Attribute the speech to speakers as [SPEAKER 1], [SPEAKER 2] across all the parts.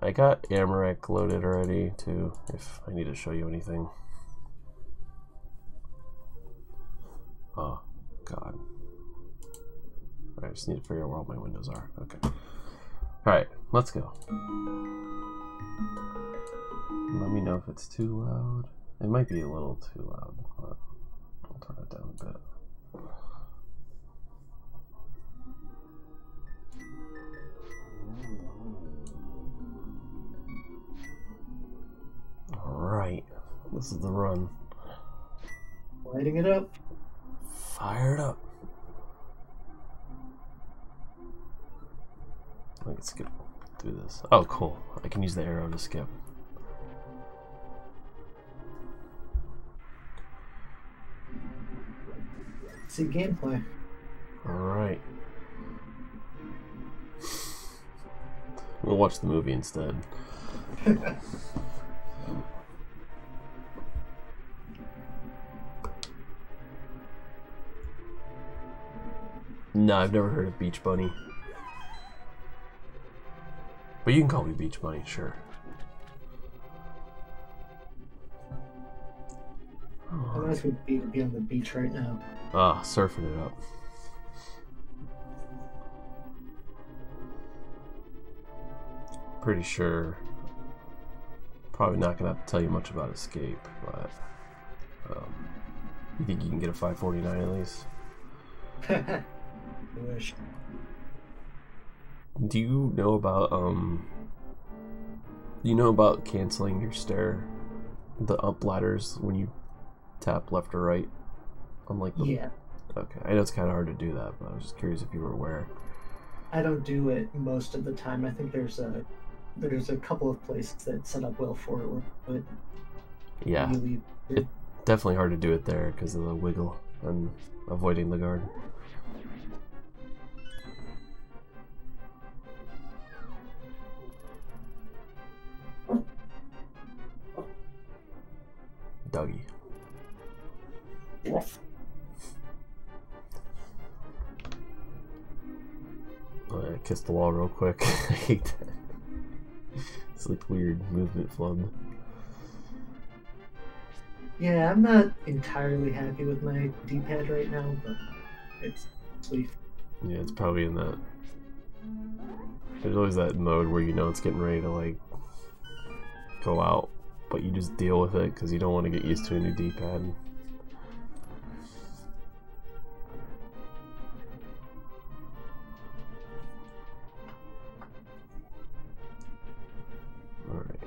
[SPEAKER 1] I got Amaranth loaded already too, if I need to show you anything. Oh, God. I just need to figure out where all my windows are. Okay. Alright, let's go. Let me know if it's too loud. It might be a little too loud, but I'll turn it down a bit. Alright, this is the run.
[SPEAKER 2] Lighting it up.
[SPEAKER 1] Fire it up. I can skip through this. Oh, cool. I can use the arrow to skip.
[SPEAKER 2] See gameplay.
[SPEAKER 1] Alright. We'll watch the movie instead. No, I've never heard of Beach Bunny. But you can call me Beach Bunny, sure.
[SPEAKER 2] How nice would it be to be on the beach right now?
[SPEAKER 1] Ah, surfing it up. Pretty sure. Probably not gonna have to tell you much about Escape, but you think you can get a 549 at least?
[SPEAKER 2] I wish.
[SPEAKER 1] Do you know about canceling your stair, the up ladders when you tap left or right? Unlike the...
[SPEAKER 2] Yeah.
[SPEAKER 1] Okay, I know it's kind of hard to do that, but I was just curious if you were aware.
[SPEAKER 2] I don't do it most of the time. I think there's a couple of places that set up well for it. But
[SPEAKER 1] yeah, it's definitely hard to do it there because of the wiggle and avoiding the guard. Dougie.
[SPEAKER 2] Yes.
[SPEAKER 1] I kissed the wall real quick. I hate that. It's like weird movement flub.
[SPEAKER 2] Yeah, I'm not entirely happy with my D-pad right now, but it's sweet.
[SPEAKER 1] Yeah, it's probably in that. There's always that mode where you know it's getting ready to like go out, but you just deal with it because you don't want to get used to a new D-pad. Alright.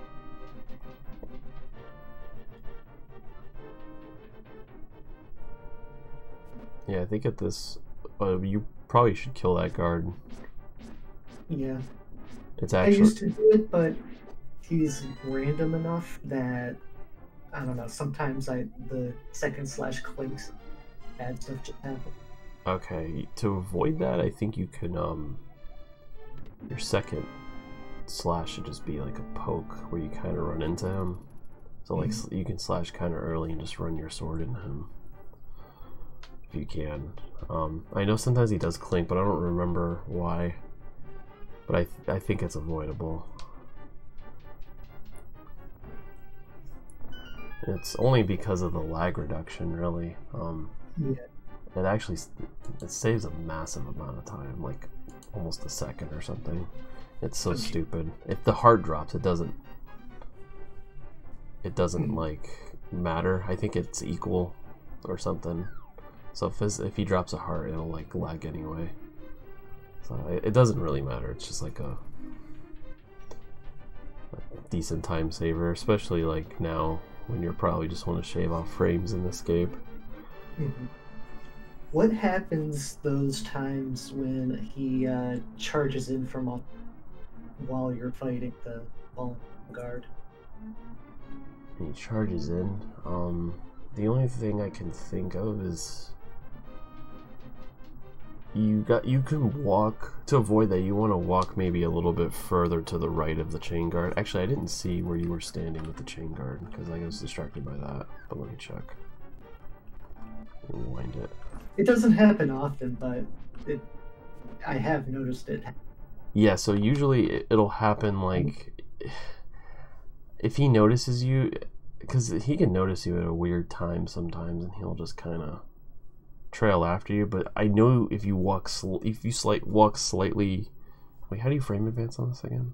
[SPEAKER 1] Yeah, I think at this, you probably should kill that guard.
[SPEAKER 2] Yeah.
[SPEAKER 1] It's
[SPEAKER 2] I
[SPEAKER 1] actually.
[SPEAKER 2] used to do it, but he's random enough that I don't know. Sometimes the second slash clicks, bad stuff just happen.
[SPEAKER 1] Okay, to avoid that, I think you can your second slash should just be like a poke where you kind of run into him. So like you can slash kind of early and just run your sword into him if you can. I know sometimes he does clink, but I don't remember why. But I think it's avoidable. It's only because of the lag reduction, really.
[SPEAKER 2] Yeah.
[SPEAKER 1] It actually saves a massive amount of time, like almost a second or something. It's so stupid. If the heart drops, it doesn't like matter. I think it's equal or something. So if he drops a heart, it'll like lag anyway. So it doesn't really matter. It's just like a decent time saver, especially like now when you're probably just want to shave off frames in Escape.
[SPEAKER 2] Mm-hmm. What happens those times when he charges in from off while you're fighting the ball guard?
[SPEAKER 1] He charges in. The only thing I can think of is you can walk to avoid that. You want to walk maybe a little bit further to the right of the chain guard. Actually, I didn't see where you were standing with the chain guard because I was distracted by that. But let me check. Rewind it.
[SPEAKER 2] It doesn't happen often, but I have noticed it.
[SPEAKER 1] Yeah, so usually it'll happen like if he notices you, because he can notice you at a weird time sometimes, and he'll just kind of trail after you. But I know if you walk walk slightly. Wait, how do you frame advance on this again?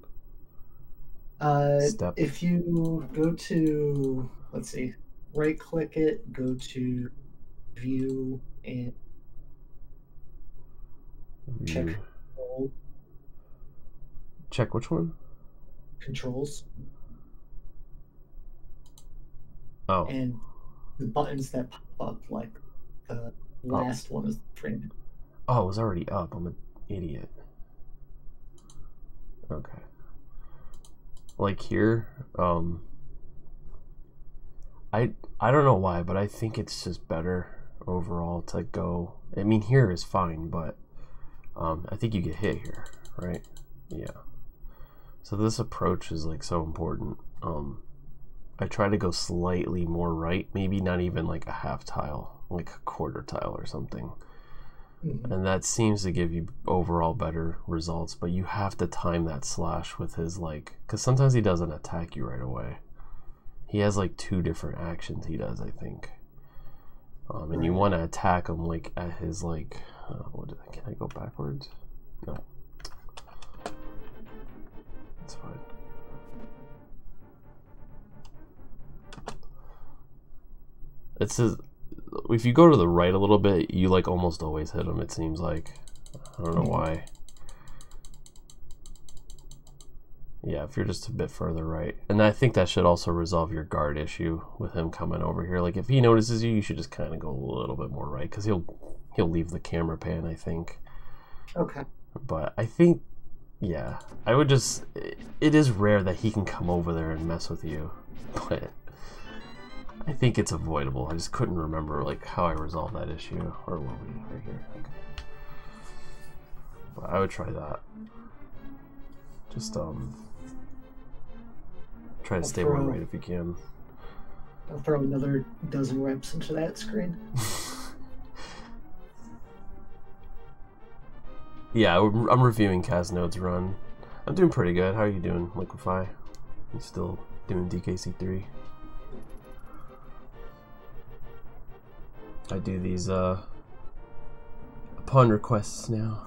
[SPEAKER 1] Step.
[SPEAKER 2] If you go to, let's see, right click it, go to view and check control.
[SPEAKER 1] Check which one?
[SPEAKER 2] Controls.
[SPEAKER 1] Oh.
[SPEAKER 2] And the buttons that pop up, like the last one is framed.
[SPEAKER 1] Oh, it was already up. I'm an idiot. Okay. Like here, I don't know why, but I think it's just better overall to go. I mean, here is fine, but I think you get hit here, right? Yeah. So this approach is like so important. I try to go slightly more right, maybe not even like a half tile, like a quarter tile or something. And that seems to give you overall better results, but you have to time that slash with his, like, because sometimes he doesn't attack you right away. He has like 2 different actions he does, I think. And you want to attack him like at his, like, can I go backwards? No. That's fine. It says, if you go to the right a little bit, you like almost always hit him, it seems like. I don't know why. Yeah, if you're just a bit further right. And I think that should also resolve your guard issue with him coming over here. Like, if he notices you, you should just kind of go a little bit more right, because he'll leave the camera pan, I think.
[SPEAKER 2] Okay.
[SPEAKER 1] But I think, yeah, I would just, it is rare that he can come over there and mess with you. But I think it's avoidable. I just couldn't remember like how I resolved that issue. Or were we right here? Okay. But I would try that. Just try to stay more right if you can.
[SPEAKER 2] I'll throw another dozen reps into that screen.
[SPEAKER 1] Yeah, I'm reviewing Caznode's run. I'm doing pretty good. How are you doing, Liquify? You still doing DKC3? I do these upon requests now.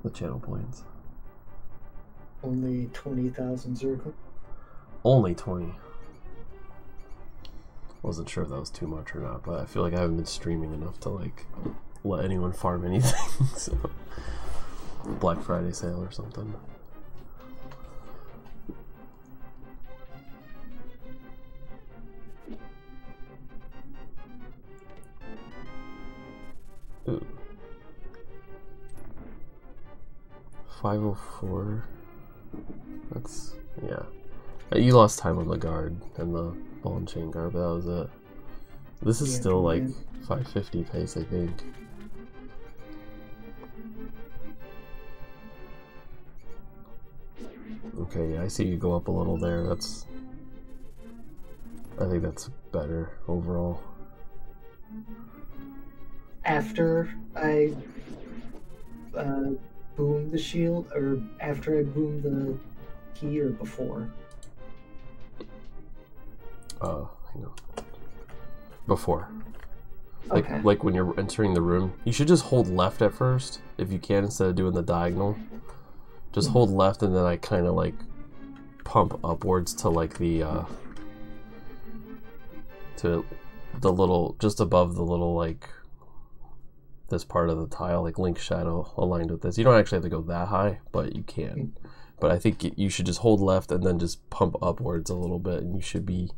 [SPEAKER 1] The channel points.
[SPEAKER 2] Only 20,000 zircon.
[SPEAKER 1] Only 20. Wasn't sure if that was too much or not, but I feel like I haven't been streaming enough to like let anyone farm anything. So Black Friday sale or something. Ooh. 504. That's, yeah. You lost time on the guard and the ball and chain guard, but that was it. This is still like 550 pace, I think. Okay, yeah, I see you go up a little there. That's, I think that's better overall.
[SPEAKER 2] After I boom the shield, or after I boom the key, or before?
[SPEAKER 1] Hang on. Before.
[SPEAKER 2] Okay.
[SPEAKER 1] Like when you're entering the room, you should just hold left at first, if you can, instead of doing the diagonal. Just hold left, and then I kind of like pump upwards to like the little, just above the little, like, this part of the tile, like Link Shadow aligned with this. You don't actually have to go that high, but you can. But I think you should just hold left and then just pump upwards a little bit, and you should be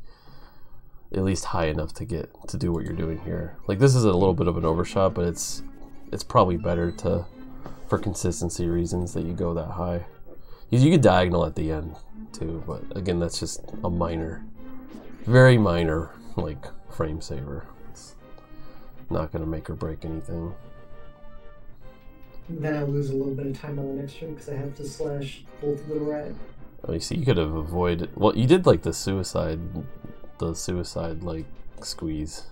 [SPEAKER 1] at least high enough to get to do what you're doing here. Like, this is a little bit of an overshot, but it's probably better to, for consistency reasons, that you go that high. You could diagonal at the end too, but again, that's just a minor, very minor, like, frame saver. It's not gonna make or break anything.
[SPEAKER 2] Then I lose a little bit of time on the next turn because I have to slash both of the rat.
[SPEAKER 1] Oh, you see, you could have avoided. Well, you did like the suicide like squeeze.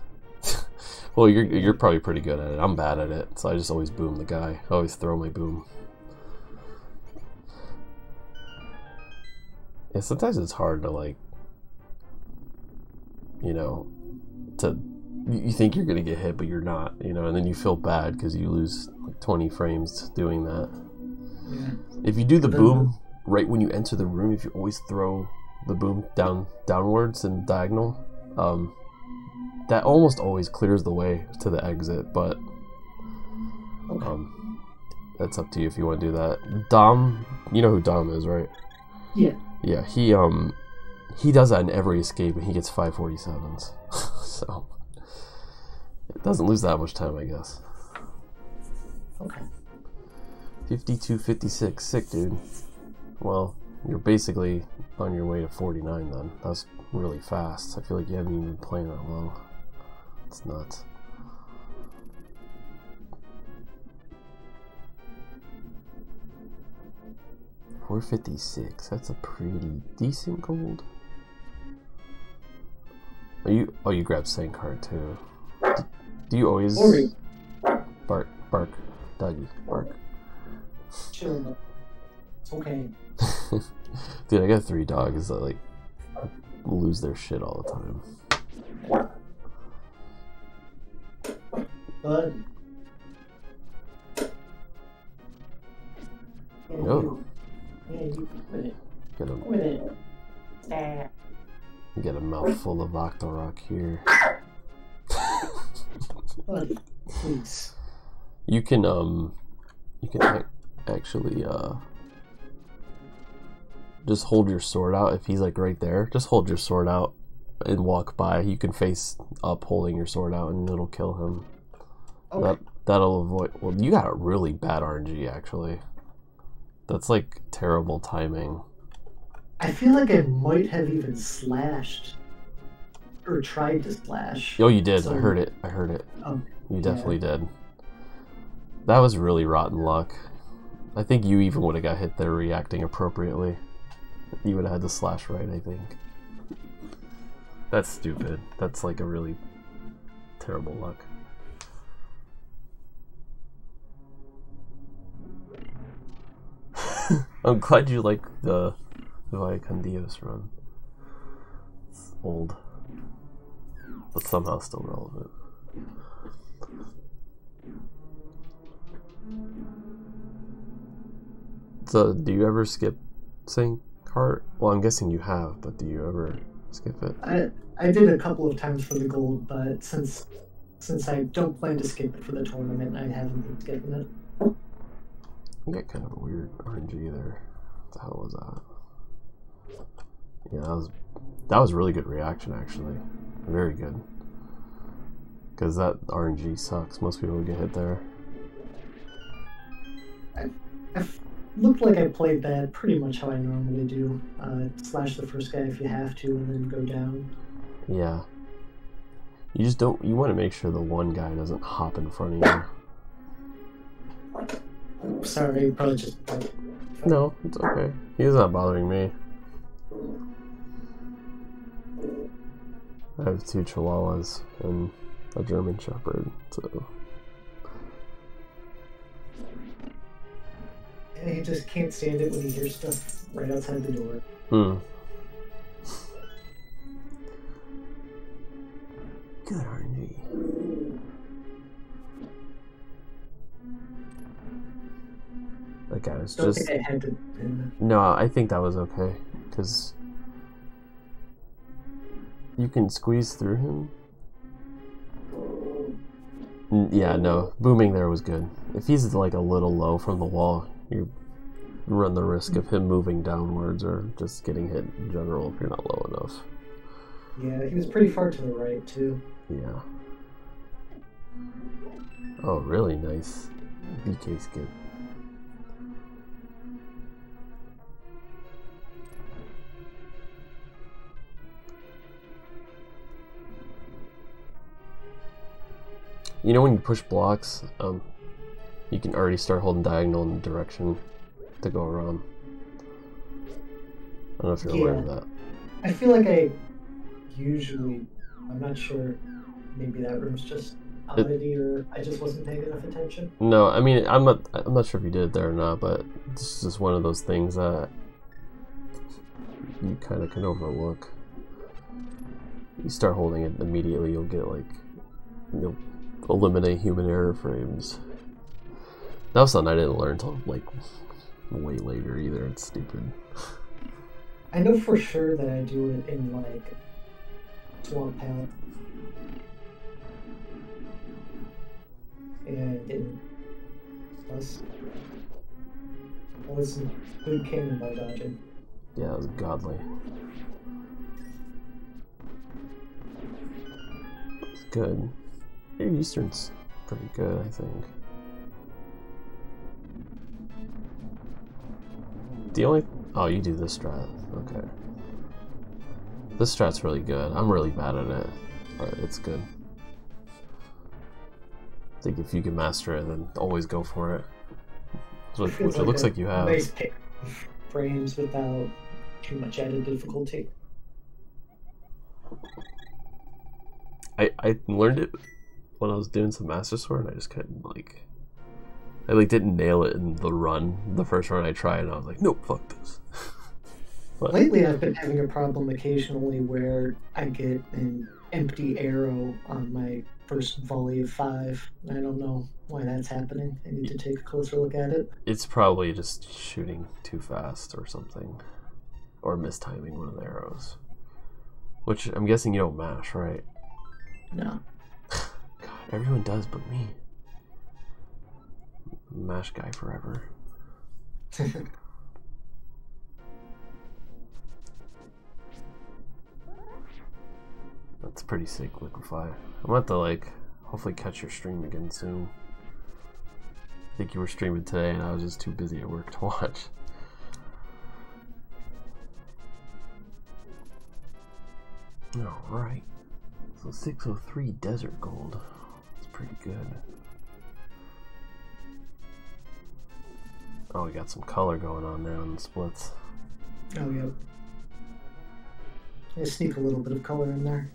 [SPEAKER 1] Well, you're probably pretty good at it. I'm bad at it, so I just always boom the guy. I always throw my boom. Yeah, sometimes it's hard to like, you know, you think you're gonna get hit, but you're not, you know, and then you feel bad because you lose like 20 frames doing that.
[SPEAKER 2] Yeah.
[SPEAKER 1] If you do the boom right when you enter the room, if you always throw the boom downwards and diagonal, that almost always clears the way to the exit, but
[SPEAKER 2] Okay.
[SPEAKER 1] that's up to you if you want to do that. Dom, you know who Dom is, right?
[SPEAKER 2] Yeah.
[SPEAKER 1] Yeah, he does that in every escape and he gets 547s. So it doesn't lose that much time, I guess.
[SPEAKER 2] Okay.
[SPEAKER 1] 52-56, sick, dude. Well, you're basically on your way to 49 then. That's really fast. I feel like you haven't even been playing that long. It's nuts. $456. That's a pretty decent gold. Are you? Oh, you grabbed Sang card too. Do you always bark, doggy, bark?
[SPEAKER 2] Chill. It's okay.
[SPEAKER 1] Dude, I got 3 dogs that like lose their shit all the time.
[SPEAKER 2] But
[SPEAKER 1] Oh.
[SPEAKER 2] Yeah, you quit it.
[SPEAKER 1] Get a,
[SPEAKER 2] Quit it.
[SPEAKER 1] get a mouthful of Octorok here.
[SPEAKER 2] Buddy, please.
[SPEAKER 1] You can actually just hold your sword out if he's like right there. Just hold your sword out and walk by. You can face up holding your sword out and it'll kill him.
[SPEAKER 2] Okay.
[SPEAKER 1] That'll avoid. Well, you got a really bad RNG actually. That's like terrible timing.
[SPEAKER 2] I feel like I might have even slashed or tried to slash.
[SPEAKER 1] Oh, you did.
[SPEAKER 2] So,
[SPEAKER 1] I heard it. You definitely did. That was really rotten luck. I think you even would have got hit there reacting appropriately. You would have had to slash right, I think. That's stupid. That's like a really terrible luck. I'm glad you like the Via con Dios run. It's old, but somehow still relevant. So, do you ever skip Sync Heart? Well, I'm guessing you have, but do you ever skip it?
[SPEAKER 2] I did a couple of times for the gold, but since I don't plan to skip it for the tournament, I haven't been skipping it.
[SPEAKER 1] You got kind of a weird RNG there. What the hell was that? Yeah, that was really good reaction actually. Very good. Because that RNG sucks. Most people would get hit there.
[SPEAKER 2] I looked like I played that pretty much how I normally do. Slash the first guy if you have to, and then go down.
[SPEAKER 1] Yeah. You just don't. You want to make sure the one guy doesn't hop in front of you.
[SPEAKER 2] Sorry, probably just.
[SPEAKER 1] No, it's okay. He's not bothering me. I have 2 Chihuahuas and a German Shepherd, so.
[SPEAKER 2] And he just can't stand it when he hears stuff right outside the door.
[SPEAKER 1] Good RNG. That guy was
[SPEAKER 2] Don't
[SPEAKER 1] just.
[SPEAKER 2] think I had to.
[SPEAKER 1] No, I think that was okay, because you can squeeze through him. Yeah, no, booming there was good. If he's like a little low from the wall, you run the risk of him moving downwards or just getting hit in general if you're not low enough.
[SPEAKER 2] Yeah, he was pretty far to the right too.
[SPEAKER 1] Yeah. Oh, really nice. BK skip. You know when you push blocks, you can already start holding diagonal in the direction to go around. I don't know if you're aware of that.
[SPEAKER 2] I feel like I usually, I'm not sure, maybe that room's just oddity or I just wasn't paying enough attention.
[SPEAKER 1] No, I mean, I'm not sure if you did it there or not, but this is just one of those things that you kind of can overlook. You start holding it immediately, you'll get like, you'll eliminate human error frames. That was something I didn't learn until like way later either. It's stupid.
[SPEAKER 2] I know for sure that I do it in like Swamp Palette and in Plus. That was some good cannonball dodging.
[SPEAKER 1] Yeah, it was godly. It's good. Your Eastern's pretty good, I think. The only... Oh, you do this strat. Okay. This strat's really good. I'm really bad at it, but it's good. I think if you can master it, then always go for it. Which it looks like you have.
[SPEAKER 2] Nice pick frames without too much added difficulty.
[SPEAKER 1] I learned it when I was doing some Master Sword, and I just couldn't like... I like didn't nail it in the run, the first run I tried, and I was like, nope, fuck this. But
[SPEAKER 2] lately I've been having a problem occasionally where I get an empty arrow on my first volley of 5. I don't know why that's happening. I need to take a closer look at it.
[SPEAKER 1] it's probably just shooting too fast or something. Or mistiming one of the arrows. Which I'm guessing you don't mash, right?
[SPEAKER 2] No.
[SPEAKER 1] God, everyone does but me. Mash guy forever. That's pretty sick, Liquefy. I'm about to like hopefully catch your stream again soon. I think you were streaming today and I was just too busy at work to watch. Alright. So 603 Desert Gold. That's pretty good. Oh, we got some color going on now in the splits.
[SPEAKER 2] Oh, yep. I sneak a little bit of color in there.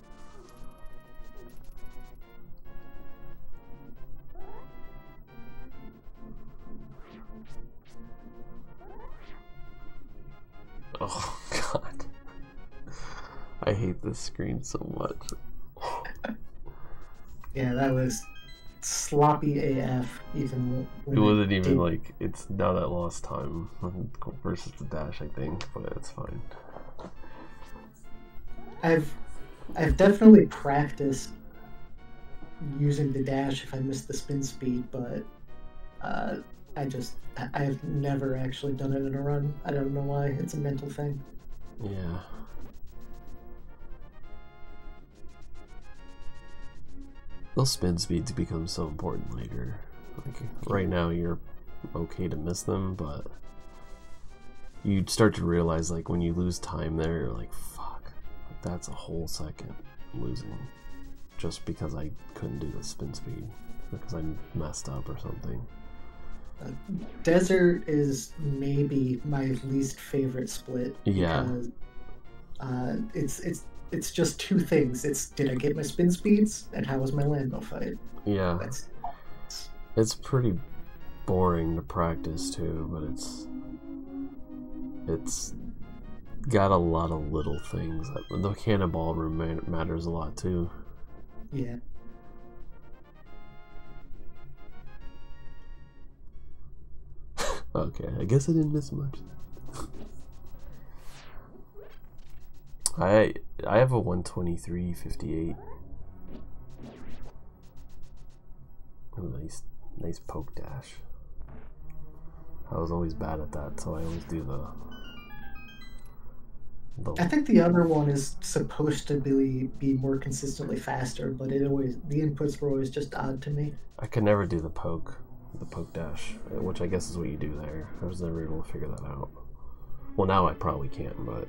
[SPEAKER 1] Oh, God. I hate this screen so much.
[SPEAKER 2] Yeah, that was sloppy AF. Even when
[SPEAKER 1] It wasn't even
[SPEAKER 2] didn't.
[SPEAKER 1] like, it's now that lost time versus the dash, I think, but it's fine.
[SPEAKER 2] I've definitely practiced using the dash if I miss the spin speed, but I've never actually done it in a run. I don't know why. It's a mental thing.
[SPEAKER 1] Yeah. Those spin speeds become so important later. Like, right now you're okay to miss them, but you start to realize, like, when you lose time there, you're like, fuck, like, that's a whole second losing just because I couldn't do the spin speed, because I messed up or something.
[SPEAKER 2] Desert is maybe my least favorite split.
[SPEAKER 1] Yeah.
[SPEAKER 2] Because it's just two things. It's did I get my spin speeds and how was my Lando fight?
[SPEAKER 1] Yeah.
[SPEAKER 2] That's
[SPEAKER 1] It's pretty boring to practice too, but it's got a lot of little things. The cannonball room matters a lot too.
[SPEAKER 2] yeah.
[SPEAKER 1] Okay, I guess I didn't miss much. I have a 123.58. Ooh, nice poke dash. I was always bad at that, so I always do the
[SPEAKER 2] I think the other one is supposed to be more consistently faster, but the inputs were always just odd to me.
[SPEAKER 1] I could never do the poke dash, which I guess is what you do there. I was never able to figure that out. Well, now I probably can, but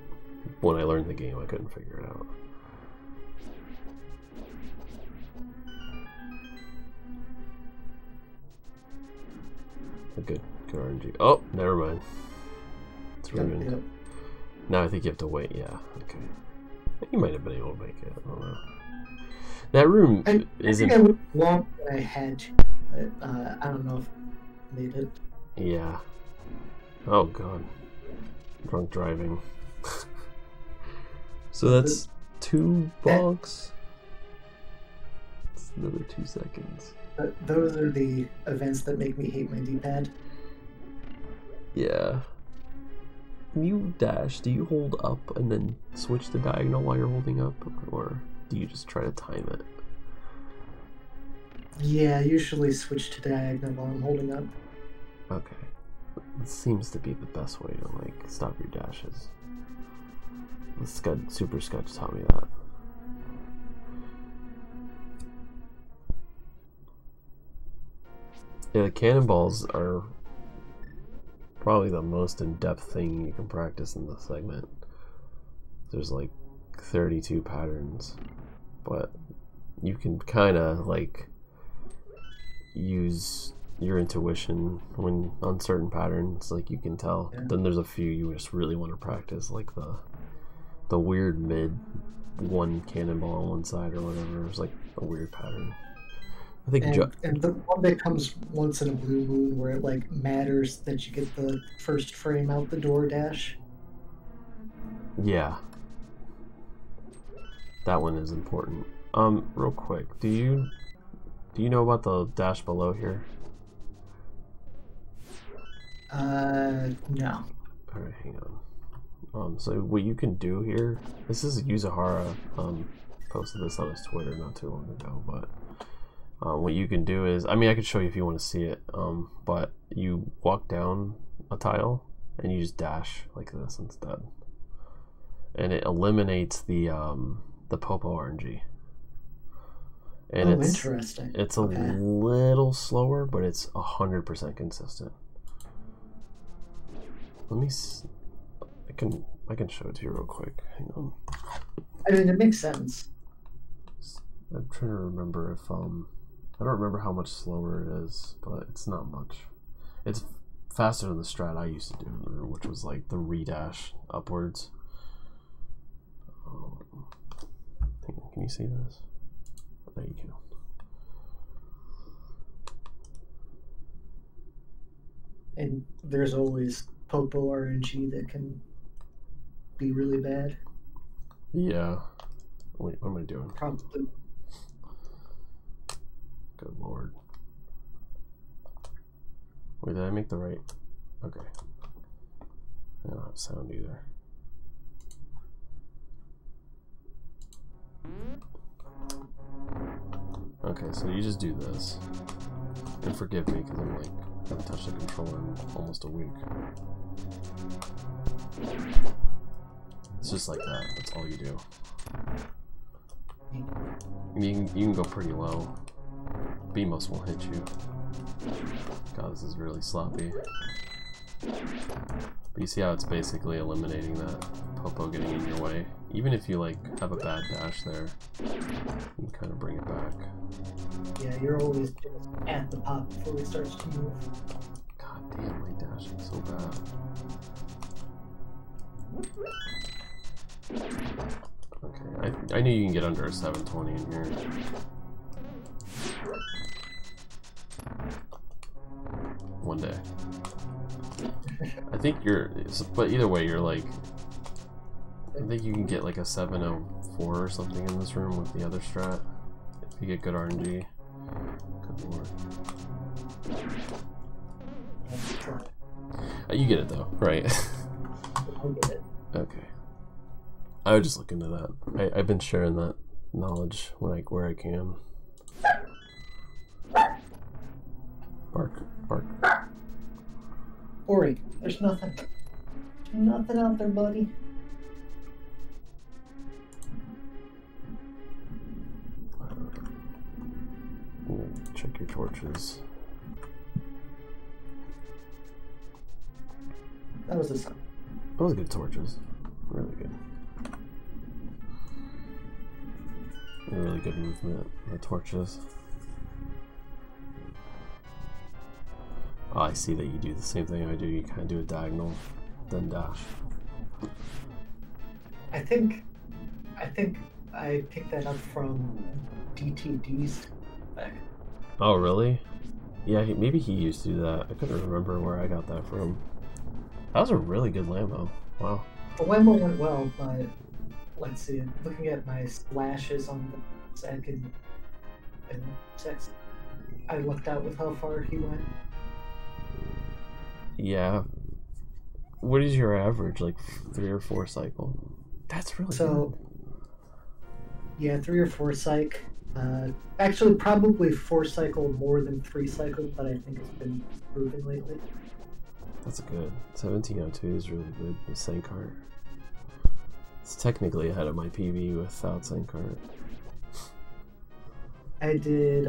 [SPEAKER 1] when I learned the game, I couldn't figure it out. Good RNG. Oh, never mind. It's ruined.
[SPEAKER 2] Yep.
[SPEAKER 1] Now I think you have to wait. Yeah, okay. You might have been able to make it. I don't know. That room
[SPEAKER 2] I
[SPEAKER 1] isn't.
[SPEAKER 2] think I would long that I had to, but I don't know if I made it.
[SPEAKER 1] Yeah. Oh god. Drunk driving. So that's 2 blocks. It's another 2 seconds.
[SPEAKER 2] Those are the events that make me hate my D-pad.
[SPEAKER 1] Yeah. When you dash, do you hold up and then switch to diagonal while you're holding up? Or do you just try to time it?
[SPEAKER 2] Yeah, I usually switch to diagonal while I'm holding up.
[SPEAKER 1] Okay. It seems to be the best way to, like, stop your dashes. The Super Sketch taught me that. Yeah, the cannonballs are probably the most in-depth thing you can practice in this segment. There's like 32 patterns, but you can kind of like use your intuition when on certain patterns, like you can tell.
[SPEAKER 2] Yeah.
[SPEAKER 1] Then there's a few you just really want to practice, like the weird mid one cannonball on one side or whatever. There's like a weird pattern. I think
[SPEAKER 2] and the one that comes once in a blue moon where it like matters that you get the first frame out the door dash.
[SPEAKER 1] Yeah. That one is important. Real quick, do you know about the dash below here?
[SPEAKER 2] No.
[SPEAKER 1] Alright, hang on. So what you can do here, this is Yuzahara, posted this on his Twitter not too long ago, but what you can do is, I mean, I could show you if you want to see it, but you walk down a tile and you just dash like this instead, and it eliminates the Popo RNG. And
[SPEAKER 2] oh, interesting.
[SPEAKER 1] It's a little slower, but it's 100% consistent. Let me. I can show it to you real quick. Hang on.
[SPEAKER 2] I mean, it makes sense.
[SPEAKER 1] I'm trying to remember if I don't remember how much slower it is, but it's not much. It's faster than the strat I used to do in the room, which was like the redash upwards. Can you see this? There you go.
[SPEAKER 2] And there's always Popo RNG that can be really bad.
[SPEAKER 1] Yeah. Wait, what am I doing?
[SPEAKER 2] Probably.
[SPEAKER 1] Good lord. Wait, did I make the right? Okay. I don't have sound either. Okay, so you just do this. And forgive me because I'm like, I haven't touched the controller in almost a week. It's just like that. That's all you do. You can go pretty low. Beamos won't hit you. God, this is really sloppy. But you see how it's basically eliminating that Popo getting in your way. Even if you like have a bad dash there, you can kind of bring it back.
[SPEAKER 2] Yeah, you're always just at the pop before it starts to move.
[SPEAKER 1] God damn, my dashing so bad. Okay, I knew you can get under a 720 in here. One day. I think but either way, you're like, I think you can get like a 704 or something in this room with the other strat. If you get good RNG. Good lord. You get it though, right?
[SPEAKER 2] I get it.
[SPEAKER 1] Okay. I would just look into that. I've been sharing that knowledge where I can. Bark, bark.
[SPEAKER 2] Ori, there's nothing. Nothing out there, buddy.
[SPEAKER 1] Check your torches.
[SPEAKER 2] That was the sun.
[SPEAKER 1] Those are good torches. Really good. Really good movement. The torches. Oh, I see that you do the same thing I do. You kind of do a diagonal, then dash.
[SPEAKER 2] I think I picked that up from DTD's back.
[SPEAKER 1] Oh, really? Yeah, maybe he used to do that. I couldn't remember where I got that from. That was a really good Lambo. Wow.
[SPEAKER 2] The Lambo went well, but let's see. Looking at my splashes on the second sex, I lucked out with how far he went.
[SPEAKER 1] Yeah. What is your average? Like 3 or 4 cycle? That's really good.
[SPEAKER 2] Yeah, 3 or 4 cycle. Actually, probably 4 cycle more than 3 cycle, but I think it's been improving lately.
[SPEAKER 1] That's good. 1702 is really good with Sankart. It's technically ahead of my PB without Sankart.
[SPEAKER 2] I did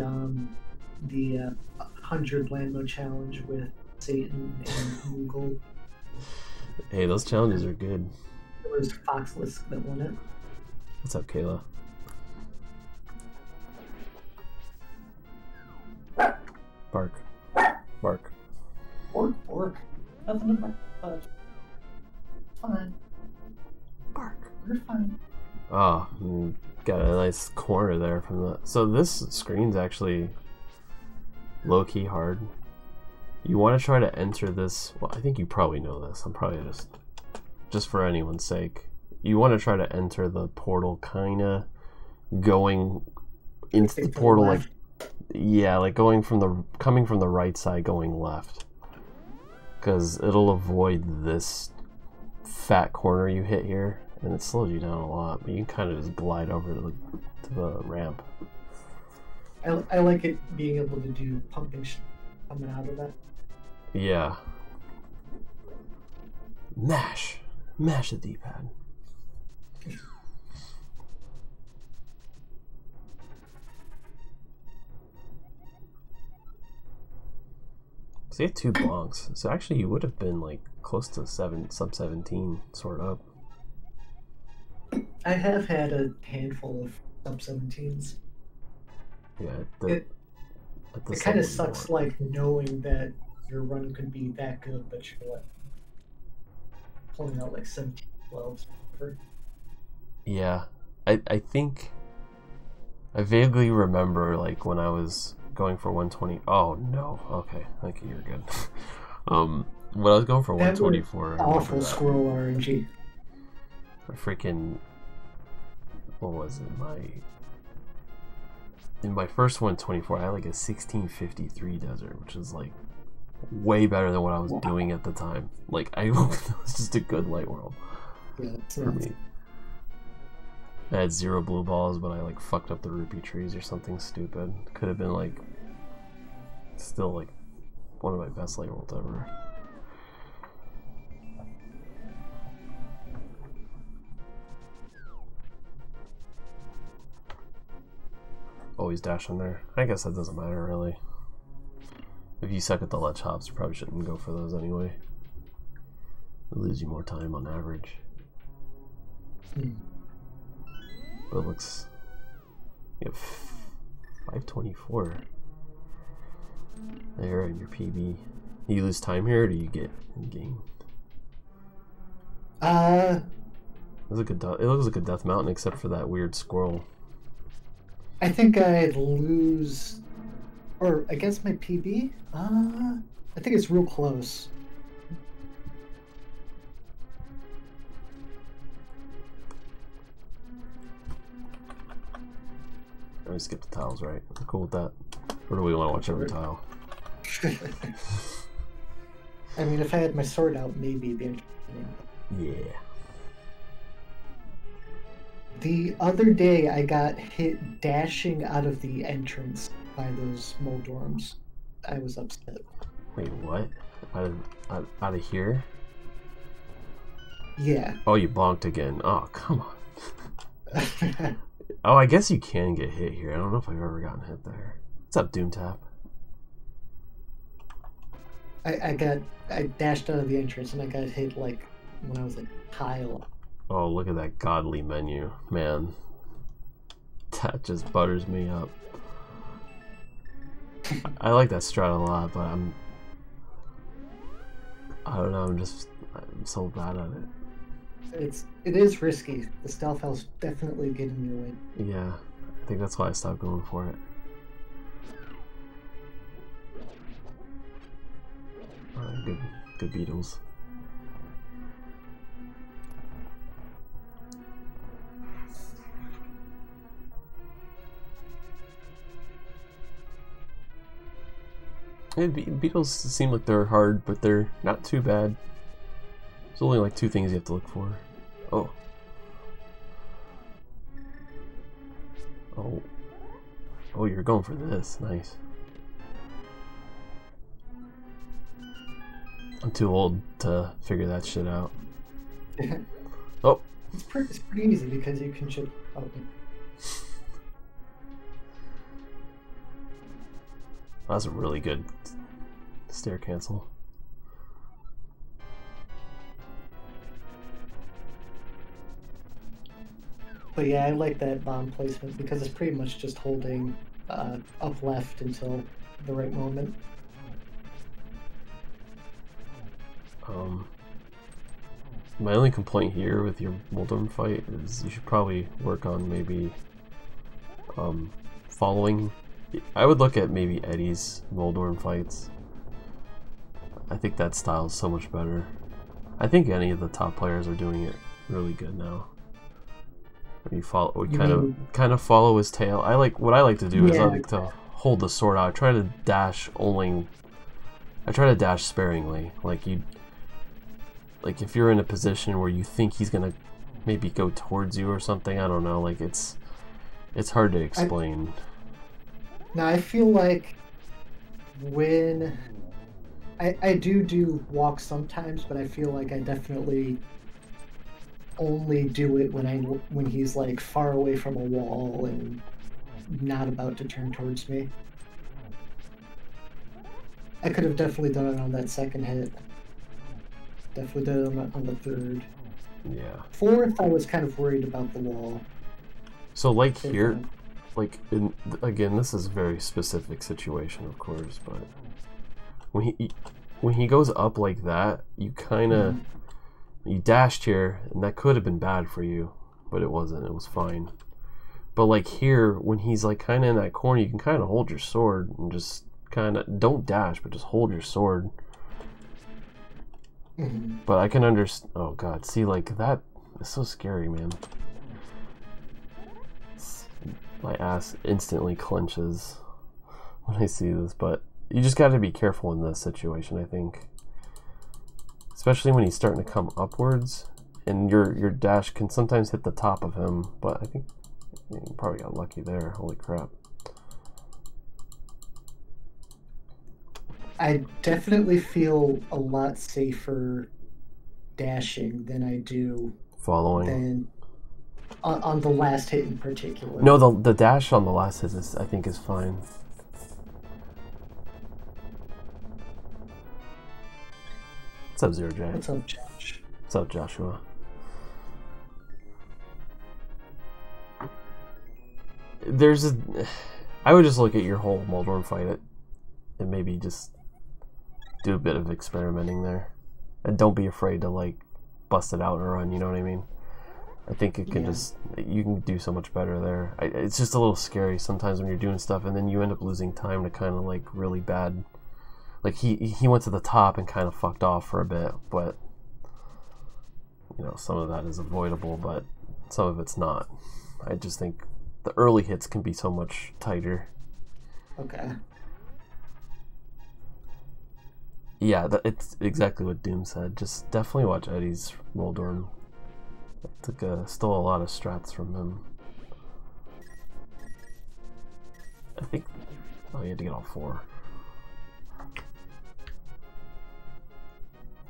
[SPEAKER 2] the 100 Landmo challenge with Satan and Moogle.
[SPEAKER 1] Hey, those challenges are good.
[SPEAKER 2] It was Foxless that won it.
[SPEAKER 1] What's up, Kayla? Bark. Bark.
[SPEAKER 2] Bork. Nothing to bark, but fine.
[SPEAKER 1] Bark.
[SPEAKER 2] We're fine.
[SPEAKER 1] Oh, got a nice corner there from the... So this screen's actually low-key hard. You want to try to enter this... Well, I think you probably know this. I'm probably just for anyone's sake. You want to try to enter the portal kind of going into the portal like... Yeah, like coming from the right side going left. Because it'll avoid this fat corner you hit here. And it slows you down a lot, but you can kind of just glide over to the ramp.
[SPEAKER 2] I like it being able to do pumping coming out of that.
[SPEAKER 1] Yeah. Mash the D-pad. So you had 2 blonks. So actually you would have been like close to sub 17 sort of.
[SPEAKER 2] I have had a handful of sub-17s.
[SPEAKER 1] Yeah,
[SPEAKER 2] it kind of sucks, like knowing that your run could be that good, but you're like pulling out like 17, 12s.
[SPEAKER 1] Yeah, I think I vaguely remember like when I was going for 120. Oh no, okay, thank you, you're good. When I was going for 124,
[SPEAKER 2] awful squirrel RNG.
[SPEAKER 1] I freaking, what was it? In my first 124, I had like a 1653 desert, which is like way better than what I was doing at the time. Like it was just a good light world for me. I had 0 blue balls, but I like fucked up the rupee trees or something stupid. Could have been like still like one of my best light worlds ever. Always dash in there. I guess that doesn't matter really. If you suck at the ledge hops, you probably shouldn't go for those anyway. It'll lose you more time on average. But it looks... You have 524. There in your PB. You lose time here, or do you get gain? It looks like a death mountain, except for that weird squirrel.
[SPEAKER 2] I think I'd lose, or against my PB. I think it's real close.
[SPEAKER 1] We skip the tiles, right? I'm cool with that. Or do we want to watch every tile?
[SPEAKER 2] I mean, if I had my sword out, maybe it'd be interesting.
[SPEAKER 1] Yeah.
[SPEAKER 2] The other day, I got hit dashing out of the entrance by those Moldorms. I was upset.
[SPEAKER 1] Wait, what? Out of here?
[SPEAKER 2] Yeah.
[SPEAKER 1] Oh, you bonked again. Oh, come on. Oh, I guess you can get hit here. I don't know if I've ever gotten hit there. What's up, Doomtap?
[SPEAKER 2] I dashed out of the entrance and I got hit like when I was like high up.
[SPEAKER 1] Oh, look at that godly menu, man. That just butters me up. I like that strat a lot, but I don't know, I'm so bad at it.
[SPEAKER 2] It is risky. The stealth house definitely getting your way.
[SPEAKER 1] Yeah, I think that's why I stopped going for it. Good beetles. Beetles seem like they're hard, but they're not too bad. There's only like 2 things you have to look for. Oh. Oh. Oh, you're going for this. Nice. I'm too old to figure that shit out. Oh.
[SPEAKER 2] It's pretty easy because you can just... Oh.
[SPEAKER 1] That's a really good stair cancel.
[SPEAKER 2] But yeah, I like that bomb placement because it's pretty much just holding up left until the right moment.
[SPEAKER 1] My only complaint here with your Moldorm fight is you should probably work on maybe following. I would look at maybe Eddie's Moldorm fights. I think that style is so much better. I think any of the top players are doing it really good now. You follow, kind of follow his tail. What I like to do is I like to hold the sword out. I try to dash sparingly. Like if you're in a position where you think he's gonna maybe go towards you or something, I don't know. Like it's hard to explain.
[SPEAKER 2] Now I feel like when I do walk sometimes, but I feel like I definitely only do it when he's like far away from a wall and not about to turn towards me. I could have definitely done it on that second hit. Definitely did it on the third.
[SPEAKER 1] Yeah.
[SPEAKER 2] Fourth, I was kind of worried about the wall.
[SPEAKER 1] So like here, like again, this is a very specific situation, of course, but when he goes up like that, you kind of you dashed here, and that could have been bad for you, but it wasn't. It was fine. But like here, when he's like kind of in that corner, you can kind of hold your sword and just kind of don't dash, but just hold your sword. But I can understand. Oh god, see, like that is so scary, man. My ass instantly clenches when I see this, but you just got to be careful in this situation, I think. Especially when he's starting to come upwards, and your dash can sometimes hit the top of him, but I think you probably got lucky there. Holy crap.
[SPEAKER 2] I definitely feel a lot safer dashing than I do
[SPEAKER 1] following.
[SPEAKER 2] On the last hit in particular.
[SPEAKER 1] No, the dash on the last hit I think is fine. What's up, Zero J?
[SPEAKER 2] What's up, Josh?
[SPEAKER 1] What's up, Joshua? I would just look at your whole Moldorm fight and maybe just do a bit of experimenting there. And don't be afraid to like bust it out and run, you know what I mean? I think it can you can do so much better there. It's just a little scary sometimes when you're doing stuff and then you end up losing time to kind of like really bad. Like he went to the top and kind of fucked off for a bit, but you know, some of that is avoidable, but some of it's not. I just think the early hits can be so much tighter.
[SPEAKER 2] Okay.
[SPEAKER 1] Yeah, it's exactly what Doom said. Just definitely watch Eddie's Moldorm. Stole a lot of strats from him. I think... Oh, you had to get all 4.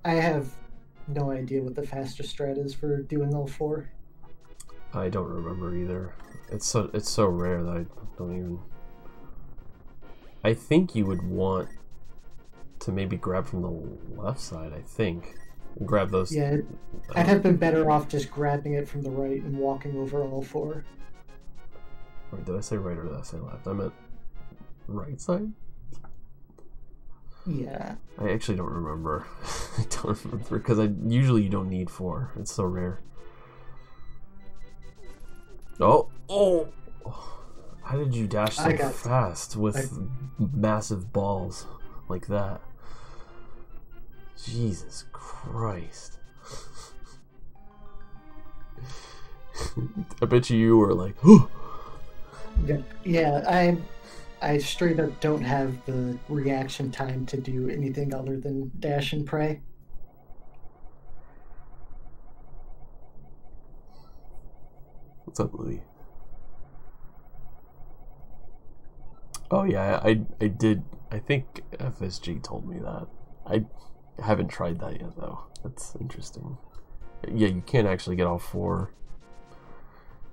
[SPEAKER 2] I have no idea what the faster strat is for doing all 4.
[SPEAKER 1] I don't remember either. It's so rare that I don't even... I think you would want to maybe grab from the left side, I think. Grab those...
[SPEAKER 2] Yeah, I'd have been better off just grabbing it from the right and walking over all 4.
[SPEAKER 1] Wait, did I say right or did I say left? I meant right side?
[SPEAKER 2] Yeah.
[SPEAKER 1] I actually don't remember. I don't remember, because usually you don't need 4. It's so rare. Oh! Oh! How did you dash so fast with massive balls like that? Jesus Christ. I bet you were like,
[SPEAKER 2] yeah, I straight up don't have the reaction time to do anything other than dash and pray.
[SPEAKER 1] What's up, Louis? Oh yeah, I did. I think FSG told me that. I haven't tried that yet though. That's interesting. Yeah, you can't actually get all 4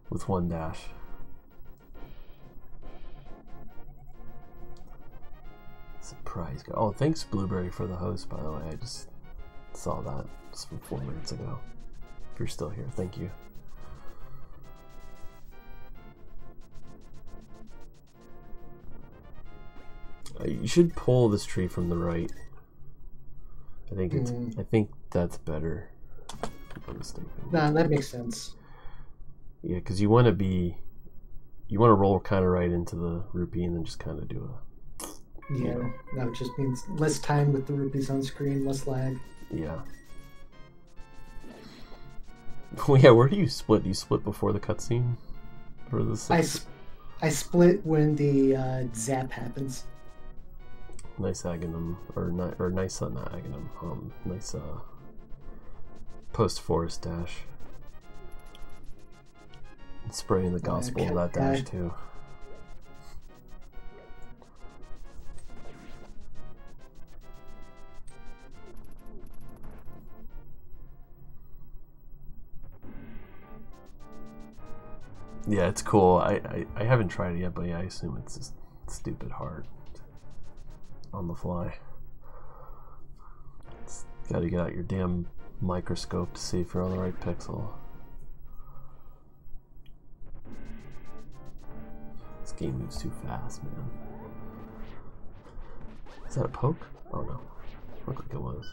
[SPEAKER 1] with 1 dash. Surprise guy. Oh, thanks Blueberry for the host, by the way. I just saw that just from 4 minutes ago. If you're still here, thank you. You should pull this tree from the right. I think it's. I think that's better. If I'm mistaken.
[SPEAKER 2] Nah, that makes sense.
[SPEAKER 1] Yeah, because you want to be. You want to roll kind of right into the rupee and then just kind of do a.
[SPEAKER 2] Yeah, that just means less time with the rupees on screen, less lag.
[SPEAKER 1] Yeah. Well, yeah. Where do you split? Do you split before the cutscene? For this?
[SPEAKER 2] I split when the zap happens.
[SPEAKER 1] Nice agonum, or nice not agonum. Nice post forest dash. And spraying the gospel of that dash too. Yeah, it's cool. I haven't tried it yet, but yeah, I assume it's just stupid hard. On the fly. Gotta get out your damn microscope to see if you're on the right pixel. This game moves too fast, man. Is that a poke? Oh no. Looked like it was.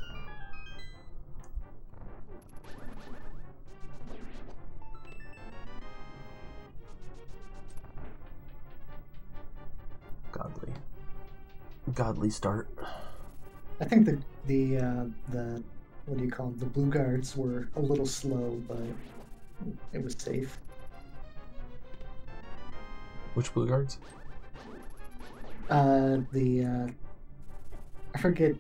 [SPEAKER 1] Godly start.
[SPEAKER 2] I think the what do you call them? The blue guards were a little slow, but it was safe.
[SPEAKER 1] Which blue guards?
[SPEAKER 2] I forget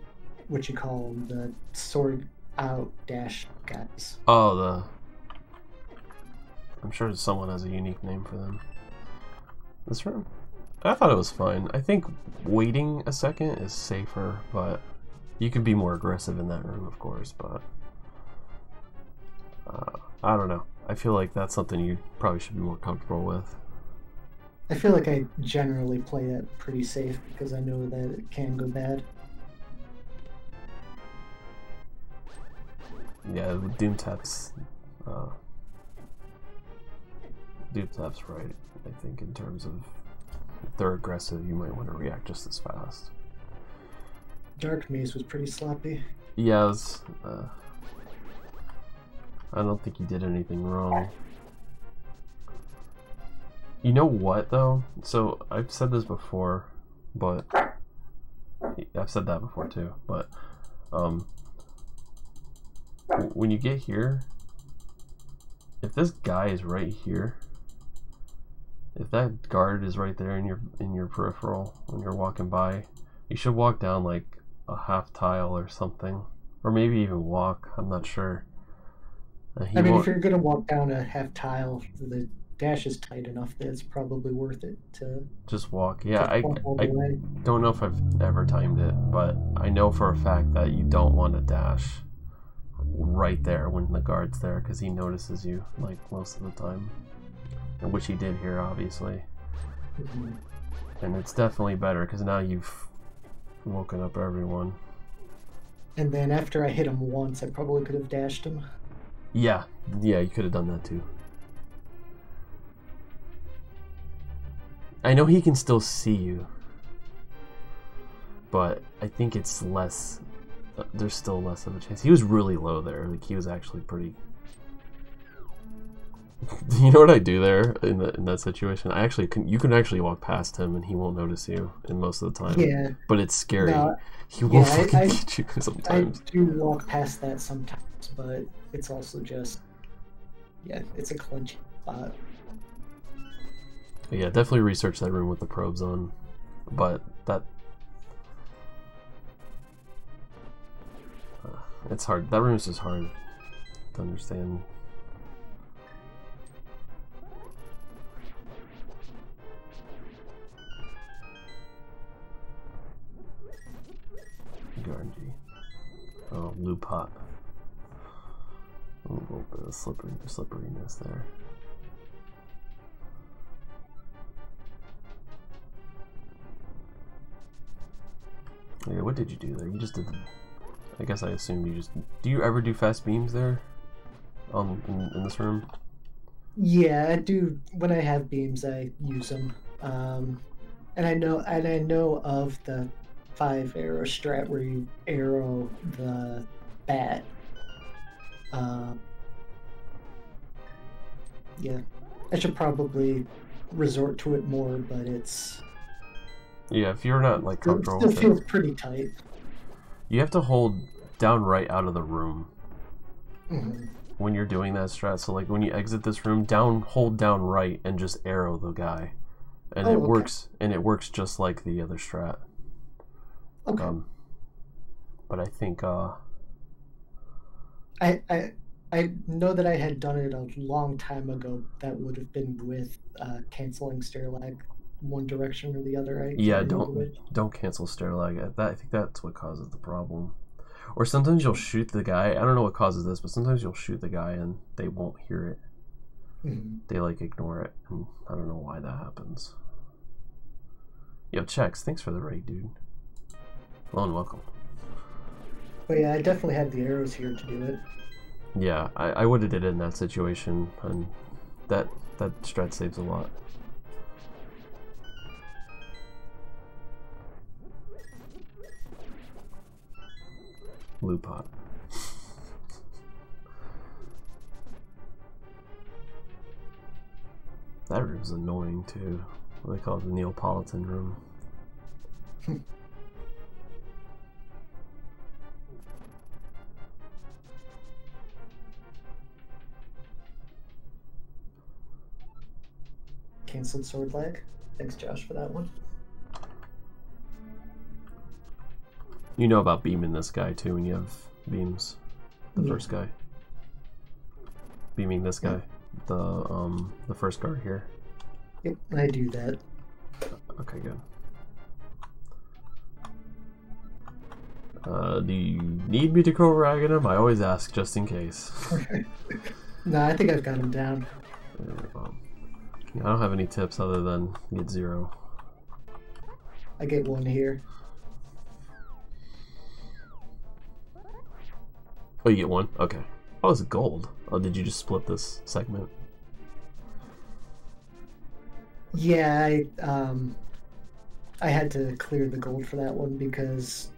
[SPEAKER 2] what you call them, the sword out dash guys.
[SPEAKER 1] Oh, I'm sure someone has a unique name for them. This room? I thought it was fine. I think waiting a second is safer, but you can be more aggressive in that room, of course, but I don't know. I feel like that's something you probably should be more comfortable with.
[SPEAKER 2] I feel like I generally play it pretty safe because I know that it can go bad.
[SPEAKER 1] Yeah, Doom Tap's right, I think, in terms of if they're aggressive, you might want to react just as fast.
[SPEAKER 2] Dark Maze was pretty sloppy.
[SPEAKER 1] Yeah, it was, I don't think he did anything wrong. You know what, though? So, I've said this before, but... I've said that before, too, but... when you get here, if this guy is right here, if that guard is right there in your peripheral when you're walking by, you should walk down like a half tile or something, or maybe even walk. I'm not sure.
[SPEAKER 2] I mean, if you're gonna walk down a half tile, the dash is tight enough that it's probably worth it to
[SPEAKER 1] just walk. Yeah, I don't know if I've ever timed it, but I know for a fact that you don't want to dash right there when the guard's there because he notices you like most of the time. Which he did here, obviously. And it's definitely better because now you've woken up everyone.
[SPEAKER 2] And then after I hit him once, I probably could have dashed him.
[SPEAKER 1] Yeah, you could have done that too. I know he can still see you, but I think it's less. There's still less of a chance. He was really low there. Like he was actually pretty. You know what I do there in that situation? You can actually walk past him and he won't notice you in most of the time.
[SPEAKER 2] Yeah.
[SPEAKER 1] But it's scary.
[SPEAKER 2] No,
[SPEAKER 1] he will fucking get you sometimes.
[SPEAKER 2] I do walk past that sometimes, but it's also just it's a clinch spot.
[SPEAKER 1] But yeah, definitely research that room with the probes on. but that it's hard. That room is just hard to understand. RNG. Oh, blue pot. A little bit of slipperiness there. Yeah, what did you do there? You just did. I guess I assumed you just. Do you ever do fast beams there? In this room?
[SPEAKER 2] Yeah, I do. When I have beams, I use them. And I know of the 5 arrow strat where you arrow the bat. Yeah, I should probably resort to it more, but it's.
[SPEAKER 1] Yeah, if you're not like comfortable
[SPEAKER 2] it still feels pretty tight.
[SPEAKER 1] You have to hold down right out of the room
[SPEAKER 2] Mm-hmm.
[SPEAKER 1] when you're doing that strat. So like when you exit this room, hold down right and just arrow the guy, and it works. And it works just like the other strat.
[SPEAKER 2] Okay.
[SPEAKER 1] But I think
[SPEAKER 2] I know that I had done it a long time ago. That would have been with canceling stair lag one direction or the other.
[SPEAKER 1] Yeah, don't cancel stair lag. I think that's what causes the problem. Or sometimes you'll shoot the guy. I don't know what causes this, but sometimes you'll shoot the guy and they won't hear it.
[SPEAKER 2] Mm-hmm.
[SPEAKER 1] They like ignore it, and I don't know why that happens. Yo, Chex, thanks for the raid, dude. Hello and welcome.
[SPEAKER 2] But yeah, I definitely have the arrows here to do it.
[SPEAKER 1] Yeah, I would have did it in that situation, and that strat saves a lot. Blue pot. That room's annoying too. What they call it, the Neapolitan room.
[SPEAKER 2] Cancelled sword lag. Thanks, Josh, for that one.
[SPEAKER 1] You know about beaming this guy too when you have beams. The first guy. Beaming this guy. The first guard here.
[SPEAKER 2] Yep, I do that.
[SPEAKER 1] Okay, good. Do you need me to co-rag him? I always ask just in case.
[SPEAKER 2] No, I think I've got him down.
[SPEAKER 1] I don't have any tips other than get 0.
[SPEAKER 2] I get 1 here.
[SPEAKER 1] Oh, you get 1? Okay. Oh, it's gold. Oh, did you just split this segment?
[SPEAKER 2] Yeah, I had to clear the gold for that one because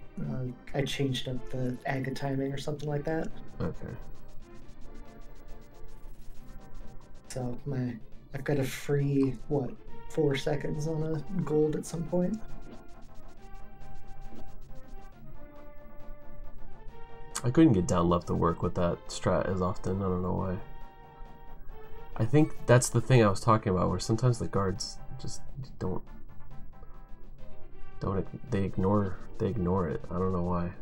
[SPEAKER 2] I changed up the aga timing or something like that.
[SPEAKER 1] Okay.
[SPEAKER 2] So I've got a free 4 seconds on a gold at some point.
[SPEAKER 1] I couldn't get down left to work with that strat as often. I don't know why. I think that's the thing I was talking about, where sometimes the guards just don't they ignore it. I don't know why.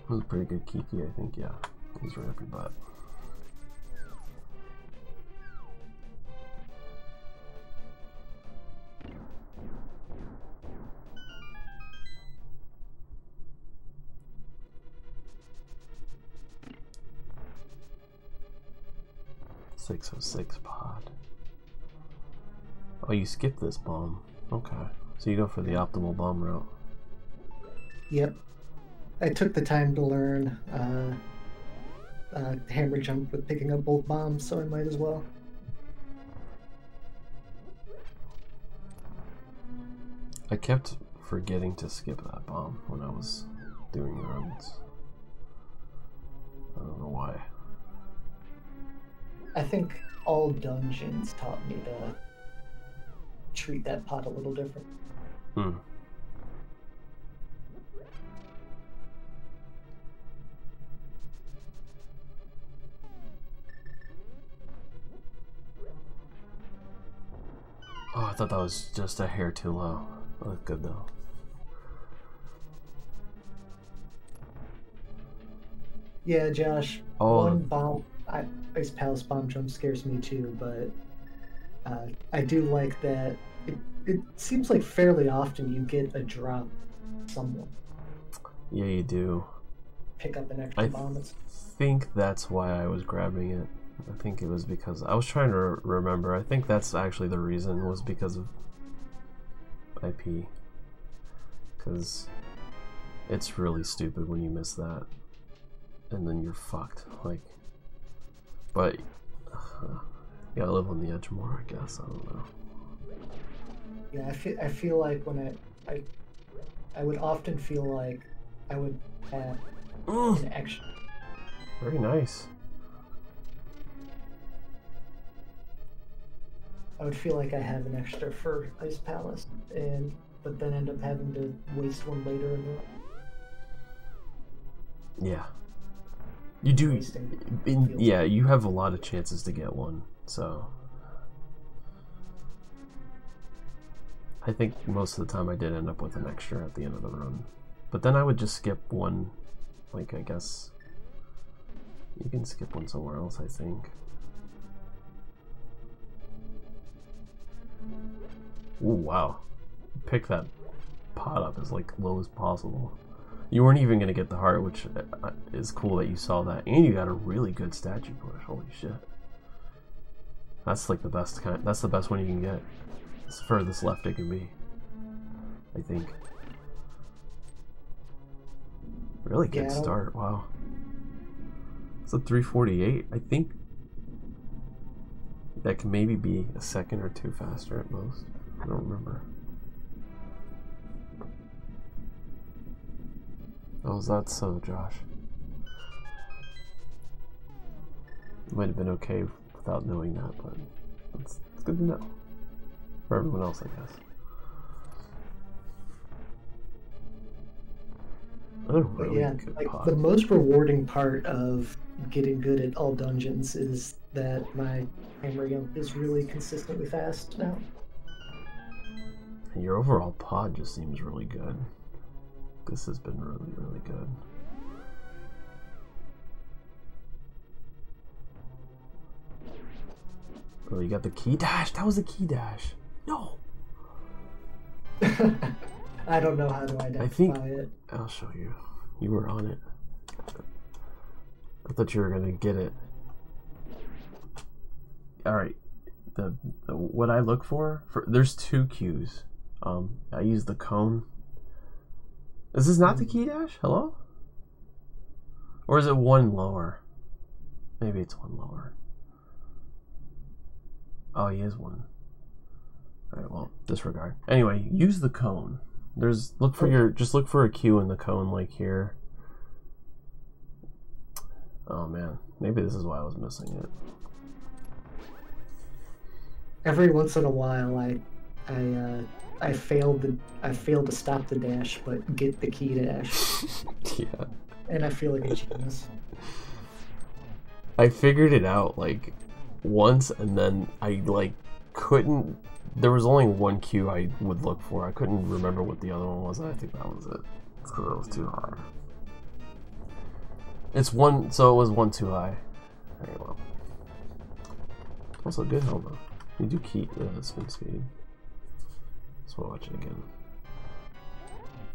[SPEAKER 1] It was a pretty good Kiki, I think. Yeah, he's right up your butt. .606 pod. Oh, you skipped this bomb. Okay. So you go for the optimal bomb route.
[SPEAKER 2] Yep. I took the time to learn hammer jump with picking up both bombs, so I might as well.
[SPEAKER 1] I kept forgetting to skip that bomb when I was doing runs. I don't know why.
[SPEAKER 2] I think all dungeons taught me to treat that pot a little different.
[SPEAKER 1] Hmm. thought that was just a hair too low. That looked good though.
[SPEAKER 2] Yeah, Josh. One bomb, Ice Palace bomb jump scares me too, but I do like that. It seems like fairly often you get a drop somewhere.
[SPEAKER 1] Yeah, you do.
[SPEAKER 2] Pick up an extra bomb.
[SPEAKER 1] I think that's why I was grabbing it. I think it was because I was trying to remember. I think that's actually the reason, was because of IP. Because it's really stupid when you miss that, and then you're fucked. Like, but you gotta live on the edge more, I guess. I don't know.
[SPEAKER 2] Yeah, I feel like when I would often feel like I would have an extra.
[SPEAKER 1] Very nice.
[SPEAKER 2] I would feel like I have an extra for Ice Palace, but then end up having to waste one later in the run.
[SPEAKER 1] Yeah. You do. Yeah, you have a lot of chances to get one, so. I think most of the time I did end up with an extra at the end of the run. But then I would just skip one, like, I guess. You can skip one somewhere else, I think. Ooh, wow. Pick that pot up as like low as possible. You weren't even going to get the heart, which is cool that you saw that. And you got a really good statue push. Holy shit. That's like the best kind. That's the best one you can get. It's the furthest left it can be, I think. Really good start. Wow. It's a 348. I think that can maybe be a second or two faster at most. I don't remember. Oh, is that so, Josh? Might have been okay without knowing that, but it's good to know. For everyone else, I guess. Really good pod.
[SPEAKER 2] The most rewarding part of getting good at all dungeons is that my hammer jump is really consistently fast now.
[SPEAKER 1] And your overall pod just seems really good. This has been really, really good. Oh, you got the key dash? That was the key dash. No.
[SPEAKER 2] I don't know how to identify it.
[SPEAKER 1] I'll show you. You were on it. I thought you were gonna get it. All right. The what I look for there's two cues. I use the cone. Is this not the key dash? Hello? Or is it one lower? Maybe it's one lower. Oh, he is one. Alright, well, disregard. Anyway, use the cone. Just look for a cue in the cone, like here. Oh man, maybe this is why I was missing it.
[SPEAKER 2] Every once in a while, I failed to stop the dash, but get the key dash.
[SPEAKER 1] Yeah.
[SPEAKER 2] And I feel like a genius.
[SPEAKER 1] I figured it out like once, and then I like couldn't. There was only one cue I would look for. I couldn't remember what the other one was. I think that was it. It's because it was too high. It's one, so it was one too high. Very well. Also good help though. You do keep spin speed. Let's watch it again.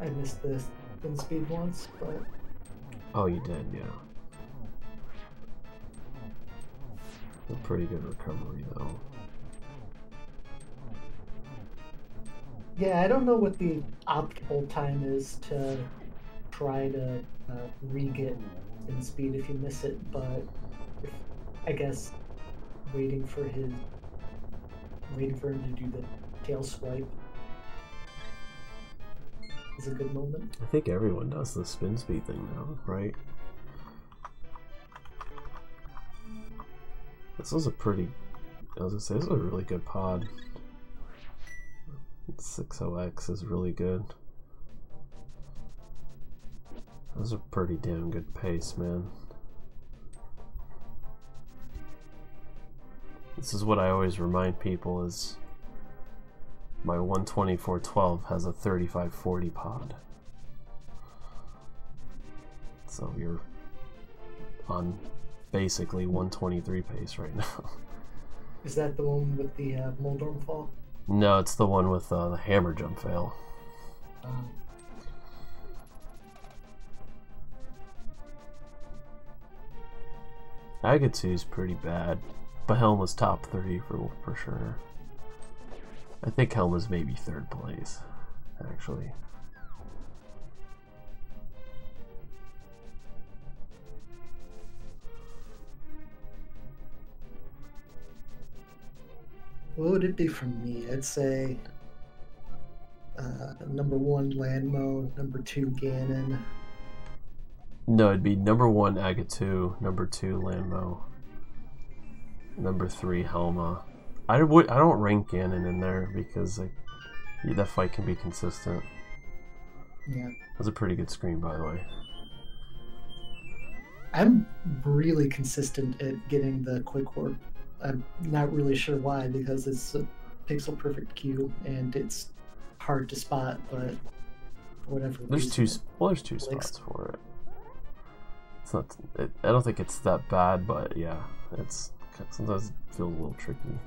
[SPEAKER 2] I missed the spin speed once, but.
[SPEAKER 1] Oh, you did, yeah. A pretty good recovery though.
[SPEAKER 2] Yeah, I don't know what the optimal time is to try to re-get spin speed if you miss it, but I guess waiting for him to do the tail swipe is a good moment.
[SPEAKER 1] I think everyone does the spin speed thing now, right? This was a pretty, I was gonna say, this is a really good pod. 60X is really good. That was a pretty damn good pace, man. This is what I always remind people is my 124.12 has a 3540 pod. So you're on basically 123 pace right now.
[SPEAKER 2] Is that the one with the Moldorm fall?
[SPEAKER 1] No, it's the one with the hammer jump fail. Agatu's pretty bad, but Helm was top 30 for sure. I think Helm was maybe 3rd place, actually.
[SPEAKER 2] What would it be from me? I'd say number 1 Landmo, number 2 Ganon.
[SPEAKER 1] No, it'd be number 1 Agatu, number 2 Landmo, number 3 Helma. I don't rank Ganon in there because like, that fight can be consistent.
[SPEAKER 2] Yeah.
[SPEAKER 1] That's a pretty good screen, by the way.
[SPEAKER 2] I'm really consistent at getting the quick warp. I'm not really sure why, because it's a pixel perfect Q and it's hard to spot, but for whatever
[SPEAKER 1] there's
[SPEAKER 2] reason,
[SPEAKER 1] there's two spots for it. It's not. I don't think it's that bad, but yeah, it's sometimes it feels a little tricky.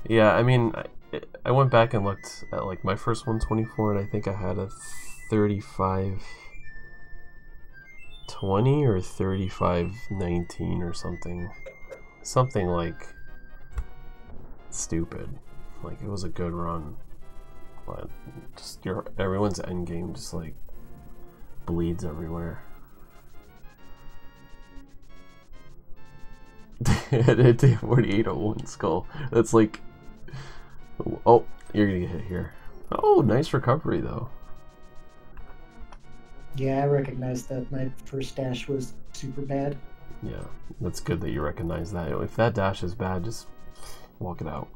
[SPEAKER 1] Yeah, I mean, I went back and looked at like my first 124, and I think I had a 3520 or 3519 or something like stupid. Like it was a good run, but just everyone's end game just like bleeds everywhere. It did 4801 skull. That's like, oh, you're gonna get hit here. Oh, nice recovery though.
[SPEAKER 2] Yeah, I recognized that my first dash was super bad.
[SPEAKER 1] Yeah, that's good that you recognize that. If that dash is bad, just walk it out.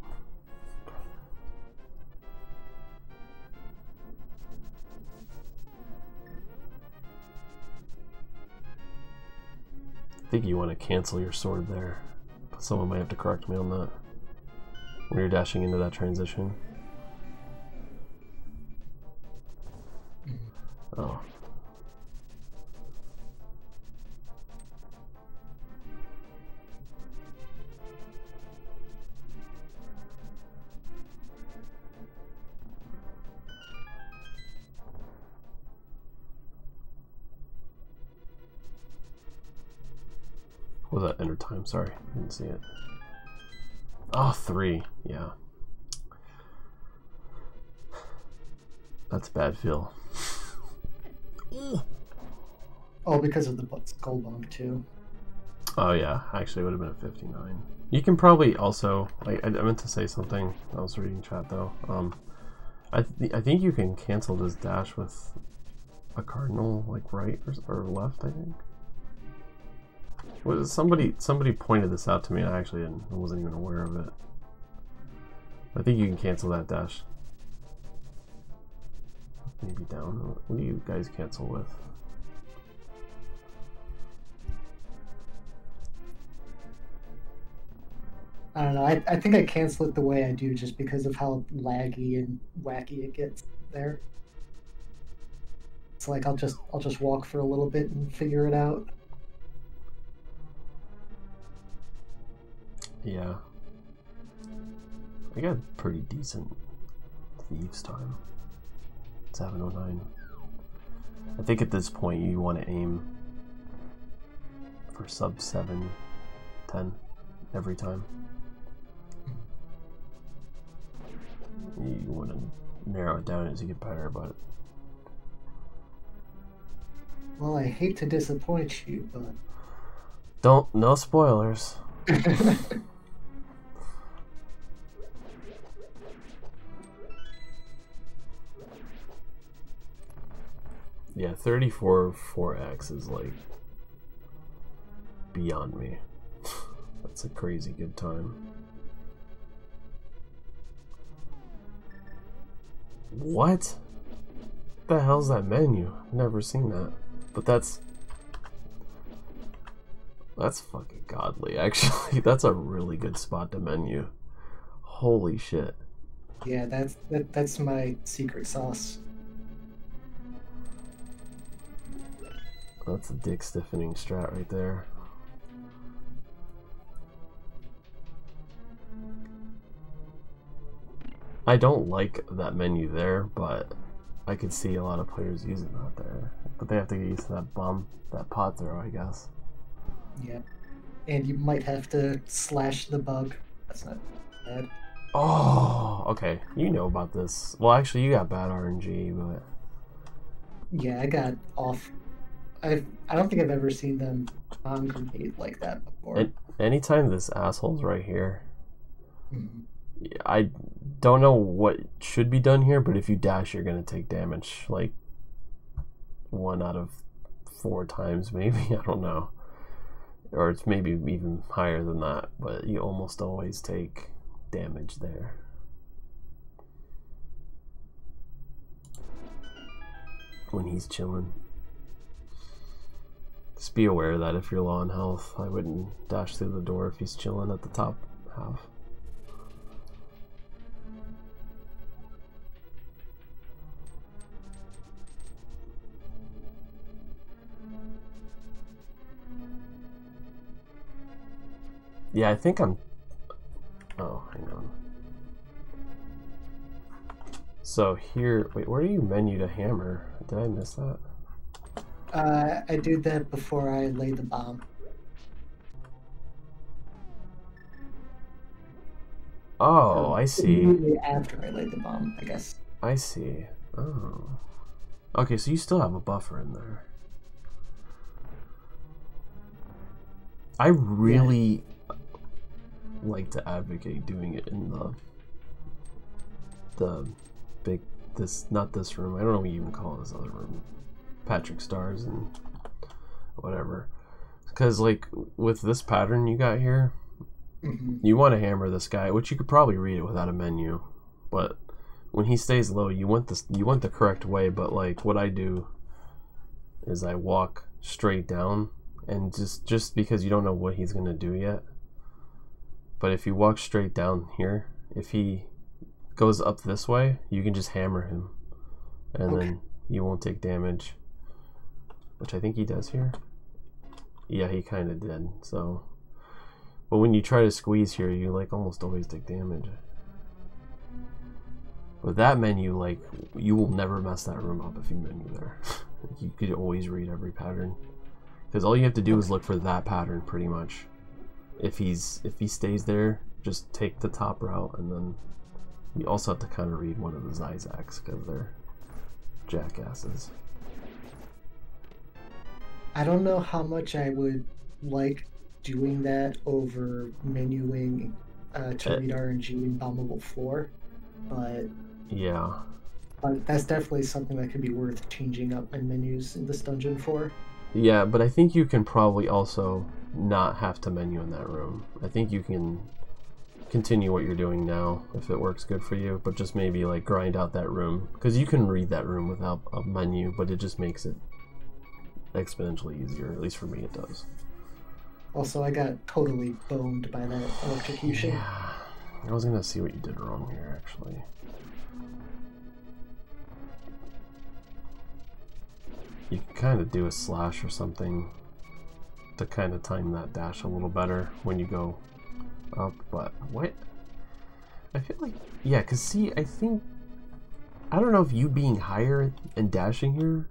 [SPEAKER 1] I think you want to cancel your sword there. Someone might have to correct me on that. When you're dashing into that transition. Oh. What was that enter time? Sorry, I didn't see it. Oh, 3. Yeah. That's a bad feel.
[SPEAKER 2] Oh, because of the skull bump too.
[SPEAKER 1] Oh yeah, actually it would have been a 59. You can probably also, I meant to say something. I was reading chat though. I think you can cancel this dash with a cardinal, like right or left. I think. Somebody pointed this out to me, and I wasn't even aware of it. I think you can cancel that dash. Maybe down. What do you guys cancel with?
[SPEAKER 2] I don't know. I think I cancel it the way I do just because of how laggy and wacky it gets there. It's like I'll just walk for a little bit and figure it out.
[SPEAKER 1] Yeah. I got pretty decent thieves time. 709. I think at this point you want to aim for sub 710 every time. You want to narrow it down as you get better, but
[SPEAKER 2] Well, I hate to disappoint you, but
[SPEAKER 1] no spoilers. Yeah, 34 4x is like beyond me. That's a crazy good time. What the hell's that menu? Never seen that. But that's That's fucking godly, actually. That's a really good spot to menu. Holy shit.
[SPEAKER 2] Yeah, that's my secret sauce.
[SPEAKER 1] That's a dick stiffening strat right there. I don't like that menu there, but I could see a lot of players using that there. But they have to get used to that that pot throw, I guess.
[SPEAKER 2] Yeah. And you might have to slash the bug. That's not bad.
[SPEAKER 1] Oh, okay. You know about this. Well, actually, you got bad RNG, but...
[SPEAKER 2] Yeah, I got off. I don't think I've ever seen them on grenade like that before.
[SPEAKER 1] Anytime this asshole's right here,
[SPEAKER 2] Mm-hmm.
[SPEAKER 1] I don't know what should be done here, but if you dash, you're going to take damage. Like, 1 out of 4 times, maybe. I don't know. Or it's maybe even higher than that, but you almost always take damage there. When he's chilling. Just be aware that if you're low on health, I wouldn't dash through the door if he's chilling at the top half. Yeah, I think I'm... Oh, hang on. So here... Wait, where do you menu to hammer? Did I miss that?
[SPEAKER 2] I do that before I lay the bomb.
[SPEAKER 1] Oh, I see.
[SPEAKER 2] Immediately after I lay the bomb, I guess.
[SPEAKER 1] I see. Oh. Okay, so you still have a buffer in there. I really like to advocate doing it in the big, not this room. I don't know what you even call this other room. Patrick Stars and whatever. Because like with this pattern you got here, you want to hammer this guy, which you could probably read it without a menu, but when he stays low, you want the correct way. But like what I do is I walk straight down, and just because you don't know what he's gonna do yet. But if you walk straight down here, if he goes up this way, you can just hammer him, and then you won't take damage, which I think he does here. Yeah, he kind of did. So, but when you try to squeeze here, you like almost always take damage. With that menu, like, you will never mess that room up if you menu there. You could always read every pattern, because all you have to do is look for that pattern pretty much. If he stays there, just take the top route, and then you also have to kind of read one of the Zizaks because they're jackasses.
[SPEAKER 2] I don't know how much I would like doing that over menuing to read RNG in bombable floor, but
[SPEAKER 1] yeah,
[SPEAKER 2] that's definitely something that could be worth changing up my menus in this dungeon for.
[SPEAKER 1] Yeah, but I think you can probably also not have to menu in that room. I think you can continue what you're doing now if it works good for you, but just maybe like grind out that room, because you can read that room without a menu, but it just makes it exponentially easier. At least for me it does.
[SPEAKER 2] Also, I got totally boned by that electrocution.
[SPEAKER 1] Yeah, I was gonna see what you did wrong here actually. You can kind of do a slash or something to kind of time that dash a little better when you go up, but what? I feel like, yeah, because see, I don't know if you being higher and dashing here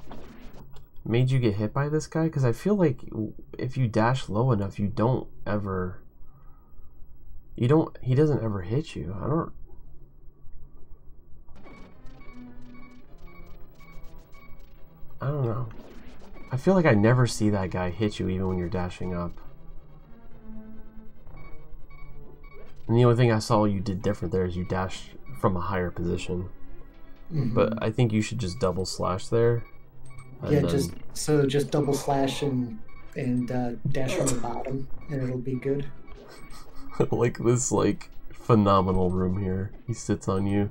[SPEAKER 1] made you get hit by this guy, because I feel like if you dash low enough, he doesn't ever hit you. I don't know. I feel like I never see that guy hit you even when you're dashing up. And the only thing I saw you did different there is you dashed from a higher position. But I think you should just double slash there.
[SPEAKER 2] Yeah, just double slash and dash from the bottom, and it'll be good.
[SPEAKER 1] Like this phenomenal room here. He sits on you,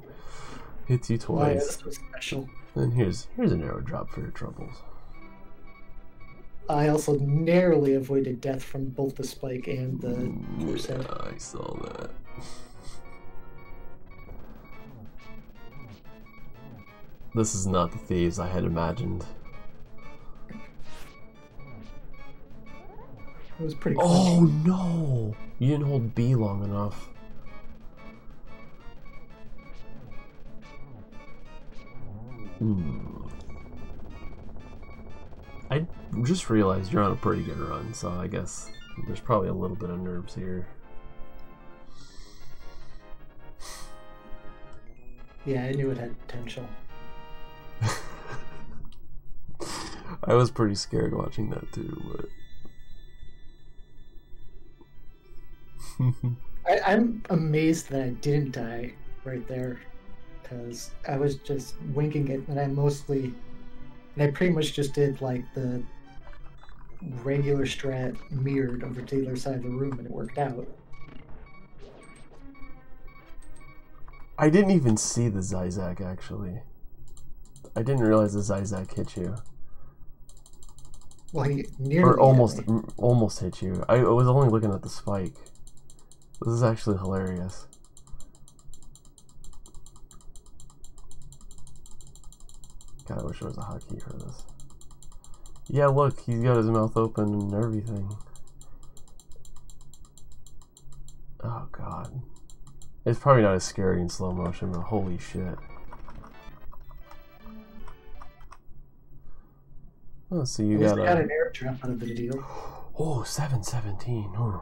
[SPEAKER 1] hits you twice.
[SPEAKER 2] That's so special.
[SPEAKER 1] And here's an arrow drop for your troubles.
[SPEAKER 2] I also narrowly avoided death from both the spike and the force head.
[SPEAKER 1] Yeah, I saw that. This is not the thieves I had imagined.
[SPEAKER 2] It was pretty
[SPEAKER 1] Oh no! You didn't hold B long enough. I just realized you're on a pretty good run, so I guess there's probably a little bit of nerves here.
[SPEAKER 2] Yeah, I knew it had potential.
[SPEAKER 1] I was pretty scared watching that too, but...
[SPEAKER 2] I'm amazed that I didn't die right there, because I was just winging it, and I pretty much just did like the regular strat mirrored over to the other side of the room, and it worked out.
[SPEAKER 1] I didn't even see the Zizak, actually. I didn't realize the Zizak hit you.
[SPEAKER 2] Well, he nearly
[SPEAKER 1] or almost hit you. I was only looking at the spike. This is actually hilarious. God, I wish there was a hotkey for this. Yeah, look, he's got his mouth open and everything. Oh god. It's probably not as scary in slow motion, but holy shit. Oh, so you got
[SPEAKER 2] an air trap out of the deal.
[SPEAKER 1] Oh, 717. Oh.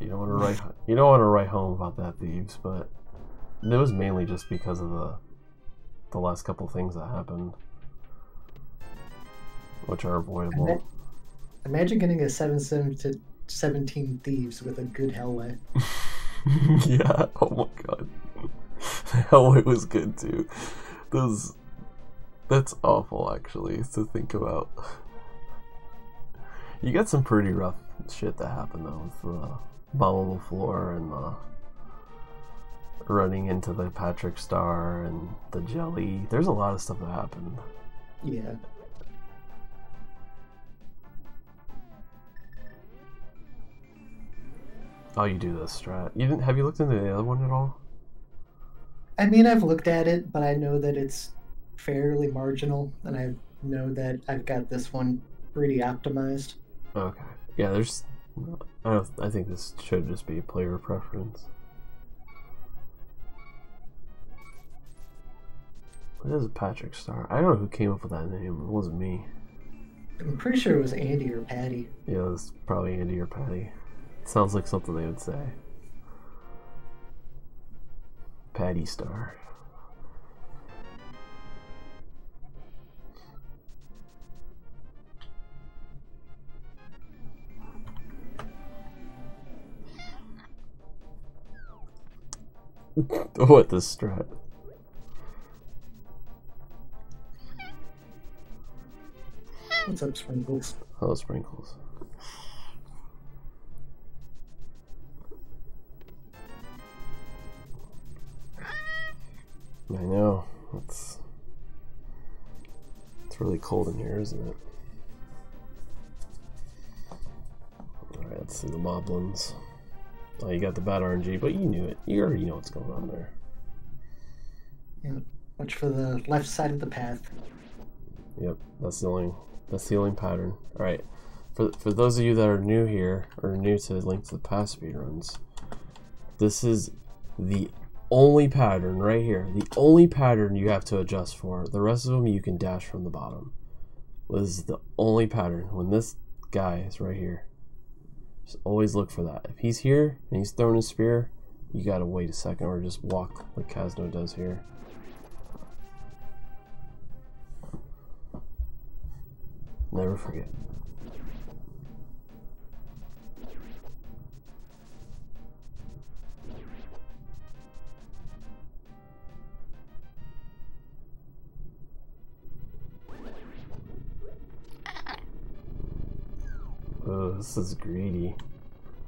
[SPEAKER 1] You don't want to write home about that, thieves, but it was mainly just because of the last couple things that happened, which are avoidable.
[SPEAKER 2] Imagine getting a 7-17 thieves with a good Hellway.
[SPEAKER 1] Yeah, oh my god. Hellway was good too. That's awful actually to think about. You got some pretty rough shit that happened though with the bombable floor and running into the Patrick Star and the jelly. There's a lot of stuff that happened.
[SPEAKER 2] Yeah.
[SPEAKER 1] Oh, you do this strat. Have you looked into the other one at all?
[SPEAKER 2] I mean, I've looked at it, but I know that it's fairly marginal, and I know that I've got this one pretty optimized.
[SPEAKER 1] Okay. Yeah, I think this should just be player preference. What is a Patrick Star? I don't know who came up with that name. It wasn't me.
[SPEAKER 2] I'm pretty sure it was Andy or Patty.
[SPEAKER 1] Yeah, it was probably Andy or Patty. Sounds like something they would say. Patty Star. What this strat?
[SPEAKER 2] What's up, Sprinkles?
[SPEAKER 1] Hello, Sprinkles. I know. It's really cold in here, isn't it? Alright, let's see the moblins. Oh, you got the bad RNG, but you knew it. You already know what's going on there.
[SPEAKER 2] Yeah, watch for the left side of the path.
[SPEAKER 1] Yep, that's the only pattern. Alright. For those of you that are new here, or new to Link to the Past speedruns, this is the only pattern right here. The only pattern you have to adjust for. The rest of them you can dash from the bottom. This is the only pattern. When this guy is right here, just always look for that. If he's here and he's throwing a spear, you gotta wait a second or just walk like caznode does here. Never forget. Oh, this is greedy.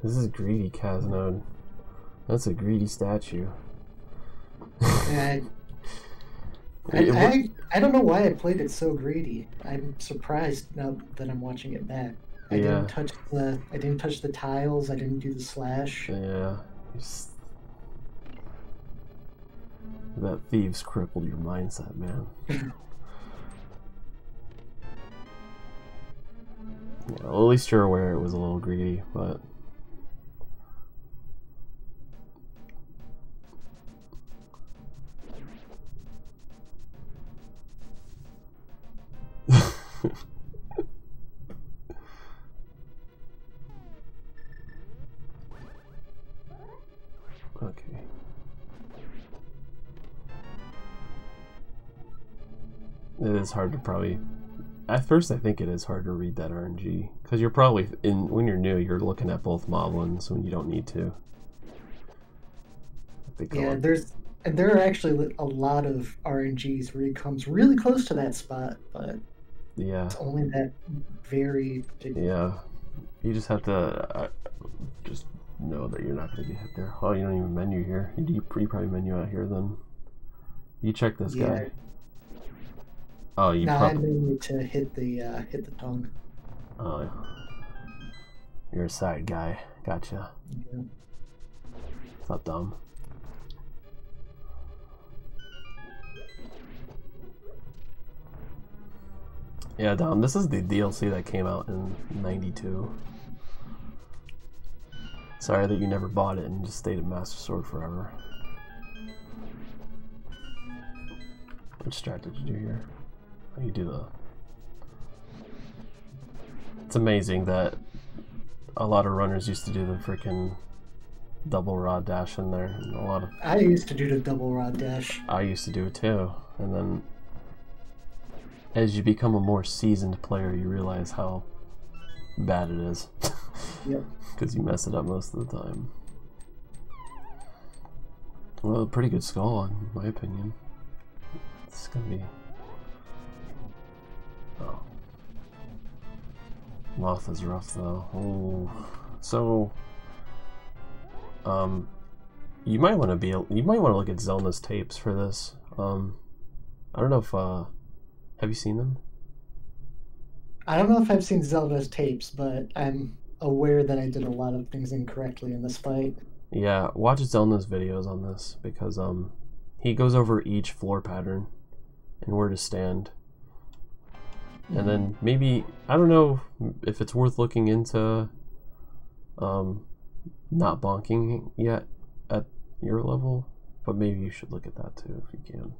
[SPEAKER 1] This is greedy, caznode. That's a greedy statue.
[SPEAKER 2] I I don't know why I played it so greedy. I'm surprised now that I'm watching it back. I didn't touch the tiles. I didn't do the slash.
[SPEAKER 1] Yeah. That thieves crippled your mindset, man. Yeah, well, at least you're aware it was a little greedy, but okay. It is hard to probably. At first, I think it is hard to read that RNG because you're probably when you're new, you're looking at both moblins when you don't need to.
[SPEAKER 2] Yeah, there are actually a lot of RNGs where he comes really close to that spot, but
[SPEAKER 1] yeah,
[SPEAKER 2] it's only that very.
[SPEAKER 1] Yeah, you just have to just know that you're not going to get hit there. Oh, you don't even menu here. You probably menu out here then. You check this guy. Oh, you
[SPEAKER 2] I need to hit the tongue.
[SPEAKER 1] Oh, you're a side guy. Gotcha.
[SPEAKER 2] Yeah.
[SPEAKER 1] It's not dumb. Yeah, Dom, this is the DLC that came out in '92. Sorry that you never bought it and just stayed at Master Sword forever. Which strat did you do here? Oh, you do the... It's amazing that a lot of runners used to do the freaking double rod dash in there. And a lot of...
[SPEAKER 2] I used to do the double rod dash.
[SPEAKER 1] I used to do it too. And then as you become a more seasoned player, you realize how bad it is.
[SPEAKER 2] Yep.
[SPEAKER 1] Because you mess it up most of the time. Well, pretty good skull, in my opinion. It's gonna be... Oh. Moth is rough, though. Oh. So... You might want to look at Zelna's tapes for this. I don't know if, have you seen them?
[SPEAKER 2] I don't know if I've seen Zelda's tapes, but I'm aware that I did a lot of things incorrectly in this fight.
[SPEAKER 1] Yeah, watch Zelna's videos on this, because he goes over each floor pattern and where to stand. And then maybe, I don't know if it's worth looking into not bonking yet at your level, but maybe you should look at that too if you can.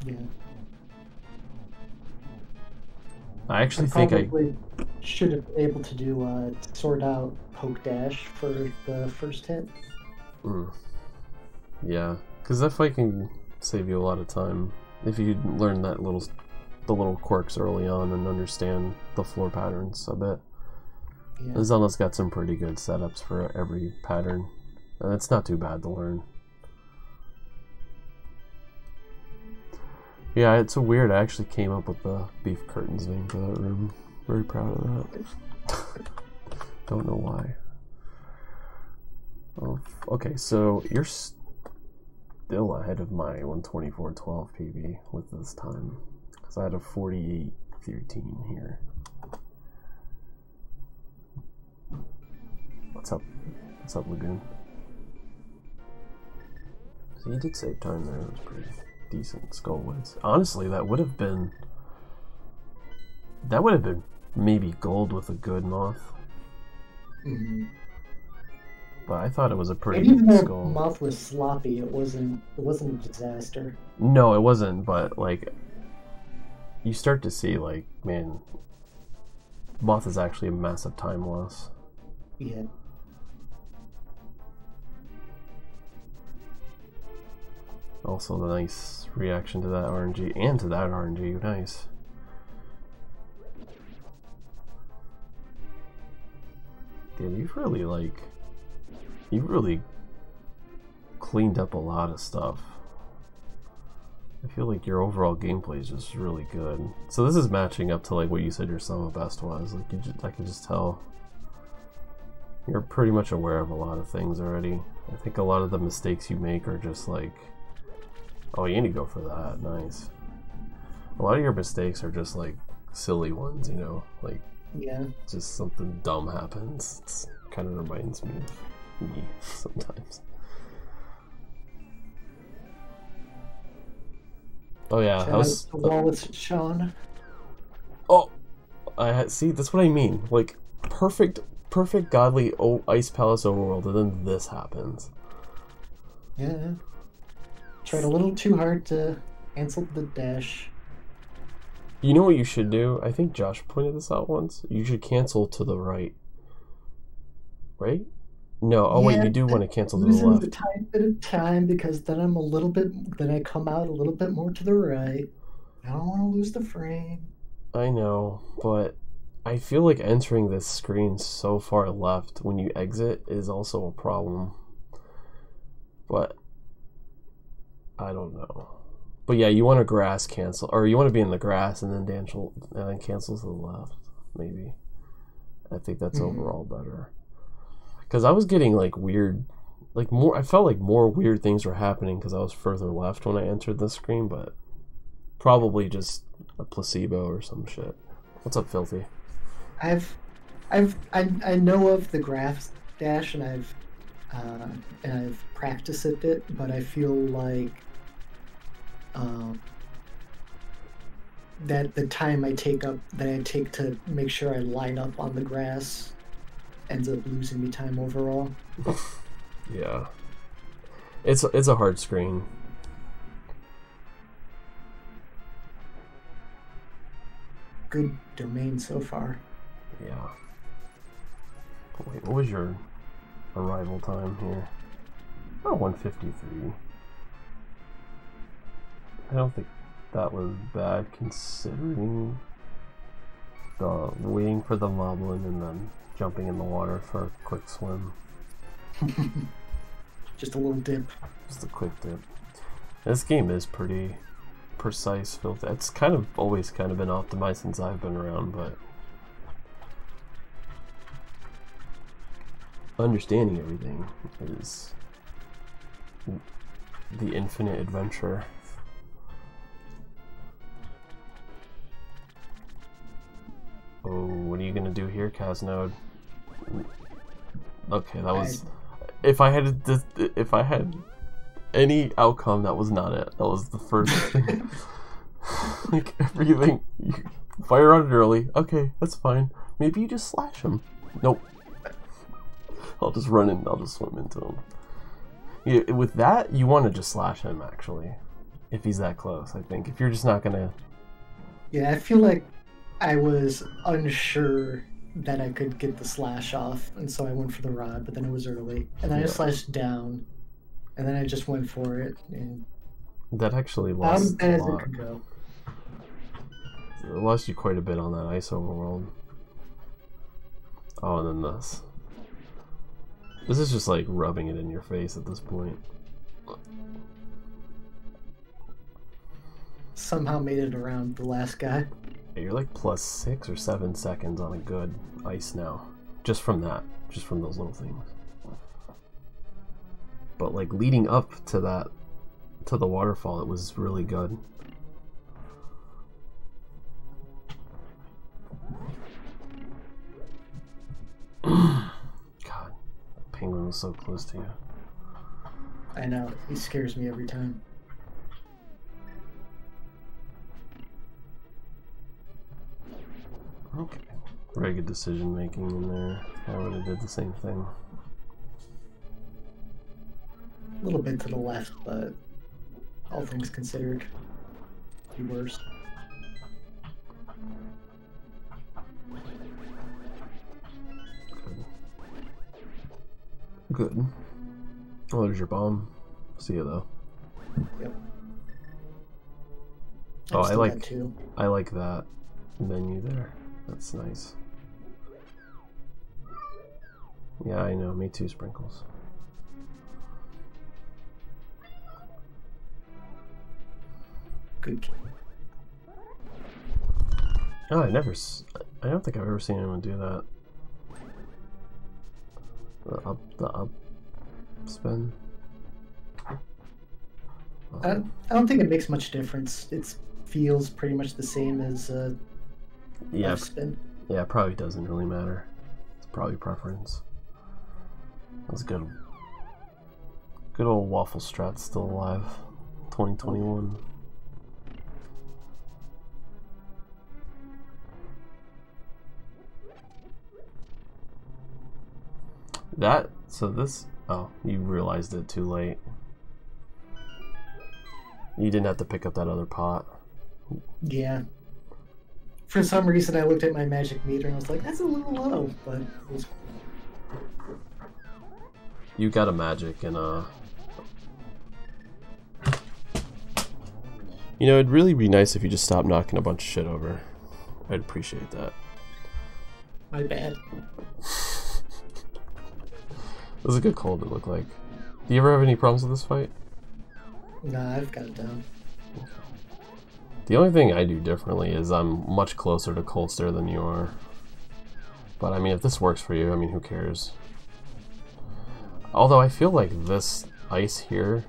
[SPEAKER 2] Yeah.
[SPEAKER 1] I actually think I
[SPEAKER 2] should have been able to do a sort out poke dash for the first hit.
[SPEAKER 1] Yeah, because that fight can save you a lot of time if you learn the little quirks early on and understand the floor patterns a bit. Yeah. Zelda's got some pretty good setups for every pattern, and it's not too bad to learn. Yeah, it's so weird. I actually came up with the beef curtains thing for that room. Very proud of that. Don't know why. Oh, okay, so you're still ahead of my 124.12 PB with this time, because I had a 48.13 here. What's up? What's up, Lagoon? So you did save time there. It was pretty decent skull woods. Honestly, that would have been maybe gold with a good moth. But I thought it was a pretty
[SPEAKER 2] good
[SPEAKER 1] skull.
[SPEAKER 2] Even though moth was sloppy, it wasn't a disaster.
[SPEAKER 1] No, it wasn't. But like, you start to see, like, man, moth is actually a massive time loss.
[SPEAKER 2] Yeah.
[SPEAKER 1] Also, the nice reaction to that RNG and to that RNG. Nice. Damn, you've really cleaned up a lot of stuff. I feel like your overall gameplay is just really good. So this is matching up to like what you said your summer best was. Like I could just tell you're pretty much aware of a lot of things already. I think a lot of the mistakes you make are just like Oh, you need to go for that. Nice. A lot of your mistakes are just like silly ones, you know? Like,
[SPEAKER 2] Yeah.
[SPEAKER 1] just something dumb happens. It kind of reminds me of me sometimes. Oh yeah,
[SPEAKER 2] Shout out to Wallace and Sean.
[SPEAKER 1] Oh, see. That's what I mean. Like perfect godly ice palace overworld, and then this happens.
[SPEAKER 2] Yeah. Tried a little too hard to cancel the dash.
[SPEAKER 1] You know what you should do? I think Josh pointed this out once. You should cancel to the right. Right? No. Oh wait, you do want to cancel to the left.
[SPEAKER 2] Losing a tiny bit of time because then I come out a little bit more to the right. I don't want to lose the frame.
[SPEAKER 1] I know, but I feel like entering this screen so far left when you exit is also a problem. But I don't know. But yeah, you want to grass cancel, or you want to be in the grass and then cancel to the left. Maybe. I think that's overall better. Because I was getting like weird, like more. I felt like more weird things were happening because I was further left when I entered the screen, but probably just a placebo or some shit. What's up, Filthy?
[SPEAKER 2] I know of the grass dash and I've practiced it a bit, but I feel like that the time I take to make sure I line up on the grass ends up losing me time overall.
[SPEAKER 1] Yeah, it's a hard screen.
[SPEAKER 2] Good domain so far.
[SPEAKER 1] Yeah. Wait, what was your arrival time here? Oh, 1:53. I don't think that was bad considering the waiting for the moblin and then jumping in the water for a quick swim.
[SPEAKER 2] Just a little dip.
[SPEAKER 1] Just a quick dip. This game is pretty precise, filter. It's kind of always kind of been optimized since I've been around, but understanding everything is the infinite adventure. Oh, what are you gonna do here, caznode? Okay, that was. If I had any outcome, that was not it. That was the first thing. Like everything, you fire on it early. Okay, that's fine. Maybe you just slash him. Nope. I'll just run in. I'll just swim into him. Yeah, with that, you want to just slash him actually, if he's that close. I think if you're just not gonna.
[SPEAKER 2] Yeah, I feel like I was unsure that I could get the slash off, and so I went for the rod, but then it was early, and then I slashed down, and then I just went for it, and
[SPEAKER 1] that actually lost
[SPEAKER 2] a lot. It could go.
[SPEAKER 1] It lost you quite a bit on that ice overworld. Oh, and then this. This is just like rubbing it in your face at this point.
[SPEAKER 2] Somehow made it around the last guy.
[SPEAKER 1] You're like plus 6 or 7 seconds on a good ice now. Just from that. Just from those little things. But like leading up to that, to the waterfall, it was really good. God, that penguin was so close to you.
[SPEAKER 2] I know, he scares me every time.
[SPEAKER 1] Okay. Very good decision making in there. I would have did the same thing.
[SPEAKER 2] A little bit to the left, but all things considered, be worse.
[SPEAKER 1] Good. Good. Oh, there's your bomb. See you though.
[SPEAKER 2] Yep.
[SPEAKER 1] Oh, I like that menu there. That's nice. Yeah, I know. Me too, Sprinkles.
[SPEAKER 2] Good.
[SPEAKER 1] Oh, I don't think I've ever seen anyone do that. The up spin.
[SPEAKER 2] I don't think it makes much difference. It feels pretty much the same as
[SPEAKER 1] Yeah,
[SPEAKER 2] spin.
[SPEAKER 1] yeah, it probably doesn't really matter. It's probably preference. That's good. Good old Waffle Strat still alive. 2021. Oh, you realized it too late. You didn't have to pick up that other pot.
[SPEAKER 2] Yeah. For some reason, I looked at my magic meter and I was like, that's a little low, but it was...
[SPEAKER 1] You got a magic and you know, it'd really be nice if you just stopped knocking a bunch of shit over. I'd appreciate that.
[SPEAKER 2] My bad.
[SPEAKER 1] It was a good cold, it looked like. Do you ever have any problems with this fight?
[SPEAKER 2] Nah, I've got it down.
[SPEAKER 1] The only thing I do differently is I'm much closer to cold stare than you are. But I mean, if this works for you, I mean, who cares? Although I feel like this ice here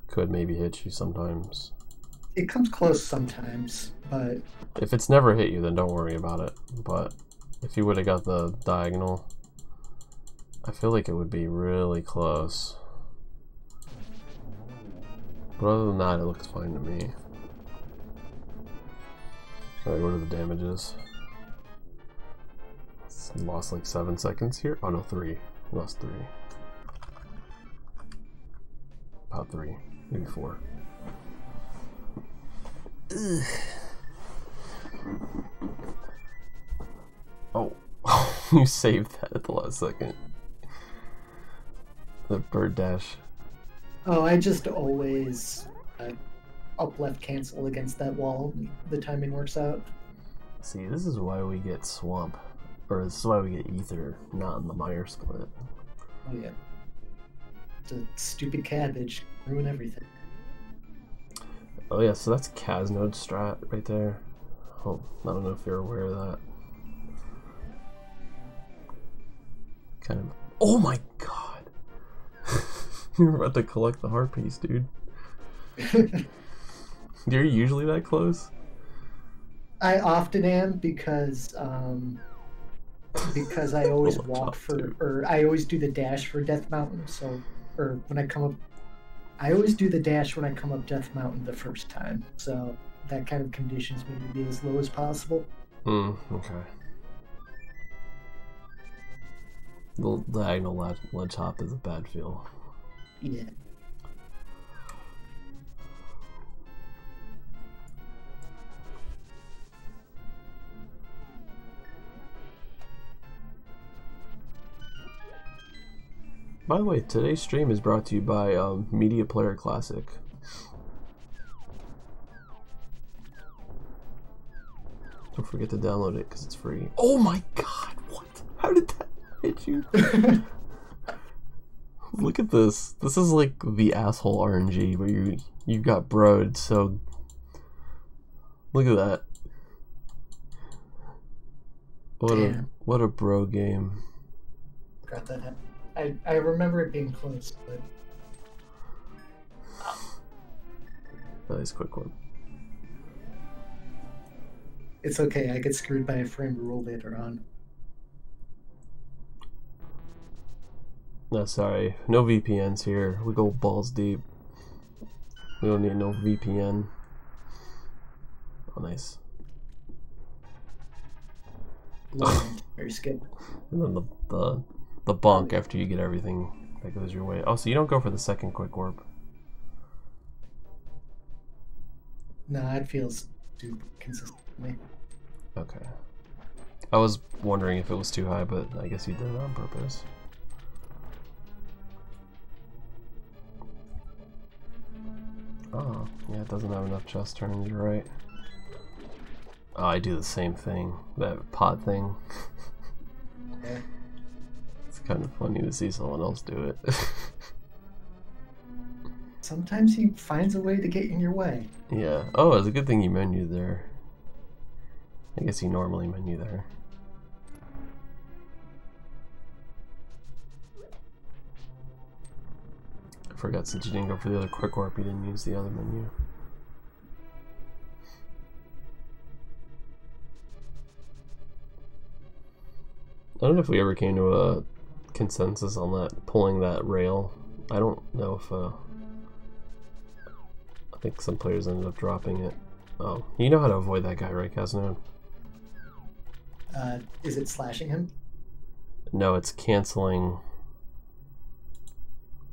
[SPEAKER 1] could maybe hit you sometimes.
[SPEAKER 2] It comes close sometimes, but...
[SPEAKER 1] If it's never hit you, then don't worry about it. But if you would have got the diagonal, I feel like it would be really close. But other than that, it looks fine to me. Alright, what are the damages? Lost like 7 seconds here? Oh no, 3. Lost 3. About 3. Maybe 4. Ugh. Oh, you saved that at the last second. The bird dash.
[SPEAKER 2] Oh, I just always up left cancel against that wall. The timing works out.
[SPEAKER 1] See, this is why we get swamp. Or this is why we get ether, not in the Meyer split.
[SPEAKER 2] Oh yeah. It's a stupid cabbage. Ruin everything.
[SPEAKER 1] Oh yeah, so that's caznode strat right there. Oh, I don't know if you're aware of that. Kind of. Oh my god! You're about to collect the heart piece, dude. You're usually that close?
[SPEAKER 2] I often am because I always walk for, or I always do the dash for Death Mountain. So, or when I come up, I always do the dash when I come up Death Mountain the first time. So that kind of conditions me to be as low as possible.
[SPEAKER 1] Okay. The diagonal ledge hop is a bad feel.
[SPEAKER 2] Yeah.
[SPEAKER 1] By the way, today's stream is brought to you by Media Player Classic. Don't forget to download it because it's free. Oh my god, what? How did that hit you? Look at this. This is like the asshole RNG where you got broed, so look at that. What a bro game.
[SPEAKER 2] Got that. I remember it being close, but
[SPEAKER 1] nice quick one.
[SPEAKER 2] It's okay. I get screwed by a frame rule later on.
[SPEAKER 1] No, sorry. No VPNs here. We go balls deep. We don't need no VPN. Oh, nice.
[SPEAKER 2] Very skip.
[SPEAKER 1] And then the bonk after you get everything that goes your way. Oh, so you don't go for the second quick warp.
[SPEAKER 2] No, it feels too consistent to me.
[SPEAKER 1] Okay. I was wondering if it was too high, but I guess you did it on purpose. Oh, yeah, it doesn't have enough chest turns, you're right. Oh, I do the same thing. That pot thing.
[SPEAKER 2] Yeah.
[SPEAKER 1] It's kind of funny to see someone else do it.
[SPEAKER 2] Sometimes he finds a way to get in your way.
[SPEAKER 1] Yeah. Oh, it's a good thing you menued there. I guess you normally menu there. forget, since you didn't go for the other quick warp, you didn't use the other menu. I don't know if we ever came to a consensus on that, pulling that rail. I don't know if, I think some players ended up dropping it. Oh, you know how to avoid that guy, right, caznode?
[SPEAKER 2] Is it slashing him?
[SPEAKER 1] No, it's canceling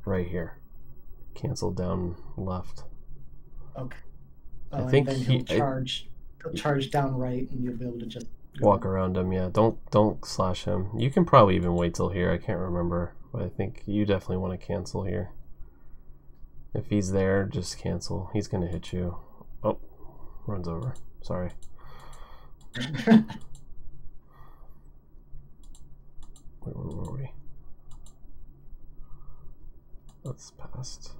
[SPEAKER 1] right here. Cancel down left.
[SPEAKER 2] Okay.
[SPEAKER 1] I think
[SPEAKER 2] and then he'll charge down right, and you'll be able to just
[SPEAKER 1] walk around him. Yeah, don't slash him. You can probably even wait till here. I can't remember, but I think you definitely want to cancel here. If he's there, just cancel. He's gonna hit you. Oh, runs over. Sorry. Where were we? That's past.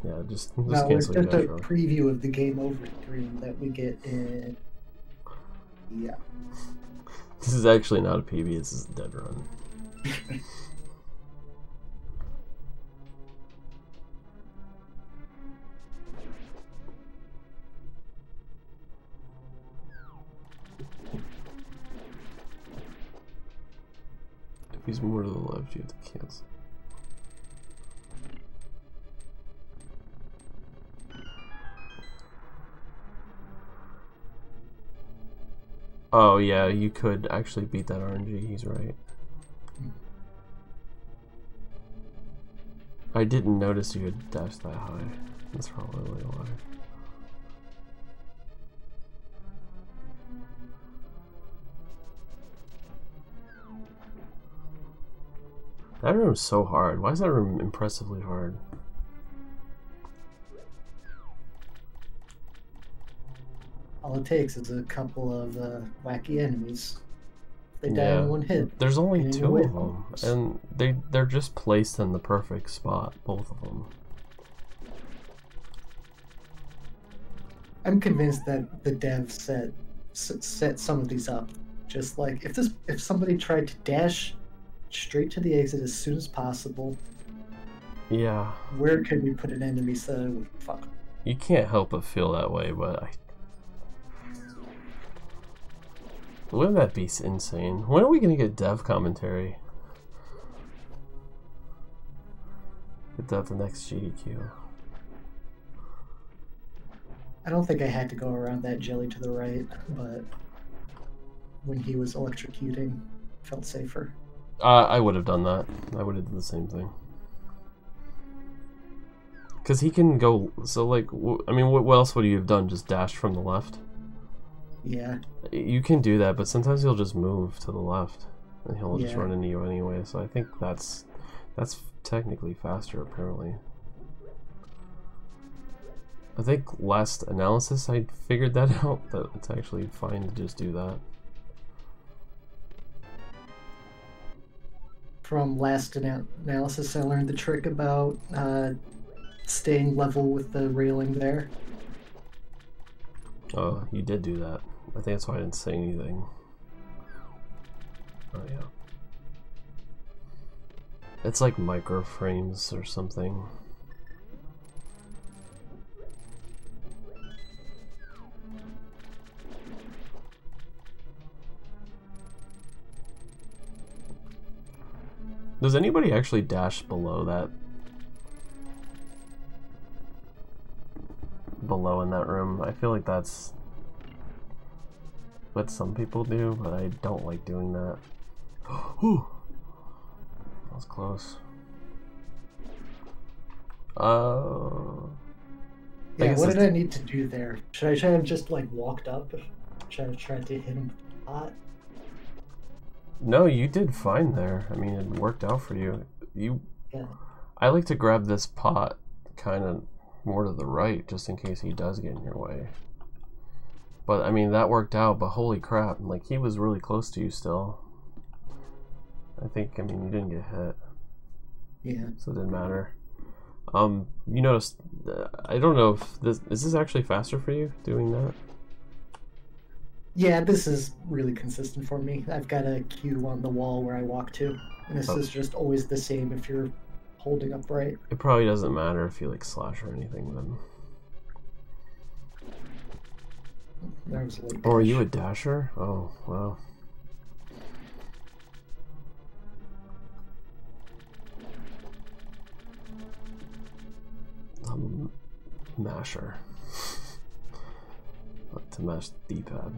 [SPEAKER 1] Yeah, just
[SPEAKER 2] no, it's
[SPEAKER 1] cancel
[SPEAKER 2] just
[SPEAKER 1] your
[SPEAKER 2] a
[SPEAKER 1] dash
[SPEAKER 2] preview of the game over screen that we get in. Yeah.
[SPEAKER 1] This is actually not a PB, this is a dead run. If he's more to the left, you have to cancel. Oh yeah, you could actually beat that RNG, he's right. I didn't notice you had dashed that high. That's probably why. That room's so hard. Why is that room impressively hard?
[SPEAKER 2] All it takes is a couple of wacky enemies. They die in one hit.
[SPEAKER 1] There's only 2 of them, and they're just placed in the perfect spot, both of them.
[SPEAKER 2] I'm convinced that the devs set some of these up. Just like if somebody tried to dash straight to the exit as soon as possible.
[SPEAKER 1] Yeah.
[SPEAKER 2] Where could we put an enemy so that it would fuck?
[SPEAKER 1] You can't help but feel that way, but wouldn't that be insane? When are we gonna get dev commentary? Get that the next GDQ.
[SPEAKER 2] I don't think I had to go around that jelly to the right, but when he was electrocuting, felt safer.
[SPEAKER 1] I would have done that. I would have done the same thing. Because he can go, so like, I mean, what else would you have done? Just dashed from the left?
[SPEAKER 2] Yeah.
[SPEAKER 1] You can do that, but sometimes he'll just move to the left, and he'll just run into you anyway, so I think that's technically faster, apparently. I think last analysis I figured that out, that it's actually fine to just do that.
[SPEAKER 2] From last analysis, I learned the trick about staying level with the railing there.
[SPEAKER 1] Oh, you did do that. I think that's why I didn't say anything. Oh yeah. It's like micro frames or something. Does anybody actually dash below that? Below in that room? I feel like that's what some people do, but I don't like doing that. Whew. That was close.
[SPEAKER 2] Yeah, what did I need to do there? Should I try to just like walked up? Should I try to hit him hot?
[SPEAKER 1] No, you did fine there. I mean, it worked out for you.
[SPEAKER 2] Yeah.
[SPEAKER 1] I like to grab this pot kind of more to the right, just in case he does get in your way. But, I mean, that worked out, but holy crap, like, he was really close to you still. I think, I mean, you didn't get hit.
[SPEAKER 2] Yeah.
[SPEAKER 1] So it didn't matter. You noticed, I don't know if this, is this actually faster for you, doing that?
[SPEAKER 2] Yeah, this is really consistent for me. I've got a cue on the wall where I walk to, and this is just always the same if you're holding upright.
[SPEAKER 1] It probably doesn't matter if you like slash or anything then.
[SPEAKER 2] There was a late
[SPEAKER 1] Oh, are
[SPEAKER 2] dash.
[SPEAKER 1] you a dasher? Oh, wow. Masher. Like to mash the D-pad.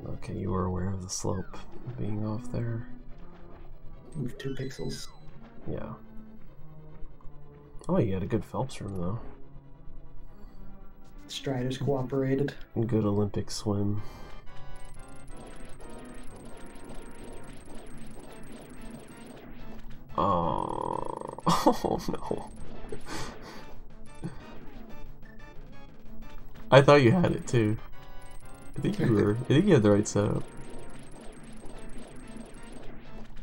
[SPEAKER 1] Okay, you were aware of the slope being off there.
[SPEAKER 2] Move 2 pixels.
[SPEAKER 1] Yeah. Oh, you had a good Phelps room though.
[SPEAKER 2] Striders cooperated.
[SPEAKER 1] Good Olympic swim. Oh, oh no. I thought you had it too. I think you had the right setup.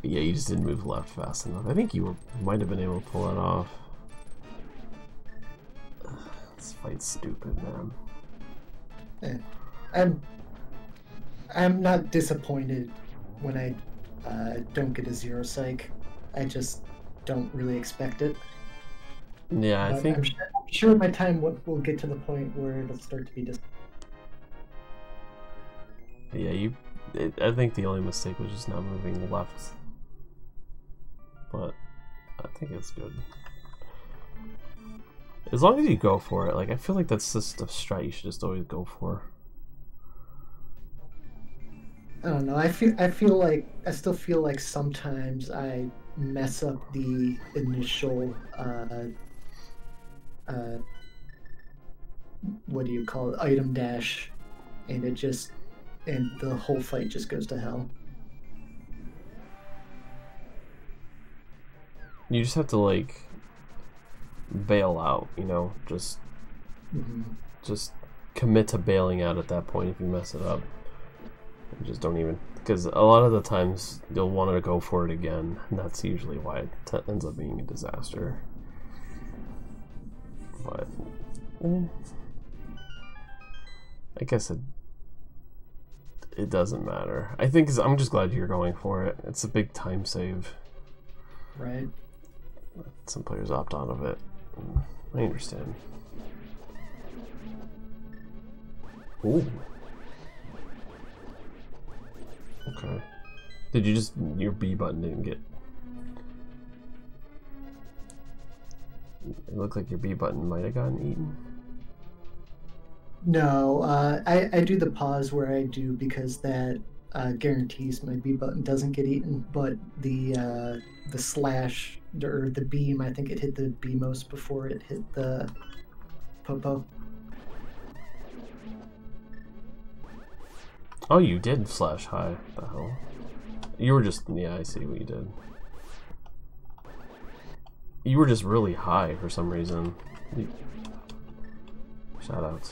[SPEAKER 1] Yeah, you just didn't move left fast enough. I think you might have been able to pull that off. This fight's stupid, man.
[SPEAKER 2] I'm not disappointed when I don't get a 0 psych. I just don't really expect it.
[SPEAKER 1] Yeah,
[SPEAKER 2] but I'm sure my time will get to the point where it'll start to be disappointing.
[SPEAKER 1] Yeah, I think the only mistake was just not moving left. But I think it's good. As long as you go for it, like I feel like that's just a strat you should just always go for.
[SPEAKER 2] I don't know. I still feel like sometimes I mess up the initial what do you call it, item dash, and the whole fight just goes to hell.
[SPEAKER 1] You just have to like bail out, you know, just commit to bailing out at that point if you mess it up. You just don't even, because a lot of the times you'll want to go for it again, and that's usually why it ends up being a disaster. But I guess it doesn't matter. I think I'm just glad you're going for it. It's a big time save.
[SPEAKER 2] Right.
[SPEAKER 1] Some players opt out of it. I understand. Ooh. Okay. Did you just, your B button didn't get... It looked like your B button might have gotten eaten.
[SPEAKER 2] No, I do the pause where I do because that guarantees my B button doesn't get eaten, but the slash or the beam, I think it hit the B most before it hit the popo.
[SPEAKER 1] Oh, you did slash high. What the hell? You were just, yeah, I see what you did. You were just really high for some reason. Shoutouts.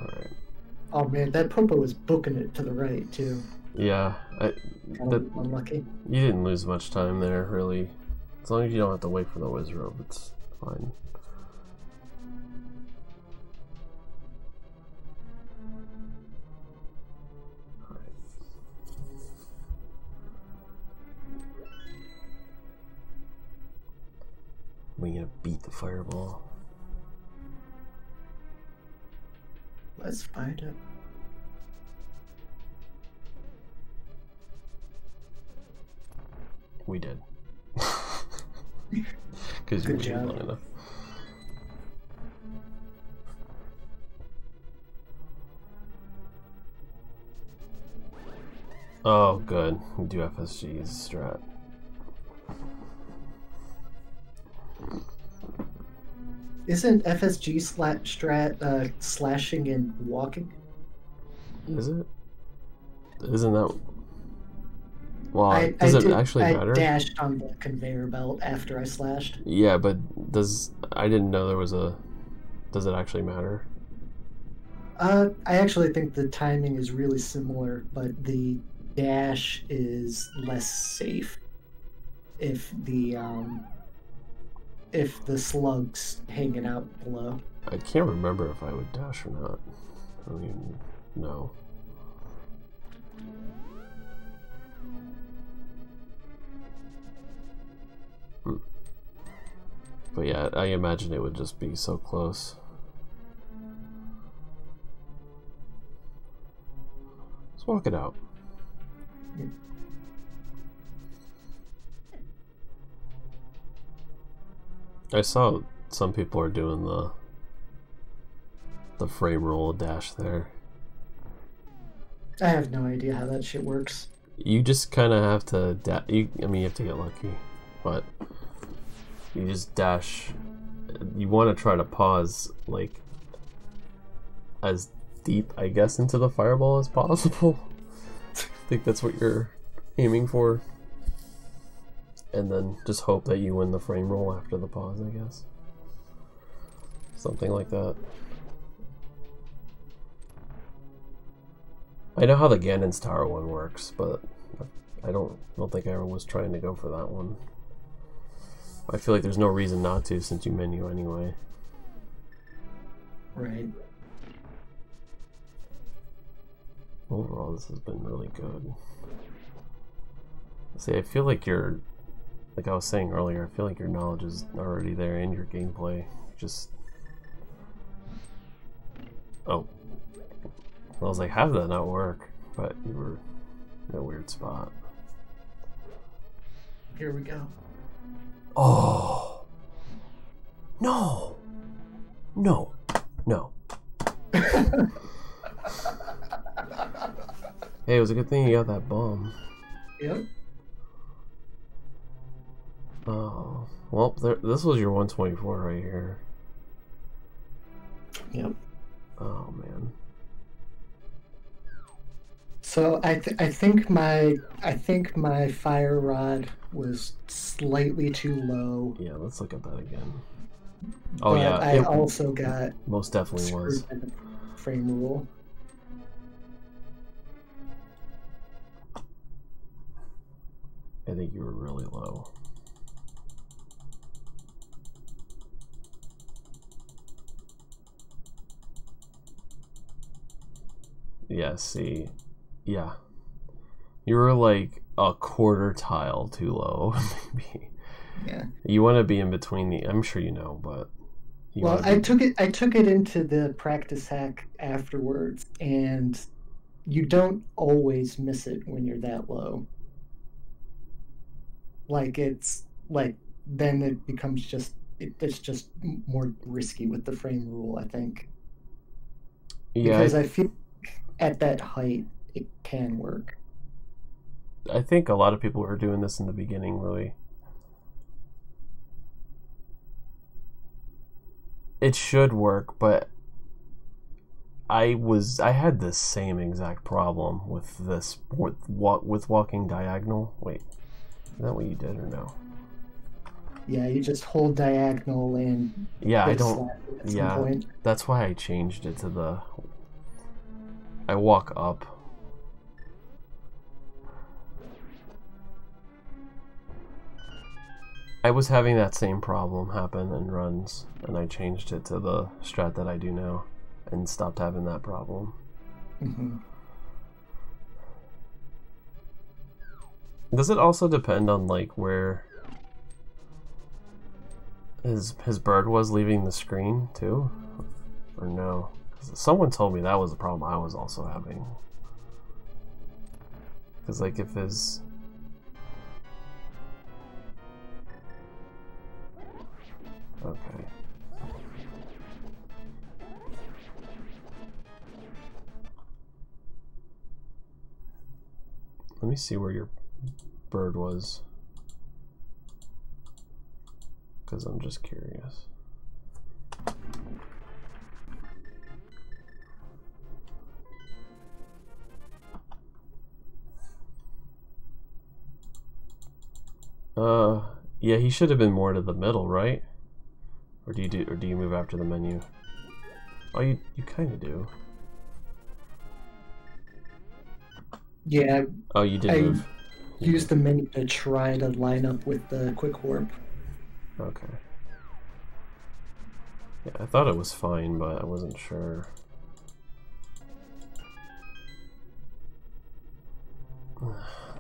[SPEAKER 1] Alright.
[SPEAKER 2] Oh man, that popo was booking it to the right too.
[SPEAKER 1] Yeah,
[SPEAKER 2] unlucky.
[SPEAKER 1] You didn't lose much time there, really. As long as you don't have to wait for the whiz robe, it's fine. We're gonna beat the fireball.
[SPEAKER 2] Let's find it.
[SPEAKER 1] We did. Because you waited long enough. Oh, good. We do FSG's strat.
[SPEAKER 2] Isn't FSG strat slashing and walking?
[SPEAKER 1] Is it? Isn't that... Well, does it actually matter?
[SPEAKER 2] I dashed on the conveyor belt after I slashed.
[SPEAKER 1] Yeah, but I didn't know there was a... Does it actually matter?
[SPEAKER 2] I actually think the timing is really similar, but the dash is less safe if the if the slug's hanging out below.
[SPEAKER 1] I can't remember if I would dash or not. I don't even know. But yeah, I imagine it would just be so close. Let's walk it out. I saw some people are doing the frame roll dash there.
[SPEAKER 2] I have no idea how that shit works.
[SPEAKER 1] You just kind of have to I mean, you have to get lucky, but you just dash. You want to try to pause like as deep, I guess, into the fireball as possible. I think that's what you're aiming for. And then just hope that you win the frame roll after the pause, I guess. Something like that. I know how the Ganon's Tower one works, but I don't think I ever was trying to go for that one. I feel like there's no reason not to since you menu anyway.
[SPEAKER 2] Right.
[SPEAKER 1] Overall, this has been really good. See, I feel like you're, like I was saying earlier, I feel like your knowledge is already there in your gameplay. Just... Oh. I was like, how did that not work? But you were in a weird spot.
[SPEAKER 2] Here we go.
[SPEAKER 1] Oh. No. No. No. Hey, it was a good thing you got that bomb.
[SPEAKER 2] Yep.
[SPEAKER 1] Oh. Well, this was your 124 right here.
[SPEAKER 2] Yep.
[SPEAKER 1] Oh, man.
[SPEAKER 2] So I think my fire rod was slightly too low.
[SPEAKER 1] Yeah, let's look at that again. Oh
[SPEAKER 2] but
[SPEAKER 1] yeah,
[SPEAKER 2] I also got
[SPEAKER 1] most definitely was
[SPEAKER 2] by the frame rule.
[SPEAKER 1] I think you were really low. Yeah, see. Yeah. You were like a quarter tile too low, maybe.
[SPEAKER 2] Yeah.
[SPEAKER 1] You want to be in between the, I'm sure you know, but
[SPEAKER 2] well, I took it into the practice hack afterwards, and you don't always miss it when you're that low. Like it's like then it becomes just it's just more risky with the frame rule, I think.
[SPEAKER 1] Yeah,
[SPEAKER 2] because I feel at that height it can work.
[SPEAKER 1] I think a lot of people were doing this in the beginning, Louis. It should work, but I had the same exact problem with this with walking diagonal. Wait, is that what you did or no?
[SPEAKER 2] Yeah, you just hold diagonal and
[SPEAKER 1] yeah, I don't.
[SPEAKER 2] At some point.
[SPEAKER 1] That's why I changed it to the. I walk up. I was having that same problem happen in runs, and I changed it to the strat that I do now, and stopped having that problem.
[SPEAKER 2] Mm-hmm.
[SPEAKER 1] Does it also depend on like where his bird was leaving the screen too, or no? 'Cause someone told me that was the problem I was also having. Because like if his okay. Let me see where your bird was. Because I'm just curious. Yeah, he should have been more to the middle, right? Or do you move after the menu? Oh, you kind of do.
[SPEAKER 2] Yeah.
[SPEAKER 1] Oh, you did move.
[SPEAKER 2] Use the menu to try to line up with the quick warp.
[SPEAKER 1] Okay. Yeah, I thought it was fine, but I wasn't sure.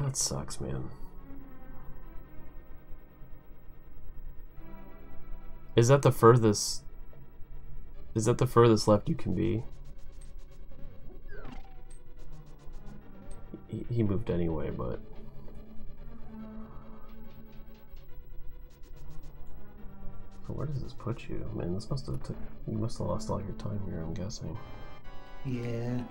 [SPEAKER 1] That sucks, man. Is that the furthest? Is that the furthest left you can be? He moved anyway, but... So where does this put you? Man, this must have you must have lost all your time here, I'm guessing.
[SPEAKER 2] Yeah.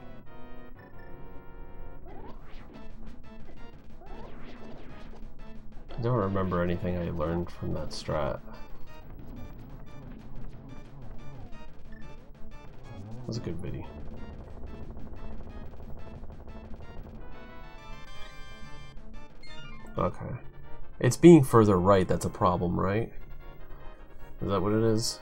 [SPEAKER 1] I don't remember anything I learned from that strat. It was a good video. Okay. It's being further right that's a problem, right? Is that what it is?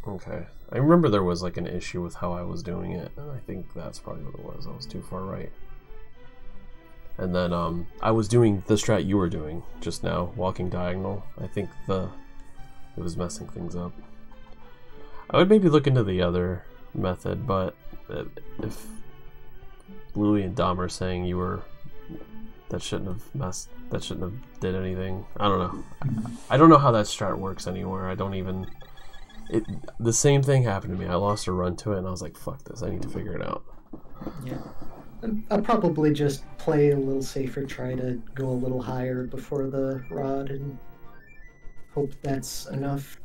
[SPEAKER 1] Okay. I remember there was like an issue with how I was doing it, and I think that's probably what it was. I was too far right. And then I was doing the strat you were doing just now, walking diagonal. I think it was messing things up. I would maybe look into the other method, but if Louie and Dom are saying you were that shouldn't have did anything. I don't know. I don't know how that strat works anywhere. I don't even. The same thing happened to me. I lost a run to it, and I was like, "Fuck this! I need to figure it out."
[SPEAKER 2] Yeah. I'll probably just play a little safer, try to go a little higher before the rod, and hope that's enough.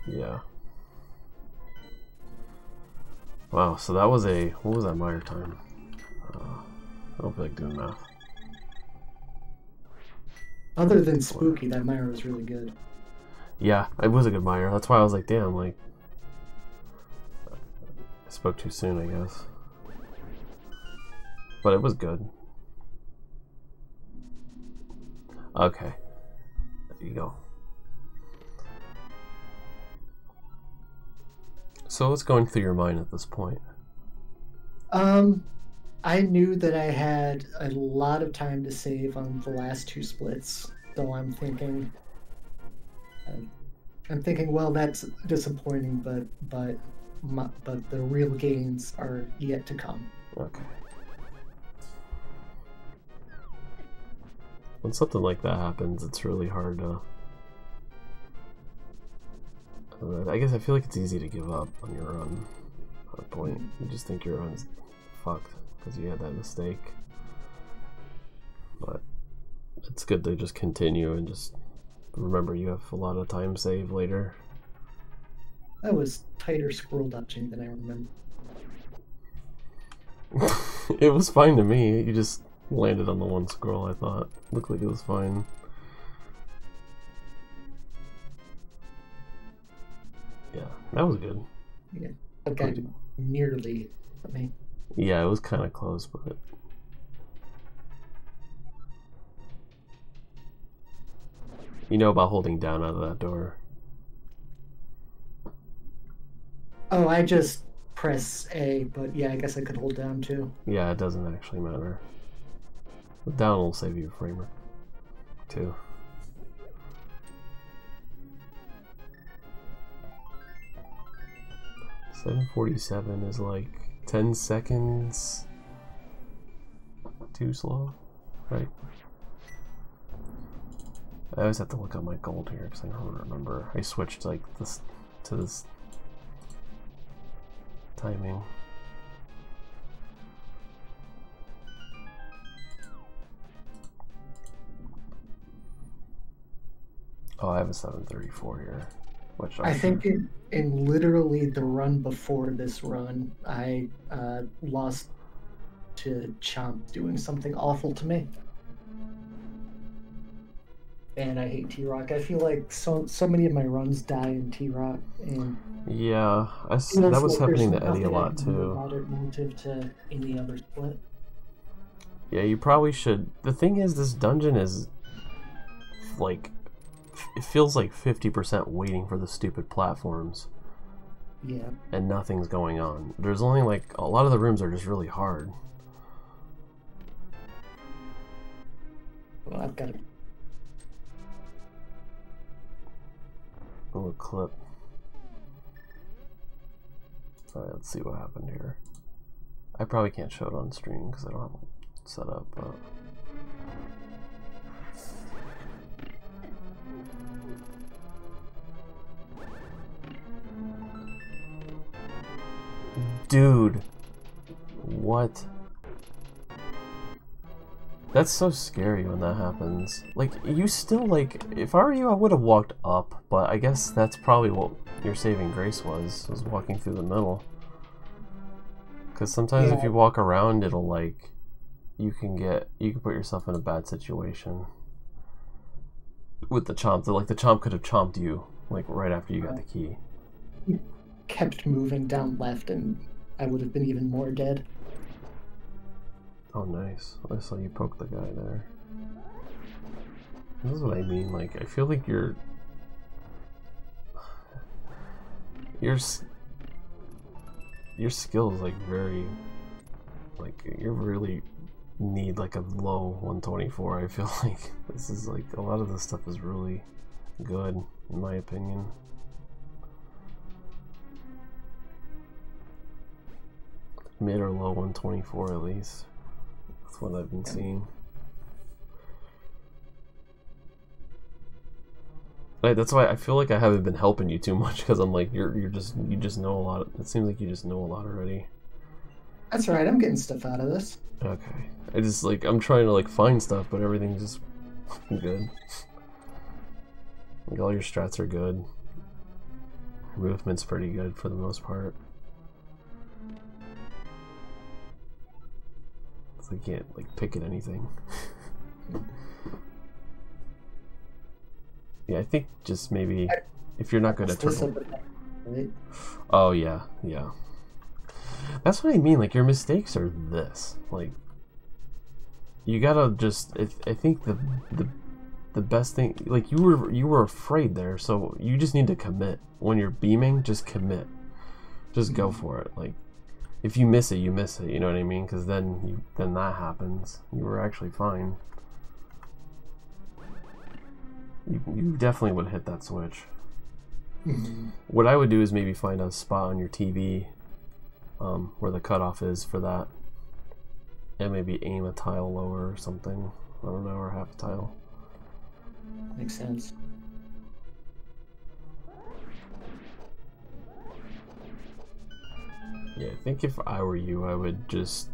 [SPEAKER 1] Yeah. Wow, so that was what was that Meyer time? I don't feel like doing math.
[SPEAKER 2] Other than Spooky, that Meyer was really good.
[SPEAKER 1] Yeah, it was a good Meyer. That's why I was like, damn, like, I spoke too soon, I guess. But it was good. Okay. There you go. So what's going through your mind at this point?
[SPEAKER 2] I knew that I had a lot of time to save on the last two splits, so I'm thinking, well, that's disappointing, but the real gains are yet to come.
[SPEAKER 1] Okay. When something like that happens, it's really hard to... I guess I feel like it's easy to give up on your run at a point. You just think your run's fucked because you had that mistake. But it's good to just continue and just remember you have a lot of time saved later.
[SPEAKER 2] That was tighter squirrel dodging than I remember.
[SPEAKER 1] It was fine to me. You just landed on the one squirrel, I thought. Looked like it was fine. Yeah, that was good.
[SPEAKER 2] Yeah, okay, nearly. I mean,
[SPEAKER 1] yeah, it was kind of close, but you know about holding down out of that door.
[SPEAKER 2] Oh, I just press A, but yeah, I guess I could hold down too.
[SPEAKER 1] Yeah, it doesn't actually matter. The down will save you a framer too. $747 is like 10 seconds too slow, right? I always have to look up my gold here because I don't remember. I switched like this to this timing. Oh, I have a 734 here. Which
[SPEAKER 2] I think in literally the run before this run, I lost to Chomp doing something awful to me. And I hate T-Rock. I feel like so many of my runs die in T-Rock. And
[SPEAKER 1] yeah, that was happening to Eddie a lot too.
[SPEAKER 2] About it relative to any other split.
[SPEAKER 1] Yeah, you probably should. The thing is, this dungeon is like, it feels like 50% waiting for the stupid platforms.
[SPEAKER 2] Yeah.
[SPEAKER 1] And nothing's going on. There's only like, a lot of the rooms are just really hard.
[SPEAKER 2] I've got it.
[SPEAKER 1] A little clip. Alright, let's see what happened here. I probably can't show it on stream because I don't have it set up, but... Dude! What? That's so scary when that happens. Like, you still, like, if I were you, I would have walked up, but I guess that's probably what your saving grace was walking through the middle. Because sometimes if you walk around, it'll, like, you can put yourself in a bad situation. With the chomp, like, the chomp could have chomped you, like, right after you got the key.
[SPEAKER 2] He kept moving down left, and I would have been even more dead.
[SPEAKER 1] Oh, nice. I saw you poke the guy there. This is what I mean, like, I feel like your skill is, like, very, like, you really need, like, a low 124, I feel like. This is, like, a lot of this stuff is really good, in my opinion. Mid or low 124 at least. That's what I've been seeing. That's why I feel like I haven't been helping you too much, because I'm like, you just know a lot. It seems like you just know a lot already.
[SPEAKER 2] That's right. I'm getting stuff out of this.
[SPEAKER 1] Okay. I just, like, I'm trying to, like, find stuff, but everything's just good. Like, all your strats are good. Your movement's pretty good for the most part. It's like you can't, like, pick at anything. Yeah, I think just maybe if you're not good at turtle.
[SPEAKER 2] Right?
[SPEAKER 1] Oh yeah, yeah. That's what I mean. Like, your mistakes are this. Like, you gotta just. I think the best thing. Like, you were afraid there, so you just need to commit. When you're beaming, just commit. Just go for it. Like, if you miss it, you miss it. You know what I mean? Because then that happens. You were actually fine. You definitely would hit that switch. What I would do is maybe find a spot on your TV where the cutoff is for that, and maybe aim a tile lower or something. I don't know, or half a tile.
[SPEAKER 2] Makes sense.
[SPEAKER 1] Yeah, I think if I were you, I would just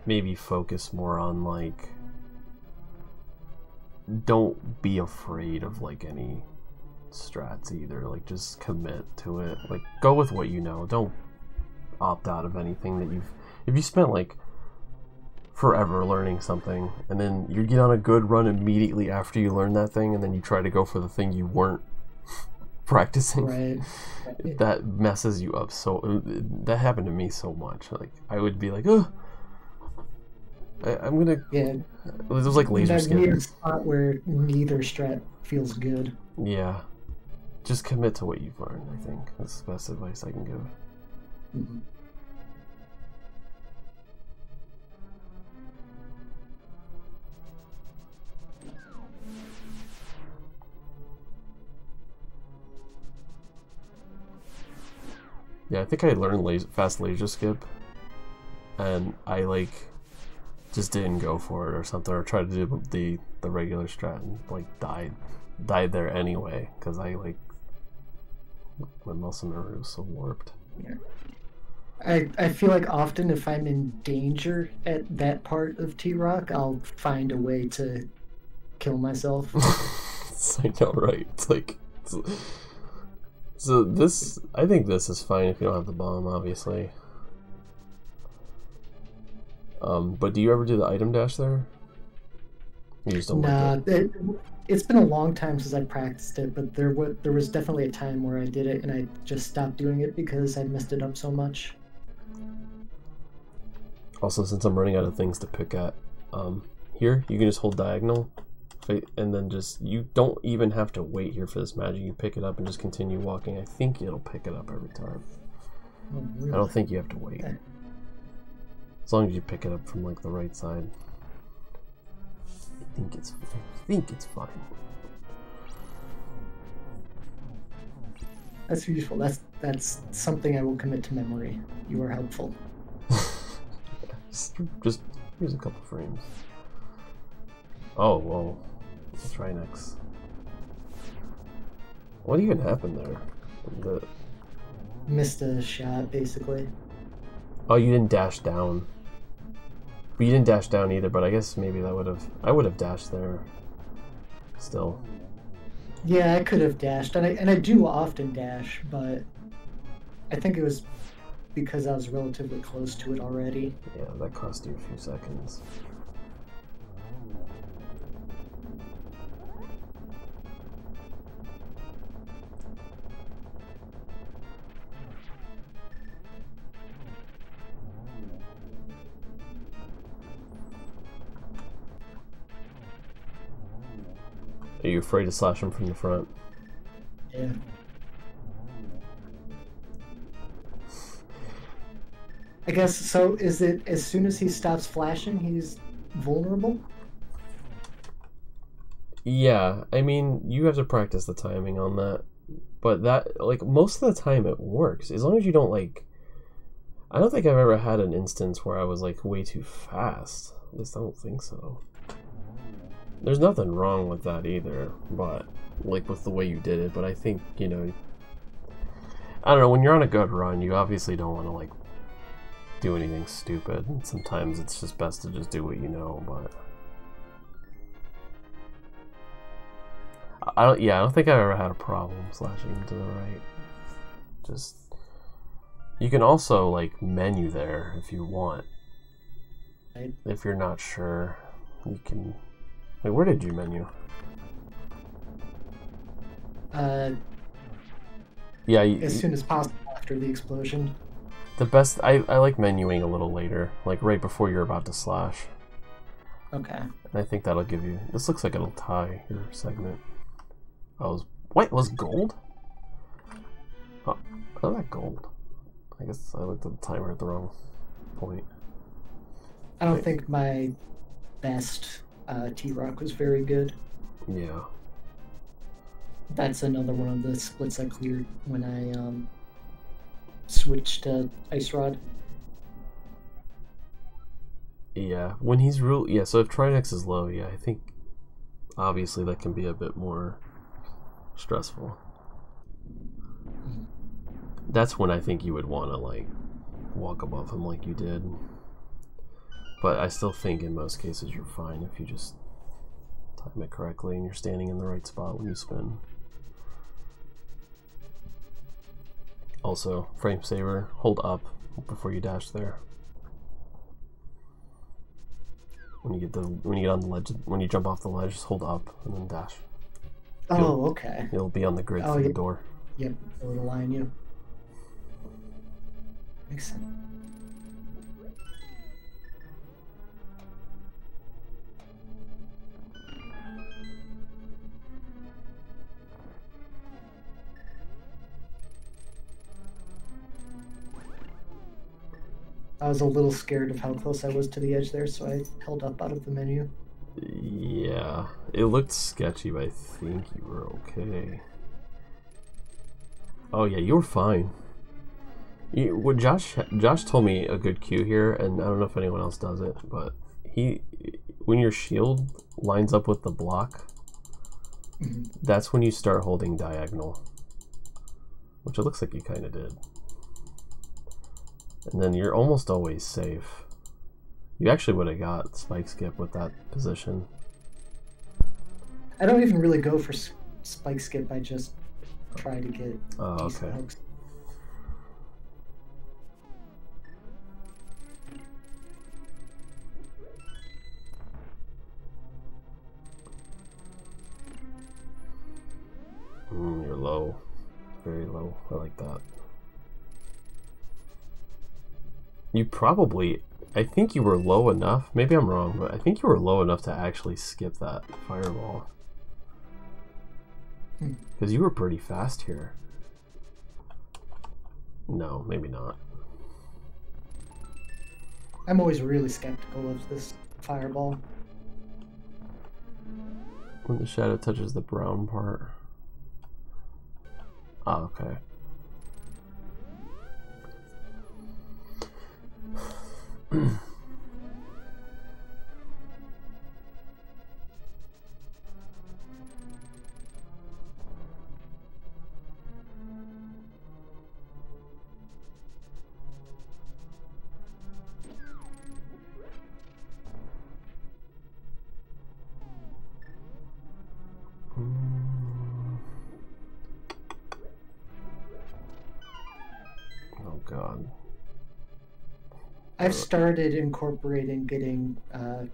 [SPEAKER 1] maybe focus more on, like, don't be afraid of, like, any strats either. Like, just commit to it. Like, go with what you know. Don't opt out of anything that if you spent, like, forever learning something, and then you get on a good run immediately after you learn that thing, and then you try to go for the thing you weren't practicing,
[SPEAKER 2] right.
[SPEAKER 1] That messes you up. So that happened to me so much. Like, I would be like, oh, I'm gonna.
[SPEAKER 2] Yeah.
[SPEAKER 1] It was like laser
[SPEAKER 2] that
[SPEAKER 1] skipping.
[SPEAKER 2] weird spot where neither strat feels good.
[SPEAKER 1] Yeah. Just commit to what you've learned, I think. That's the best advice I can give.
[SPEAKER 2] Mm-hmm.
[SPEAKER 1] Yeah, I think I learned fast laser skip, and I, like, just didn't go for it or something, or tried to do the regular strat and, like, died there anyway, because I, like, my muscle memory was so warped.
[SPEAKER 2] Yeah. I feel like often if I'm in danger at that part of T-Rock, I'll find a way to kill myself.
[SPEAKER 1] I know, right? It's like... So this... I think this is fine if you don't have the bomb, obviously. But do you ever do the item dash there? You just don't like it?
[SPEAKER 2] It's been a long time since I practiced it, but there was definitely a time where I did it and I just stopped doing it because I messed it up so much.
[SPEAKER 1] Also, since I'm running out of things to pick at, here you can just hold diagonal, and then just, you don't even have to wait here for this magic. You pick it up and just continue walking. I think it'll pick it up every time.
[SPEAKER 2] Oh, really?
[SPEAKER 1] I don't think you have to wait.
[SPEAKER 2] Okay.
[SPEAKER 1] As long as you pick it up from, like, the right side. I think it's fine.
[SPEAKER 2] That's useful. That's something I will commit to memory. You are helpful.
[SPEAKER 1] just here's a couple frames. Oh, whoa. Let's try next. What even happened there?
[SPEAKER 2] Missed a shot, basically.
[SPEAKER 1] Oh, you didn't dash down. But you didn't dash down either, but I guess maybe that would have... I would have dashed there. Still.
[SPEAKER 2] Yeah, I could have dashed, and I do often dash, but I think it was because I was relatively close to it already.
[SPEAKER 1] Yeah, that cost you a few seconds. Are you afraid to slash him from the front?
[SPEAKER 2] Yeah. I guess, so is it as soon as he stops flashing, he's vulnerable?
[SPEAKER 1] Yeah, I mean, you have to practice the timing on that. But that, like, most of the time it works. As long as you don't, like... I don't think I've ever had an instance where I was, like, way too fast. At least I don't think so. There's nothing wrong with that either, but, like, with the way you did it. But I think, you know... I don't know, when you're on a good run, you obviously don't want to, like, do anything stupid. And sometimes it's just best to just do what you know, but... I don't think I've ever had a problem slashing to the right. Just... You can also, like, menu there if you want.
[SPEAKER 2] Right.
[SPEAKER 1] If you're not sure, you can... Wait, where did you menu? Yeah,
[SPEAKER 2] as soon as possible after the explosion.
[SPEAKER 1] The best... I like menuing a little later, like right before you're about to slash.
[SPEAKER 2] Okay.
[SPEAKER 1] And I think that'll give you... This looks like it'll tie your segment. Oh, wait, was gold? Oh, that gold. I guess I looked at the timer at the wrong point.
[SPEAKER 2] I don't think my best T-Rock was very good.
[SPEAKER 1] Yeah.
[SPEAKER 2] That's another one of the splits I cleared when I switched to Ice Rod.
[SPEAKER 1] Yeah, when he's real... Yeah, so if Trinex is low, yeah, I think obviously that can be a bit more stressful. That's when I think you would want to, like, walk above him like you did. But I still think in most cases you're fine if you just time it correctly and you're standing in the right spot when you spin. Also, frame saver, hold up before you dash there. When you get on the ledge, when you jump off the ledge, just hold up and then dash.
[SPEAKER 2] Oh, okay.
[SPEAKER 1] It'll be on the grid for the door.
[SPEAKER 2] Yep, it'll align you. Makes sense. I was a little scared of how close I was to the edge there, so I held up out of the menu.
[SPEAKER 1] Yeah, it looked sketchy, but I think you were okay. Oh yeah, you were fine. Josh told me a good cue here, and I don't know if anyone else does it, but when your shield lines up with the block, that's when you start holding diagonal, which it looks like you kind of did. And then you're almost always safe. You actually would have got spike skip with that position.
[SPEAKER 2] I don't even really go for spike skip, I just try to get
[SPEAKER 1] okay.
[SPEAKER 2] hooks.
[SPEAKER 1] You're low. Very low. I like that. You probably... I think you were low enough. Maybe I'm wrong, but I think you were low enough to actually skip that fireball. Because you were pretty fast here. No, maybe not.
[SPEAKER 2] I'm always really skeptical of this fireball.
[SPEAKER 1] When the shadow touches the brown part. Oh, okay. Oh god.
[SPEAKER 2] I've started incorporating getting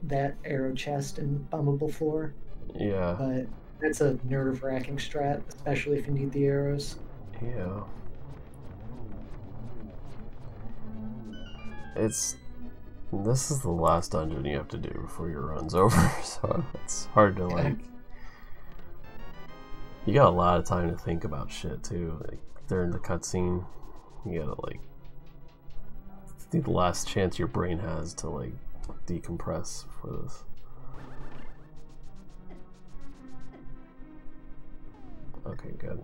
[SPEAKER 2] that arrow chest in Bombable Floor.
[SPEAKER 1] Yeah.
[SPEAKER 2] But that's a nerve-wracking strat, especially if you need the arrows.
[SPEAKER 1] Yeah. This is the last dungeon you have to do before your run's over, so it's hard to like. You got a lot of time to think about shit too. Like during the cutscene, you gotta like. The last chance your brain has to like decompress for this. Okay, good.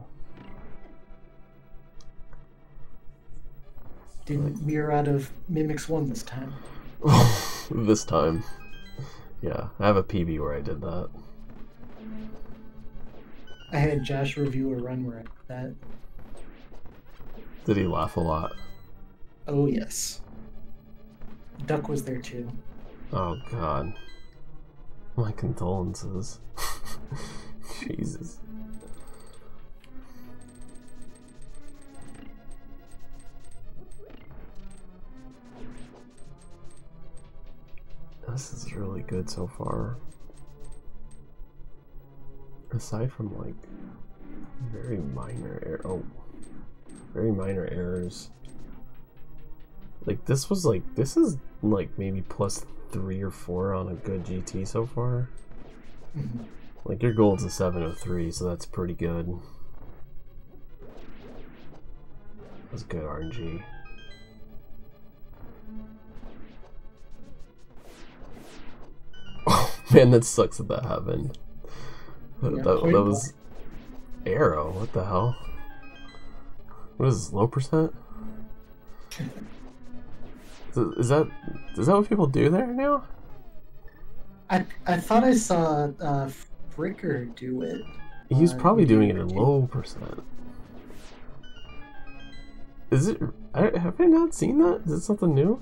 [SPEAKER 2] Didn't mirror out of Mimics 1 this time.
[SPEAKER 1] This time. Yeah, I have a PB where I did that.
[SPEAKER 2] I had Josh review a run where I did that.
[SPEAKER 1] Did he laugh a lot?
[SPEAKER 2] Oh, yes. Duck was there too.
[SPEAKER 1] Oh, God. My condolences. Jesus. This is really good so far. Aside from like very minor errors. Like this is like maybe plus 3 or 4 on a good GT so far. Like your gold's a 703, so that's pretty good. That's good RNG. Oh man, that sucks that happened.
[SPEAKER 2] Yeah,
[SPEAKER 1] that was arrow. What the hell? What is this, low percent? Is that what people do there now?
[SPEAKER 2] I thought I saw Fricker do it.
[SPEAKER 1] He's probably doing it in low percent. Is it? Have I not seen that? Is it something new?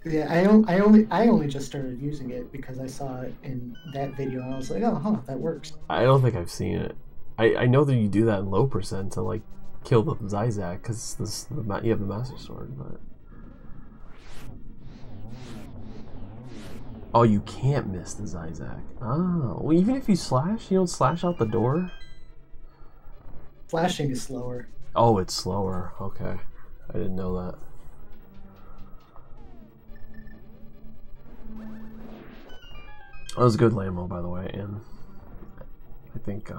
[SPEAKER 2] Yeah, I only just started using it because I saw it in that video and I was like, oh, huh, that works.
[SPEAKER 1] I don't think I've seen it. I know that you do that in low percent to like kill the Zizak because you have the Master Sword, but oh, you can't miss the Zizak. Oh, well, even if you slash, you don't slash out the door.
[SPEAKER 2] Flashing is slower.
[SPEAKER 1] Oh, it's slower. Okay, I didn't know that. That was a good Lambo, by the way, and I think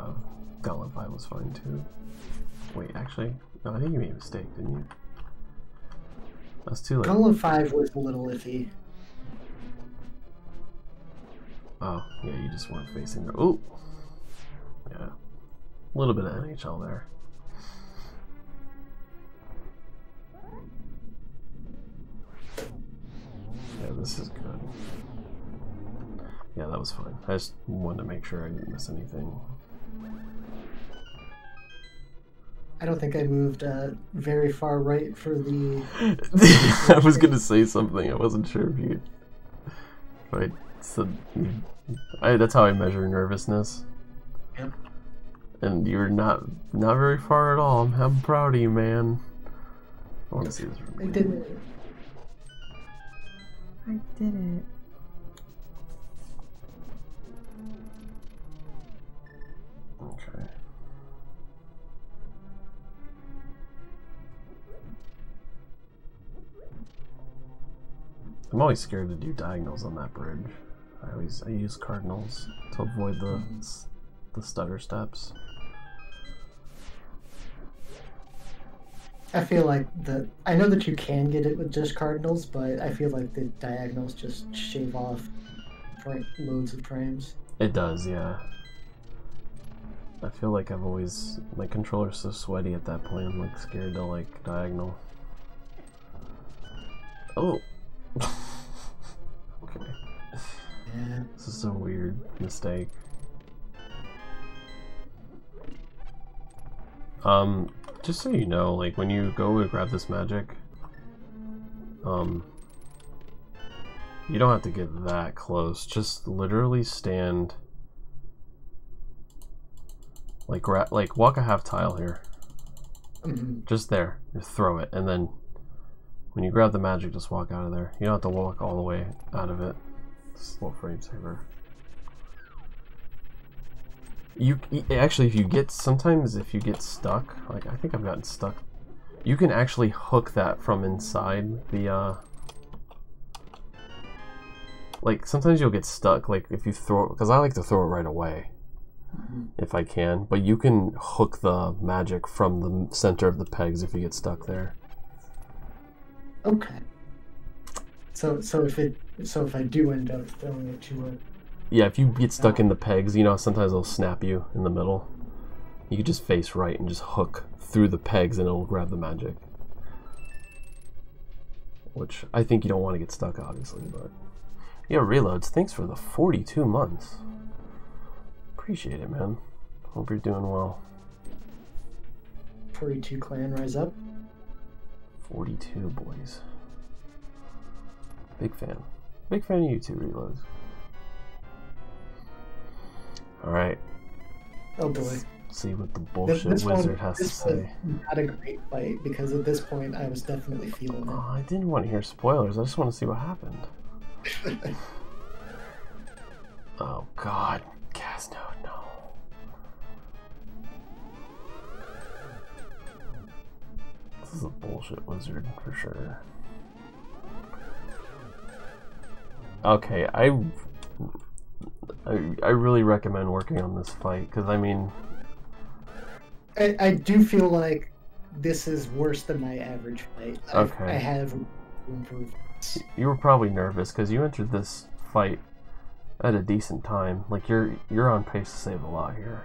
[SPEAKER 1] Gauntlet 5 was fine too. Wait, actually, no, I think you made a mistake, didn't you? That's too late.
[SPEAKER 2] Gauntlet 5 was a little iffy.
[SPEAKER 1] Oh, yeah, you just weren't facing the. Ooh! Yeah. A little bit of NHL there. Yeah, this is good. Yeah, that was fine. I just wanted to make sure I didn't miss anything.
[SPEAKER 2] I don't think I moved very far right for the...
[SPEAKER 1] I was going to say something. I wasn't sure if you... Right. So, that's how I measure nervousness.
[SPEAKER 2] Yep.
[SPEAKER 1] And you're not very far at all. I'm proud of you, man. I want to see this.
[SPEAKER 2] I did it.
[SPEAKER 3] I did it.
[SPEAKER 1] Okay. I'm always scared to do diagonals on that bridge. I use cardinals to avoid the stutter steps.
[SPEAKER 2] I feel like I know that you can get it with just cardinals, but I feel like the diagonals just shave off loads of frames.
[SPEAKER 1] It does, yeah. I feel like my controller's so sweaty at that point, I'm like scared to like diagonal. Oh! Okay.
[SPEAKER 2] Yeah.
[SPEAKER 1] This is a weird mistake. Just so you know, like when you go to grab this magic, you don't have to get that close. Just literally stand, like walk a half tile here. Just there, you throw it, and then when you grab the magic, just walk out of there. You don't have to walk all the way out of it. Slow frame saver. You actually, if you get stuck, like I think I've gotten stuck, you can actually hook that from inside the like sometimes you'll get stuck, like if you throw it, because I like to throw it right away if I can, but you can hook the magic from the center of the pegs if you get stuck there.
[SPEAKER 2] Okay. So if I do end up throwing it to a...
[SPEAKER 1] Yeah, if you get stuck in the pegs, you know, sometimes they'll snap you in the middle. You can just face right and just hook through the pegs and it'll grab the magic. Which, I think you don't want to get stuck, obviously, but... Yeah, Reloads, thanks for the 42 months. Appreciate it, man. Hope you're doing well.
[SPEAKER 2] 42 clan, rise up.
[SPEAKER 1] 42, boys. Big fan. Big fan of you too, Reloads. Alright.
[SPEAKER 2] Oh boy.
[SPEAKER 1] Let's see what the bullshit wizard has to say.
[SPEAKER 2] Not a great fight, because at this point I was definitely feeling it.
[SPEAKER 1] Oh, I didn't want to hear spoilers. I just want to see what happened. Oh god. Caznode, no. This is a bullshit wizard for sure. Okay, I really recommend working on this fight, because I mean...
[SPEAKER 2] I do feel like this is worse than my average fight.
[SPEAKER 1] Okay.
[SPEAKER 2] I have improved.
[SPEAKER 1] You were probably nervous, because you entered this fight at a decent time. Like, you're on pace to save a lot here.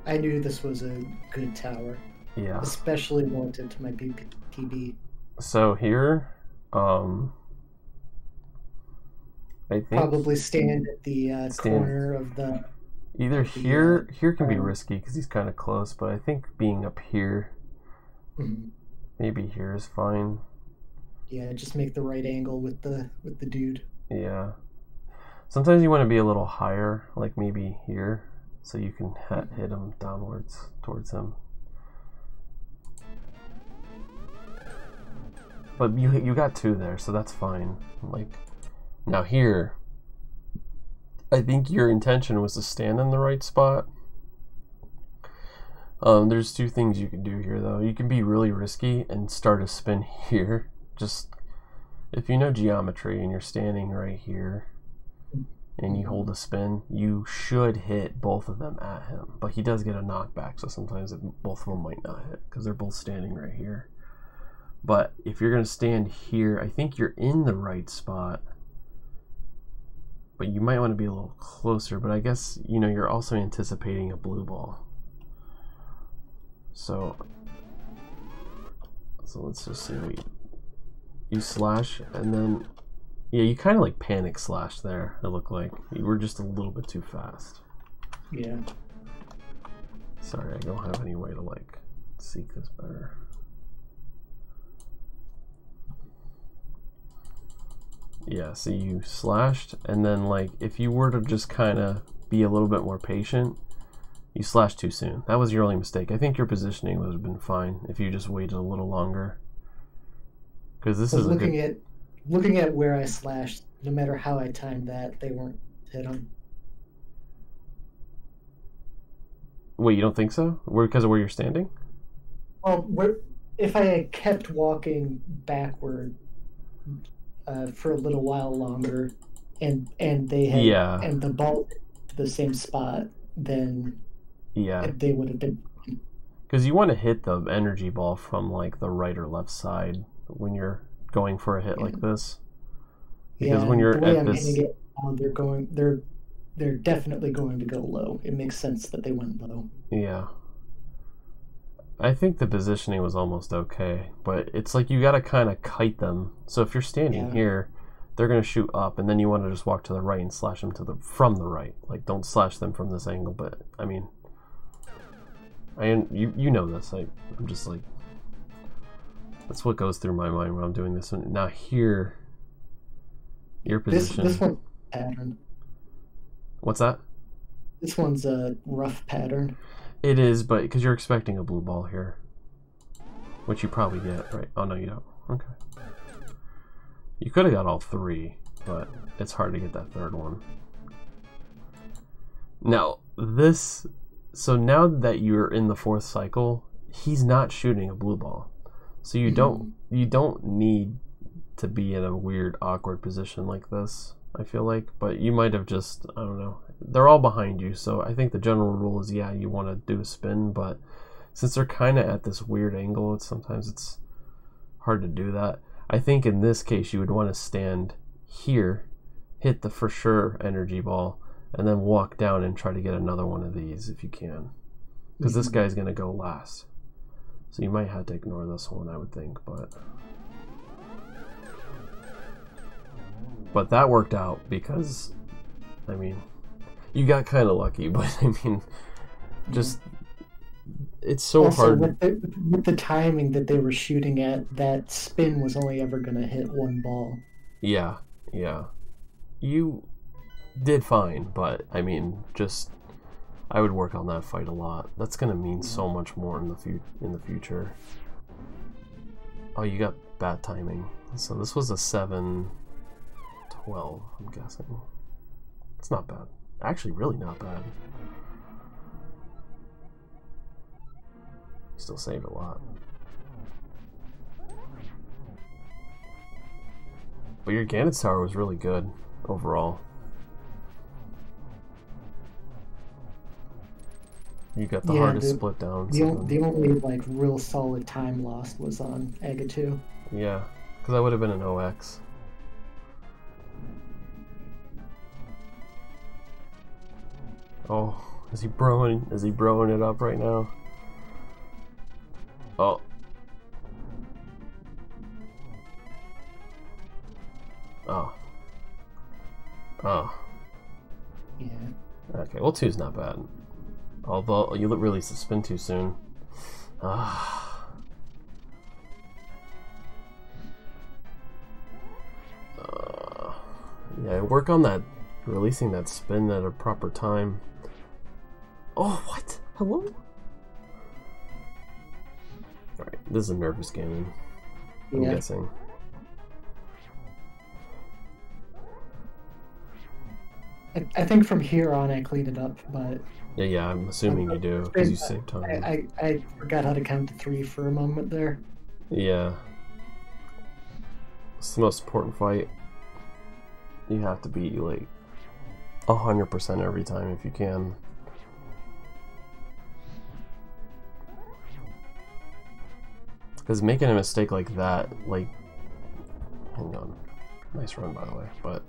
[SPEAKER 2] I knew this was a good tower.
[SPEAKER 1] Yeah.
[SPEAKER 2] Especially relative to my PB.
[SPEAKER 1] So here, I think
[SPEAKER 2] probably stand at the corner of the...
[SPEAKER 1] Either here can be risky because he's kind of close, but I think being up here, maybe here is fine.
[SPEAKER 2] Yeah, just make the right angle with the dude.
[SPEAKER 1] Yeah. Sometimes you want to be a little higher, like maybe here, so you can hit him downwards towards him. But you got two there, so that's fine. Like, now here, I think your intention was to stand in the right spot. There's two things you can do here, though. You can be really risky and start a spin here. Just, if you know geometry and you're standing right here and you hold a spin, you should hit both of them at him. But he does get a knockback, so sometimes both of them might not hit because they're both standing right here. But if you're going to stand here, I think you're in the right spot. But you might want to be a little closer. But I guess, you know, you're also anticipating a blue ball. So let's just see what you slash, and then, yeah, you kind of like panic slash there, it looked like. You were just a little bit too fast.
[SPEAKER 2] Yeah.
[SPEAKER 1] Sorry, I don't have any way to, like, seek this better. Yeah, so you slashed, and then, like, if you were to just kind of be a little bit more patient, you slashed too soon. That was your only mistake. I think your positioning would have been fine if you just waited a little longer. Because this is
[SPEAKER 2] looking at where I slashed, no matter how I timed that, they weren't hit on.
[SPEAKER 1] Wait, you don't think so? Because of where you're standing?
[SPEAKER 2] Well, if I had kept walking backward for a little while longer, and they had and the ball to the same spot, then they would have been.
[SPEAKER 1] Because you want to hit the energy ball from like the right or left side when you're going for a hit like this. Because when you're
[SPEAKER 2] the way
[SPEAKER 1] at
[SPEAKER 2] I'm
[SPEAKER 1] this,
[SPEAKER 2] hitting it, they're definitely going to go low. It makes sense that they went low.
[SPEAKER 1] yeah. I think the positioning was almost okay, but it's like you got to kind of kite them. So if you're standing here, they're going to shoot up, and then you want to just walk to the right and slash them from the right. Like, don't slash them from this angle, but I mean, you know this. I'm just like, that's what goes through my mind when I'm doing this. Now here, your position.
[SPEAKER 2] This one's pattern.
[SPEAKER 1] What's that?
[SPEAKER 2] This one's a rough pattern.
[SPEAKER 1] It is, but because you're expecting a blue ball here, which you probably get, right? Oh no, you don't. Okay. You could have got all three, but it's hard to get that third one. Now this, so now that you're in the fourth cycle, he's not shooting a blue ball, so you don't need to be in a weird, awkward position like this. I feel like, but you might have just, I don't know. They're all behind you, so I think the general rule is, yeah, you want to do a spin, but since they're kind of at this weird angle, sometimes it's hard to do that. I think in this case, you would want to stand here, hit the for sure energy ball, and then walk down and try to get another one of these if you can, because this guy's going to go last. So you might have to ignore this one, I would think, but that worked out because, I mean, you got kind of lucky, but I mean, just, it's so
[SPEAKER 2] also,
[SPEAKER 1] hard.
[SPEAKER 2] With the timing that they were shooting at, that spin was only ever going to hit one ball.
[SPEAKER 1] Yeah. You did fine, but I mean, just, I would work on that fight a lot. That's going to mean so much more in the future. Oh, you got bad timing. So this was a 7-12, I'm guessing. It's not bad. Actually, really not bad. Still saved a lot. But your Gannett Tower was really good overall. You got the hardest split down.
[SPEAKER 2] The only like real solid time lost was on Aga 2.
[SPEAKER 1] Yeah, because that would have been an OX. Oh, is he broing it up right now? Oh. Oh. Oh.
[SPEAKER 2] Yeah.
[SPEAKER 1] Okay, well, 2's not bad. Although you released the spin too soon. Yeah, work on that, releasing that spin at a proper time. Oh, what? Hello? Alright, this is a nervous game, I'm guessing.
[SPEAKER 2] I think from here on I cleaned it up, but...
[SPEAKER 1] Yeah, I'm assuming you do, because you save time.
[SPEAKER 2] I forgot how to count to 3 for a moment there.
[SPEAKER 1] Yeah. It's the most important fight. You have to be, like, 100% every time if you can. Because making a mistake like that, like... Hang on. Nice run, by the way, but...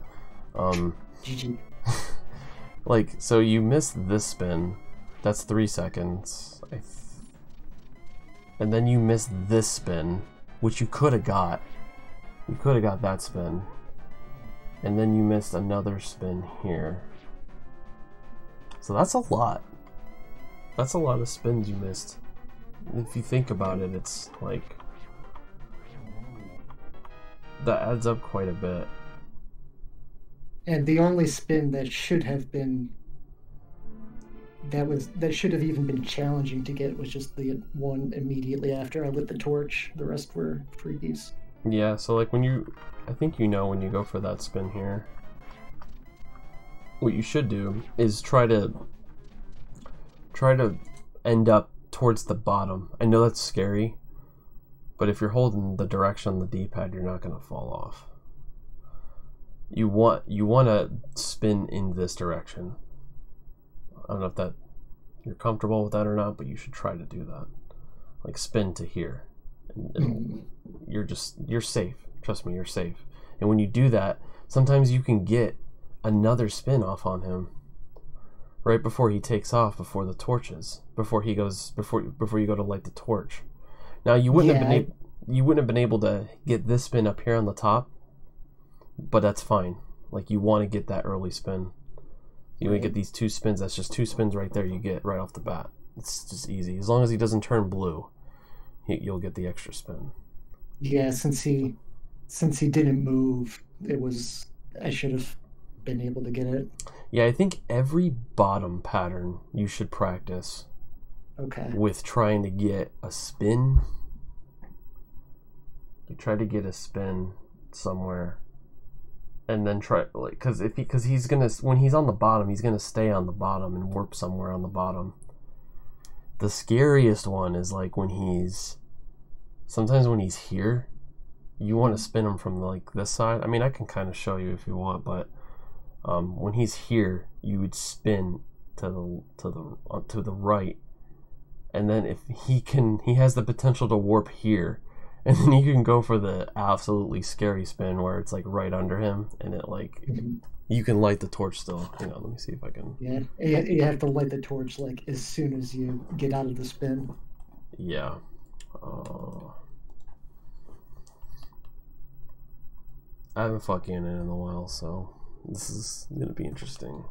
[SPEAKER 2] GG.
[SPEAKER 1] Like, so you missed this spin. That's 3 seconds. And then you missed this spin, which you could have got. You could have got that spin. And then you missed another spin here. So that's a lot. That's a lot of spins you missed. If you think about it, it's like... that adds up quite a bit.
[SPEAKER 2] And the only spin that should have been... that should have even been challenging to get was just the one immediately after I lit the torch. The rest were freebies.
[SPEAKER 1] Yeah, so like when you... I think you know when you go for that spin here, what you should do is try to end up towards the bottom. I know that's scary, but if you're holding the direction on the D-pad, you're not going to fall off. You want to spin in this direction. I don't know if you're comfortable with that or not, but you should try to do that. like spin to here, and you're safe. Trust me, you're safe. And when you do that, sometimes you can get another spin off on him right before he takes off, before the torches, before you go to light the torch. Now you wouldn't have been able to get this spin up here on the top, but that's fine. Like, you want to get that early spin. You want to get these 2 spins. That's just 2 spins right there you get right off the bat. It's just easy. As long as he doesn't turn blue, you'll get the extra spin.
[SPEAKER 2] Yeah, since he didn't move, I should have been able to get it.
[SPEAKER 1] Yeah, I think every bottom pattern you should practice.
[SPEAKER 2] Okay.
[SPEAKER 1] With trying to get a spin. You try to get a spin somewhere, and then try, like, because he's gonna, when he's on the bottom, he's gonna stay on the bottom and warp somewhere on the bottom. The scariest one is like sometimes when he's here, you want to spin him from like this side. I mean, I can kind of show you if you want, but when he's here, you would spin to the right, and then if he has the potential to warp here, and then you can go for the absolutely scary spin where it's like right under him, and it like you can light the torch still. Hang on, let me see if I can.
[SPEAKER 2] Yeah, you have to light the torch like as soon as you get out of the spin.
[SPEAKER 1] Yeah. I haven't fought Ganon in a while, so this is gonna be interesting.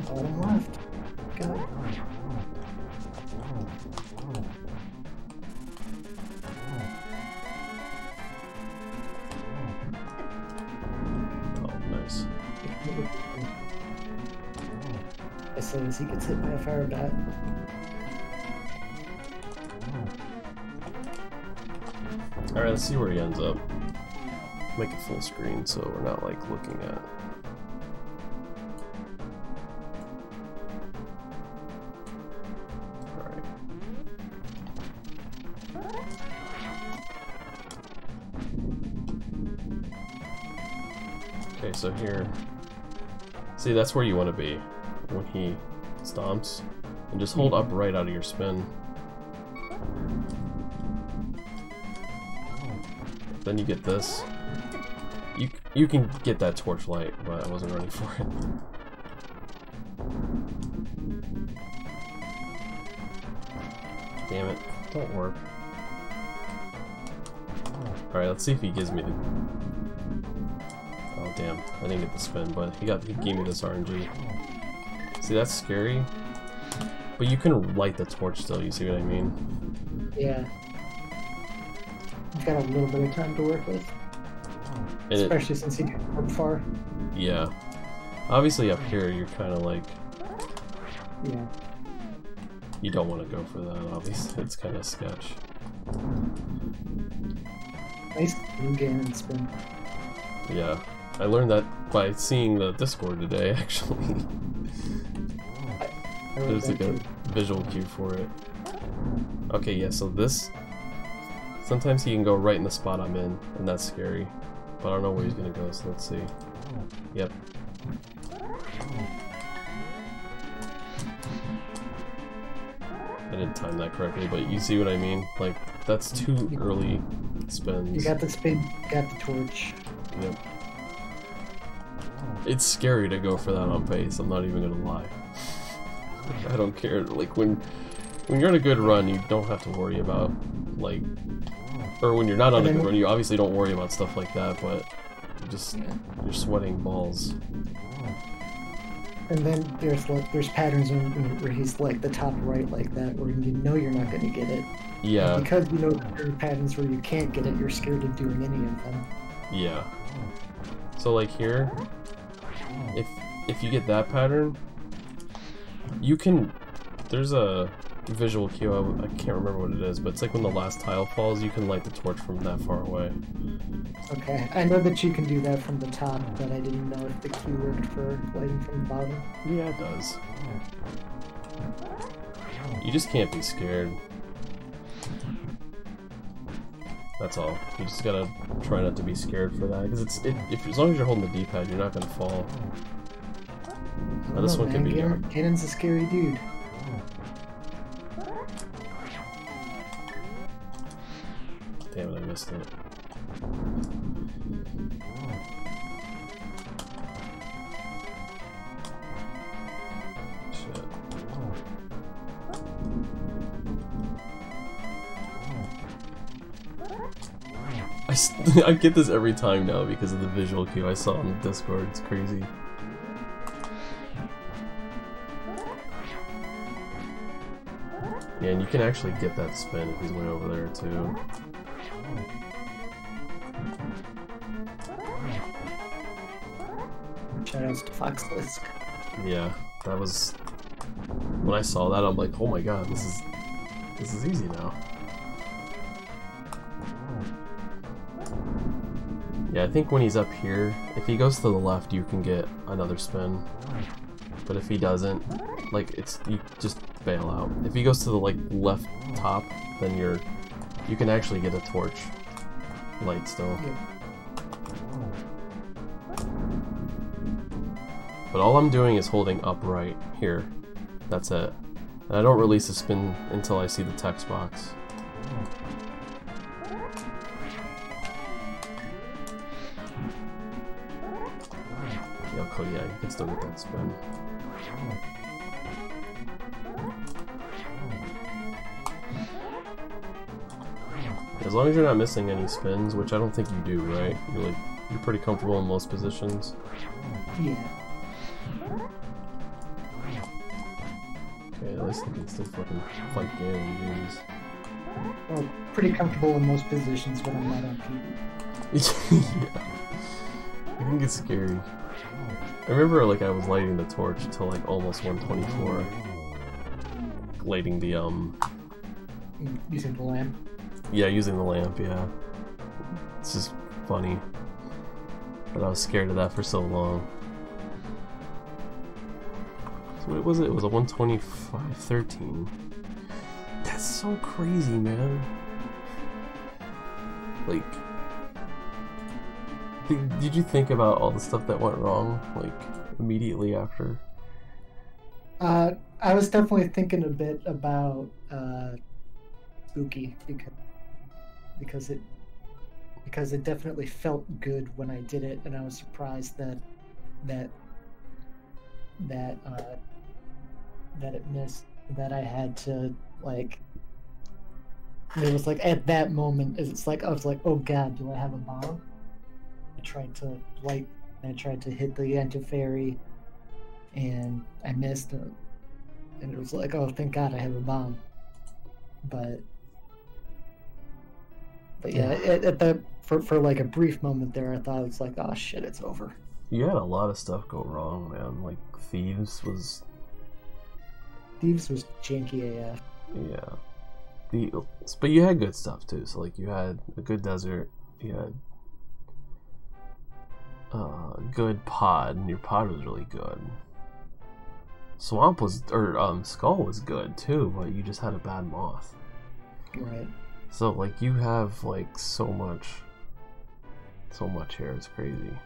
[SPEAKER 2] Bottom left. Go.
[SPEAKER 1] Oh, nice.
[SPEAKER 2] As soon as he gets hit by a fire bat.
[SPEAKER 1] Alright, let's see where he ends up. Make it full screen so we're not like looking at. Alright. Okay, so here. See, that's where you want to be when he stomps. And just hold up right out of your spin. Then you get this. You can get that torch light, but I wasn't ready for it. Damn it. Don't work. Alright, let's see if he gives me the... Oh damn, I didn't get the spin, but he gave me this RNG. See, that's scary. But you can light the torch still, you see what I mean?
[SPEAKER 2] Yeah. You've got a little bit of time to work with.
[SPEAKER 1] And
[SPEAKER 2] especially since he didn't work far.
[SPEAKER 1] Yeah. Obviously up here you're kinda like...
[SPEAKER 2] Yeah.
[SPEAKER 1] You don't want to go for that, obviously. It's kinda sketch.
[SPEAKER 2] Nice blue Ganon spin.
[SPEAKER 1] Yeah. I learned that by seeing the Discord today, actually. There's like a visual cue for it. Okay, yeah, so this... Sometimes he can go right in the spot I'm in, and that's scary. But I don't know where he's gonna go, so let's see. Yep. I didn't time that correctly, but you see what I mean? Like, that's 2 early spins.
[SPEAKER 2] You got the spin, you got the torch.
[SPEAKER 1] Yep. It's scary to go for that on base, I'm not even gonna lie. I don't care. Like, when you're on a good run, you don't have to worry about, like... Or when you're not on a good run, you obviously don't worry about stuff like that, but you're sweating balls.
[SPEAKER 2] And then there's patterns where he's like the top right like that, where you know you're not going to get it.
[SPEAKER 1] Yeah.
[SPEAKER 2] And because you know there are patterns where you can't get it, you're scared of doing any of them.
[SPEAKER 1] Yeah. So like here, if you get that pattern, you can... There's a visual cue, I can't remember what it is, but it's like when the last tile falls, you can light the torch from that far away.
[SPEAKER 2] Okay, I know that you can do that from the top, but I didn't know if the cue worked for lighting from the bottom.
[SPEAKER 1] Yeah, it does. You just can't be scared. That's all. You just gotta try not to be scared for that, because if as long as you're holding the D-pad, you're not gonna fall. Now, this one can be.
[SPEAKER 2] Ganon's a scary dude.
[SPEAKER 1] Damn it! I missed it. Shit. I get this every time now because of the visual cue I saw on the Discord. It's crazy. Yeah, and you can actually get that spin if he's way over there too.
[SPEAKER 2] Shoutouts to Foxlisk.
[SPEAKER 1] Yeah, that was when I saw that. I'm like, oh my god, this is easy now. Yeah, I think when he's up here, if he goes to the left, you can get another spin. But if he doesn't, like, you just bail out. If he goes to the like left top, then you can actually get a torch light still.
[SPEAKER 2] Yeah.
[SPEAKER 1] But all I'm doing is holding upright here. That's it. And I don't release a spin until I see the text box. Yeah, you can still get that spin. As long as you're not missing any spins, which I don't think you do, right? You're pretty comfortable in most positions.
[SPEAKER 2] Yeah.
[SPEAKER 1] Okay, at least I can still fucking fight Ganon, jeez.
[SPEAKER 2] Well, pretty comfortable in most positions when I'm not on TV.
[SPEAKER 1] Yeah. I think it's scary. I remember like I was lighting the torch till like almost 124. Lighting the
[SPEAKER 2] Using the lamp?
[SPEAKER 1] Yeah, using the lamp, yeah. It's just funny. But I was scared of that for so long. So what was it? It was a 125.13. That's so crazy, man. Like, did you think about all the stuff that went wrong, like, immediately after?
[SPEAKER 2] I was definitely thinking a bit about Spooky because it definitely felt good when I did it, and I was surprised that it missed. That I had to like. It was like at that moment, it's like I was like, oh god, do I have a bomb? I tried to light, and I tried to hit the anti-fairy, and I missed, and it was like, oh, thank god I have a bomb. But yeah, at that for like a brief moment there, I thought it was like, oh shit, it's over.
[SPEAKER 1] You had a lot of stuff go wrong, man. Like Thieves was
[SPEAKER 2] janky AF.
[SPEAKER 1] Yeah. But you had good stuff too. So like you had a good desert, you had good pod, and your pod was really good. Swamp was, or Skull was good too, but you just had a bad moth.
[SPEAKER 2] Right.
[SPEAKER 1] So like you have like so much here. It's crazy.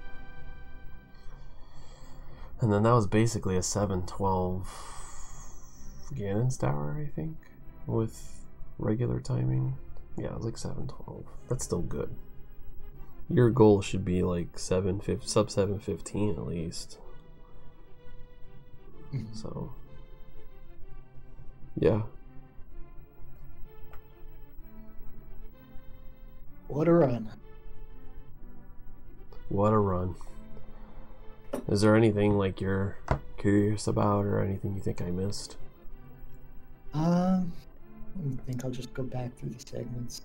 [SPEAKER 1] And then that was basically a 7-12 Ganon's Tower, I think, with regular timing. Yeah, it was like 7-12. That's still good. Your goal should be like sub 715 at least. So, yeah.
[SPEAKER 2] What a run.
[SPEAKER 1] What a run. Is there anything like you're curious about or anything you think I missed?
[SPEAKER 2] I think I'll just go back through the segments.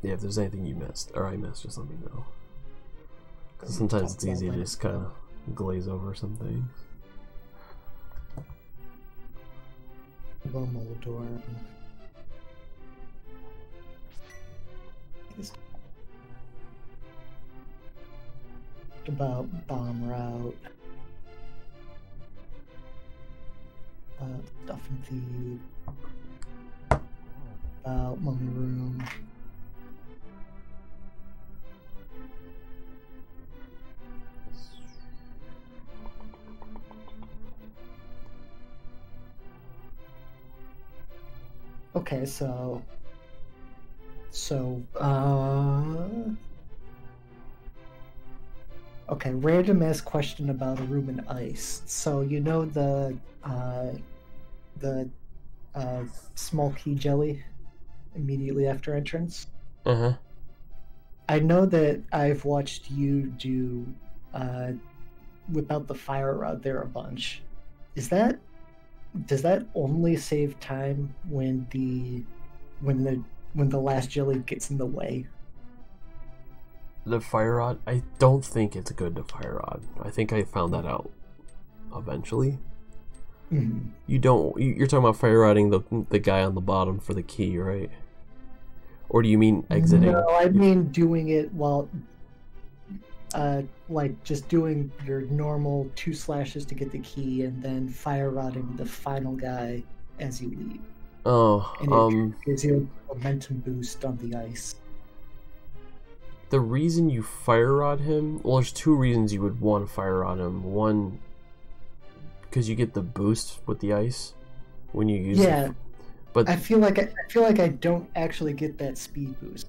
[SPEAKER 1] Yeah, if there's anything you missed or I missed, just let me know. Because sometimes it's easy to just kind of glaze over some things.
[SPEAKER 2] Moldor. About bomb route. Stuff and feed. about Mummy Room. Okay, okay, random ass question about a room in ice. So you know the small key jelly immediately after entrance?
[SPEAKER 1] Uh-huh.
[SPEAKER 2] I know that I've watched you do whip out the fire rod there a bunch. Does that only save time when the last jelly gets in the way?
[SPEAKER 1] The fire rod, I don't think it's good to fire rod. I think I found that out eventually.
[SPEAKER 2] Mm-hmm.
[SPEAKER 1] You're talking about fire rodding the guy on the bottom for the key, right? Or do you mean exiting?
[SPEAKER 2] No, I mean doing it while like just doing your normal 2 slashes to get the key and then fire rodding the final guy as you leave.
[SPEAKER 1] Oh,
[SPEAKER 2] And it gives you a momentum boost on the ice.
[SPEAKER 1] The reason you fire rod him, well, there's 2 reasons you would want to fire rod him. One, because you get the boost with the ice when you use it. But
[SPEAKER 2] I feel like I don't actually get that speed boost.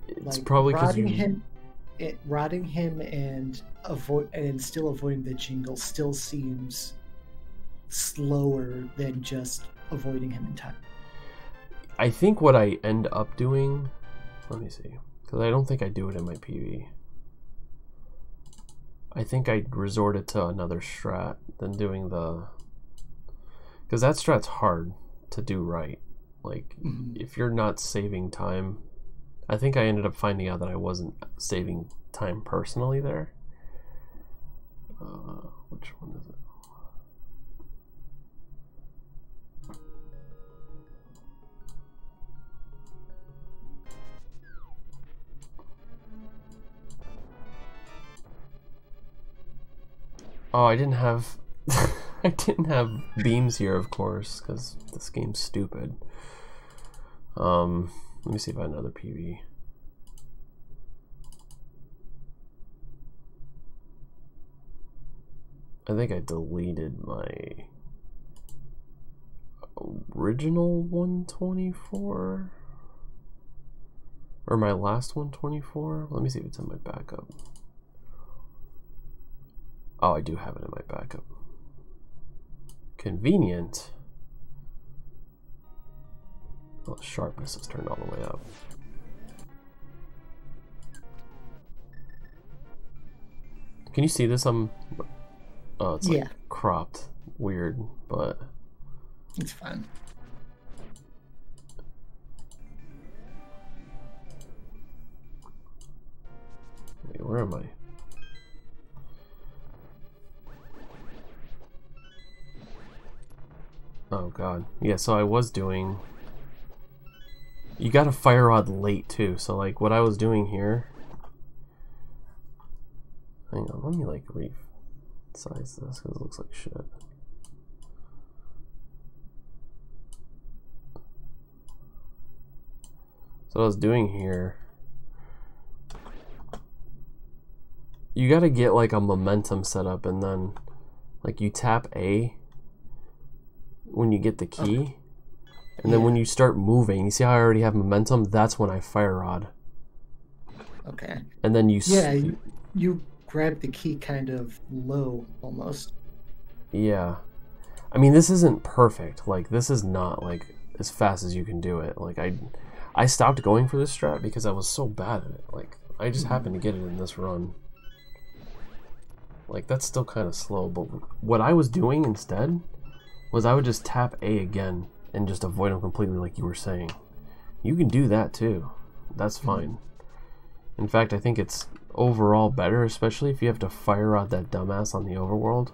[SPEAKER 1] It's probably because
[SPEAKER 2] rodding him and still avoiding the jingle still seems slower than just avoiding him in time.
[SPEAKER 1] I think what I end up doing, let me see, because I don't think I do it in my PV. I think I resorted to another strat than doing the, because that strat's hard to do right. Like, if you're not saving time, I think I ended up finding out that I wasn't saving time personally there. Which one is it? Oh, I didn't have I didn't have beams here, of course, because this game's stupid. Let me see if I have another PV. I think I deleted my original 124 or my last 124. Let me see if it's in my backup. Oh, I do have it in my backup. Convenient. Oh, sharpness is turned all the way up. Can you see this? Oh, it's like cropped. Weird, but
[SPEAKER 2] it's fine.
[SPEAKER 1] Wait, where am I? Oh god. Yeah, so I was doing... You got a fire rod late too, so like what I was doing here... Hang on, let me like resize this because it looks like shit. So what I was doing here... You gotta get like a momentum set up and then like you tap A when you get the key, and then when you start moving, you see how I already have momentum? That's when I fire rod.
[SPEAKER 2] Okay.
[SPEAKER 1] And then you
[SPEAKER 2] you grab the key kind of low almost.
[SPEAKER 1] Yeah. I mean, this isn't perfect. Like, this is not like as fast as you can do it. Like, I stopped going for this strat because I was so bad at it. Like, I just happened to get it in this run. Like, that's still kind of slow, but what I was doing instead was I would just tap A again and just avoid them completely like you were saying. You can do that too. That's fine. In fact, I think it's overall better, especially if you have to fire rod that dumbass on the overworld.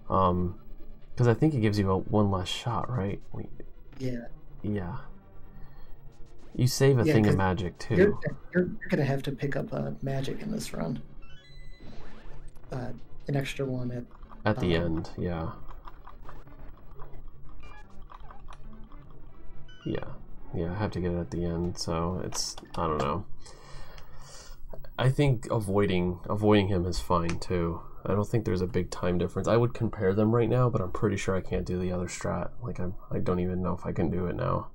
[SPEAKER 1] Because I think it gives you one less shot, right? Wait.
[SPEAKER 2] Yeah.
[SPEAKER 1] Yeah. You save a thing of magic too.
[SPEAKER 2] You're gonna have to pick up magic in this run. An extra one
[SPEAKER 1] at the end, yeah. Yeah, I have to get it at the end, so it's, I don't know. I think avoiding him is fine too. I don't think there's a big time difference. I would compare them right now, but I'm pretty sure I can't do the other strat. Like I don't even know if I can do it now.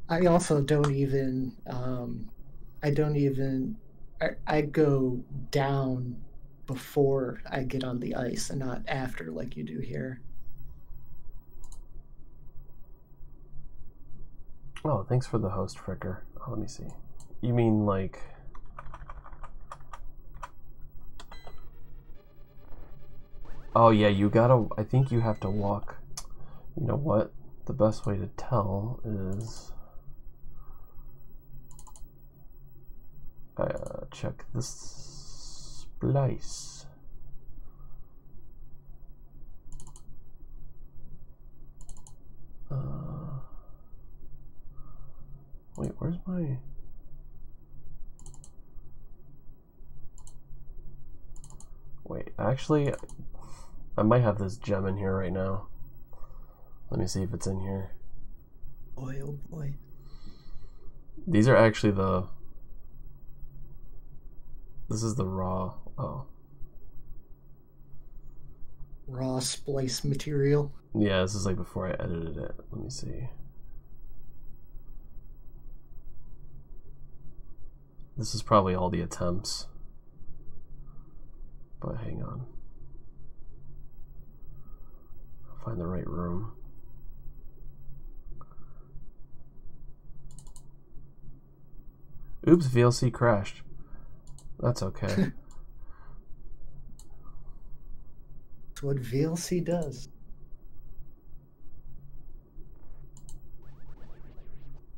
[SPEAKER 2] I also don't even. I go down before I get on the ice and not after like you do here.
[SPEAKER 1] Oh, thanks for the host, Fricker. Oh, let me see. You mean like... Oh yeah, you gotta... I think you have to walk... You know what? The best way to tell is... check this splice. Wait, where's my... Wait, actually, I might have this gem in here right now. Let me see if it's in here.
[SPEAKER 2] Boy, oh boy.
[SPEAKER 1] These are actually the... This is the raw... Oh.
[SPEAKER 2] Raw splice material.
[SPEAKER 1] Yeah, this is like before I edited it. Let me see. This is probably all the attempts. But hang on. I'll find the right room. Oops, VLC crashed. That's okay.
[SPEAKER 2] That's what VLC does.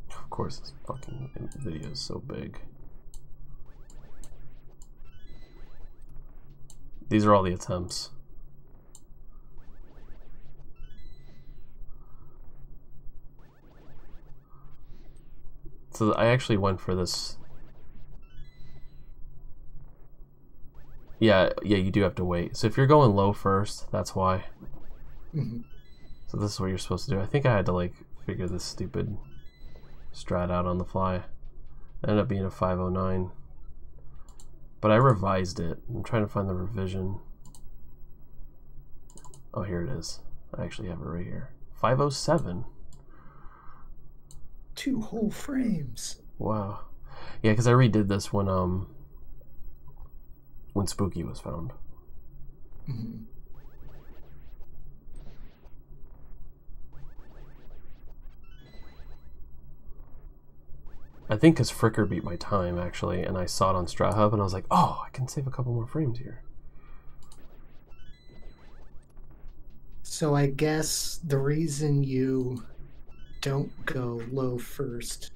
[SPEAKER 1] Of course, this fucking video is so big. These are all the attempts. So I actually went for this. Yeah, you do have to wait. So if you're going low first, that's why.
[SPEAKER 2] Mm-hmm.
[SPEAKER 1] So this is what you're supposed to do. I think I had to like figure this stupid strat out on the fly. It ended up being a 509. But I revised it. I'm trying to find the revision. Oh, here it is. I actually have it right here. 507.
[SPEAKER 2] 2 whole frames.
[SPEAKER 1] Wow. Yeah, because I redid this when Spooky was found.
[SPEAKER 2] Mm-hmm.
[SPEAKER 1] I think because Fricker beat my time, actually, and I saw it on StratHub, and I was like, oh, I can save a couple more frames here.
[SPEAKER 2] So I guess the reason you don't go low first,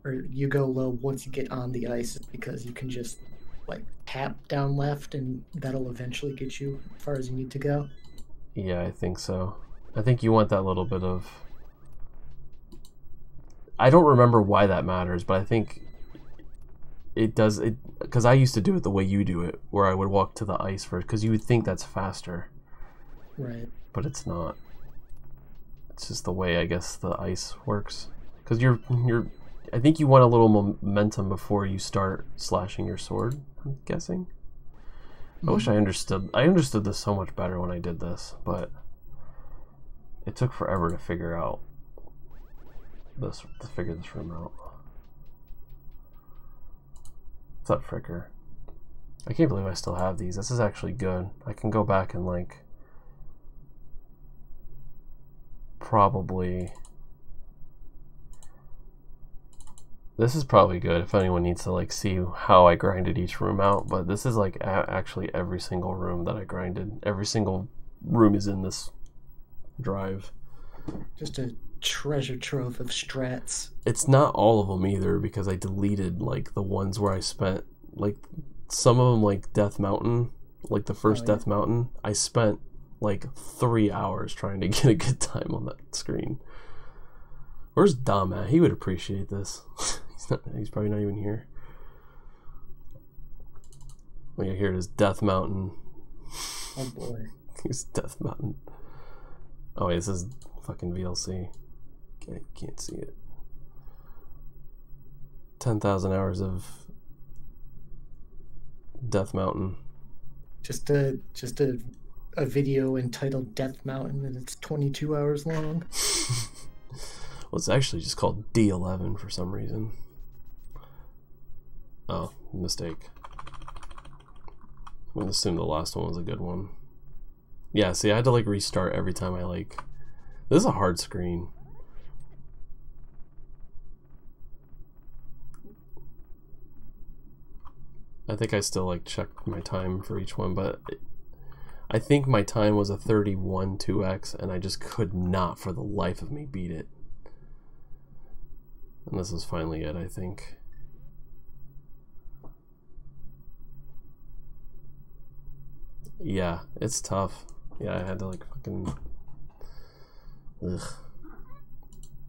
[SPEAKER 2] or you go low once you get on the ice, is because you can just like tap down left and that'll eventually get you as far as you need to go.
[SPEAKER 1] Yeah, I think so. I think you want that little bit of... I don't remember why that matters, but I think it does, because I used to do it the way you do it, where I would walk to the ice first, because you would think that's faster.
[SPEAKER 2] Right.
[SPEAKER 1] But it's not. It's just the way, I guess, the ice works. Because I think you want a little momentum before you start slashing your sword, I'm guessing. I wish I understood. I understood this so much better when I did this, but it took forever to figure out this room out. What's up, Fricker? I can't believe I still have these. This is actually good. I can go back and like probably... This is probably good if anyone needs to like see how I grinded each room out, but this is like actually every single room that I grinded. Every single room is in this drive.
[SPEAKER 2] Just a treasure trove of strats.
[SPEAKER 1] It's not all of them either, because I deleted like the ones where I spent like some of them, like Death Mountain, like the first Death Mountain. I spent like 3 hours trying to get a good time on that screen. Where's Dom at? He would appreciate this. He's probably not even here. Oh yeah, here it is. Death Mountain.
[SPEAKER 2] Oh boy.
[SPEAKER 1] Here's Death Mountain. Oh wait, this is fucking VLC. I can't see it. 10,000 hours of Death Mountain.
[SPEAKER 2] Just a video entitled Death Mountain, and it's 22 hours long.
[SPEAKER 1] Well, it's actually just called D11 for some reason. Oh, mistake. I'm gonna assume the last one was a good one. Yeah, see, I had to like restart every time I like... This is a hard screen. I think I still like checked my time for each one, but I think my time was a 31 2x, and I just could not for the life of me beat it. And this is finally it, I think. Yeah, it's tough. Yeah, I had to like fucking... Ugh.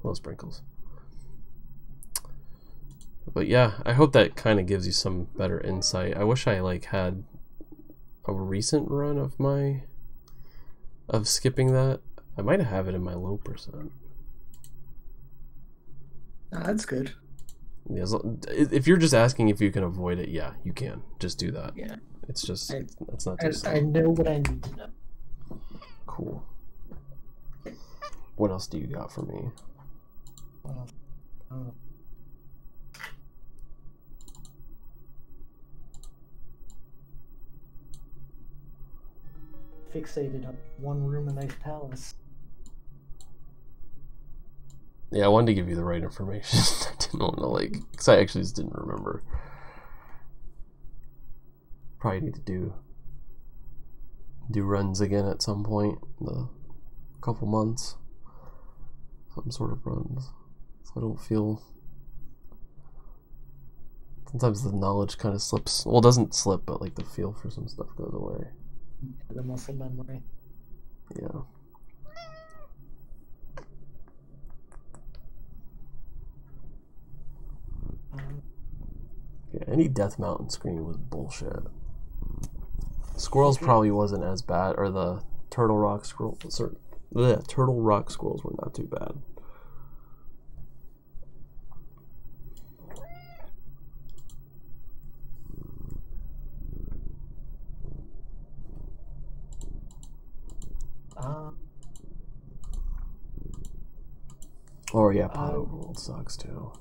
[SPEAKER 1] Little sprinkles. But yeah, I hope that kind of gives you some better insight. I wish I like had a recent run of skipping that. I might have it in my low percent.
[SPEAKER 2] That's good.
[SPEAKER 1] Yeah, if you're just asking if you can avoid it, yeah, you can. Just do that.
[SPEAKER 2] Yeah.
[SPEAKER 1] It's just, it's not too
[SPEAKER 2] I know what I need to know.
[SPEAKER 1] Cool. What else do you got for me?
[SPEAKER 2] Fixated on one room in Ice Palace.
[SPEAKER 1] Yeah, I wanted to give you the right information. I didn't want to like, because I actually just didn't remember. Probably need to do runs again at some point in a couple months. Some sort of runs, so I don't feel. Sometimes the knowledge kind of slips. Well, it doesn't slip, but like the feel for some stuff goes away.
[SPEAKER 2] The muscle memory.
[SPEAKER 1] Yeah. Yeah, any Death Mountain screen was bullshit. Squirrels probably wasn't as bad, or the Turtle Rock Squirrels. The Turtle Rock Squirrels were not too bad. Oh yeah, Pot Overworld sucks too.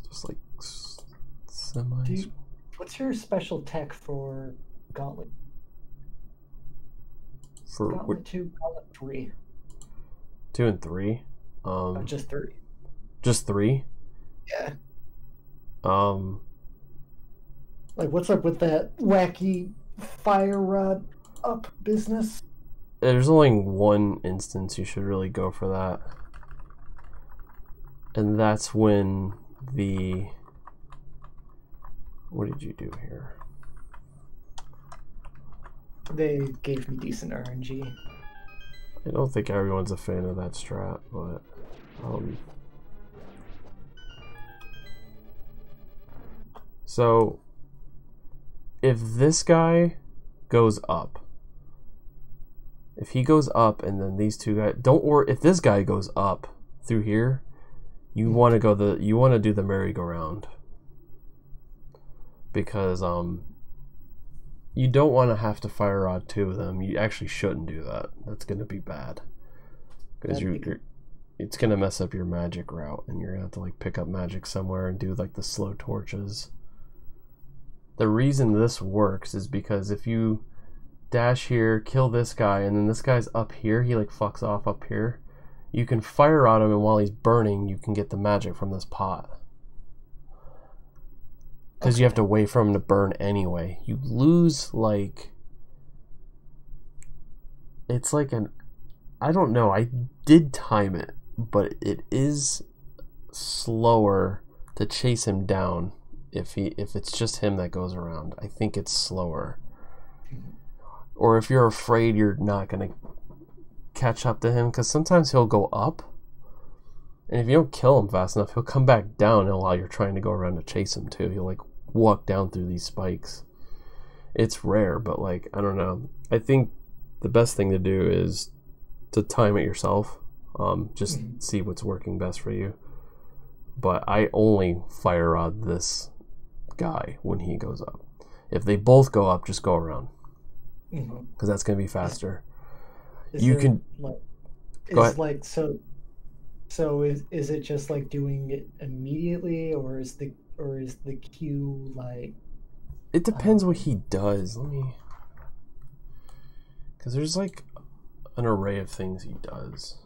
[SPEAKER 1] Just like semi.
[SPEAKER 2] What's your special tech for Gauntlet?
[SPEAKER 1] For
[SPEAKER 2] Gauntlet 2, Gauntlet 3.
[SPEAKER 1] 2 and 3.
[SPEAKER 2] Just 3.
[SPEAKER 1] Just 3.
[SPEAKER 2] Yeah.
[SPEAKER 1] Like
[SPEAKER 2] what's up with that wacky fire rod up business?
[SPEAKER 1] There's only one instance you should really go for that, and that's when the... What did you do here?
[SPEAKER 2] They gave me decent RNG.
[SPEAKER 1] I don't think everyone's a fan of that strat, but so if this guy goes up, if he goes up and then these two guys, don't worry, if this guy goes up through here, you want to do the merry-go-round, because you don't want to have to fire rod 2 of them. You actually shouldn't do that. That's going to be bad, because it's going to mess up your magic route, and you're going to have to like pick up magic somewhere and do like the slow torches. The reason this works is because if you dash here, kill this guy, and then this guy's up here, he like fucks off up here, you can fire rod him, and while he's burning, you can get the magic from this pot. Because you have to wait for him to burn anyway. You lose like... It's like an... I don't know, I did time it, but it is slower to chase him down if it's just him that goes around. I think it's slower. Or if you're afraid you're not going to catch up to him, because sometimes he'll go up, and if you don't kill him fast enough, he'll come back down while you're trying to go around to chase him too. He'll like walk down through these spikes. It's rare, but like, I don't know. I think the best thing to do is to time it yourself. Just see what's working best for you. But I only fire rod this guy when he goes up. If they both go up, just go around, because that's gonna be faster. You can
[SPEAKER 2] like,
[SPEAKER 1] go ahead.
[SPEAKER 2] like so. So is it just like doing it immediately, or is the queue like?
[SPEAKER 1] It depends what he does. Let me, because there's like an array of things he does.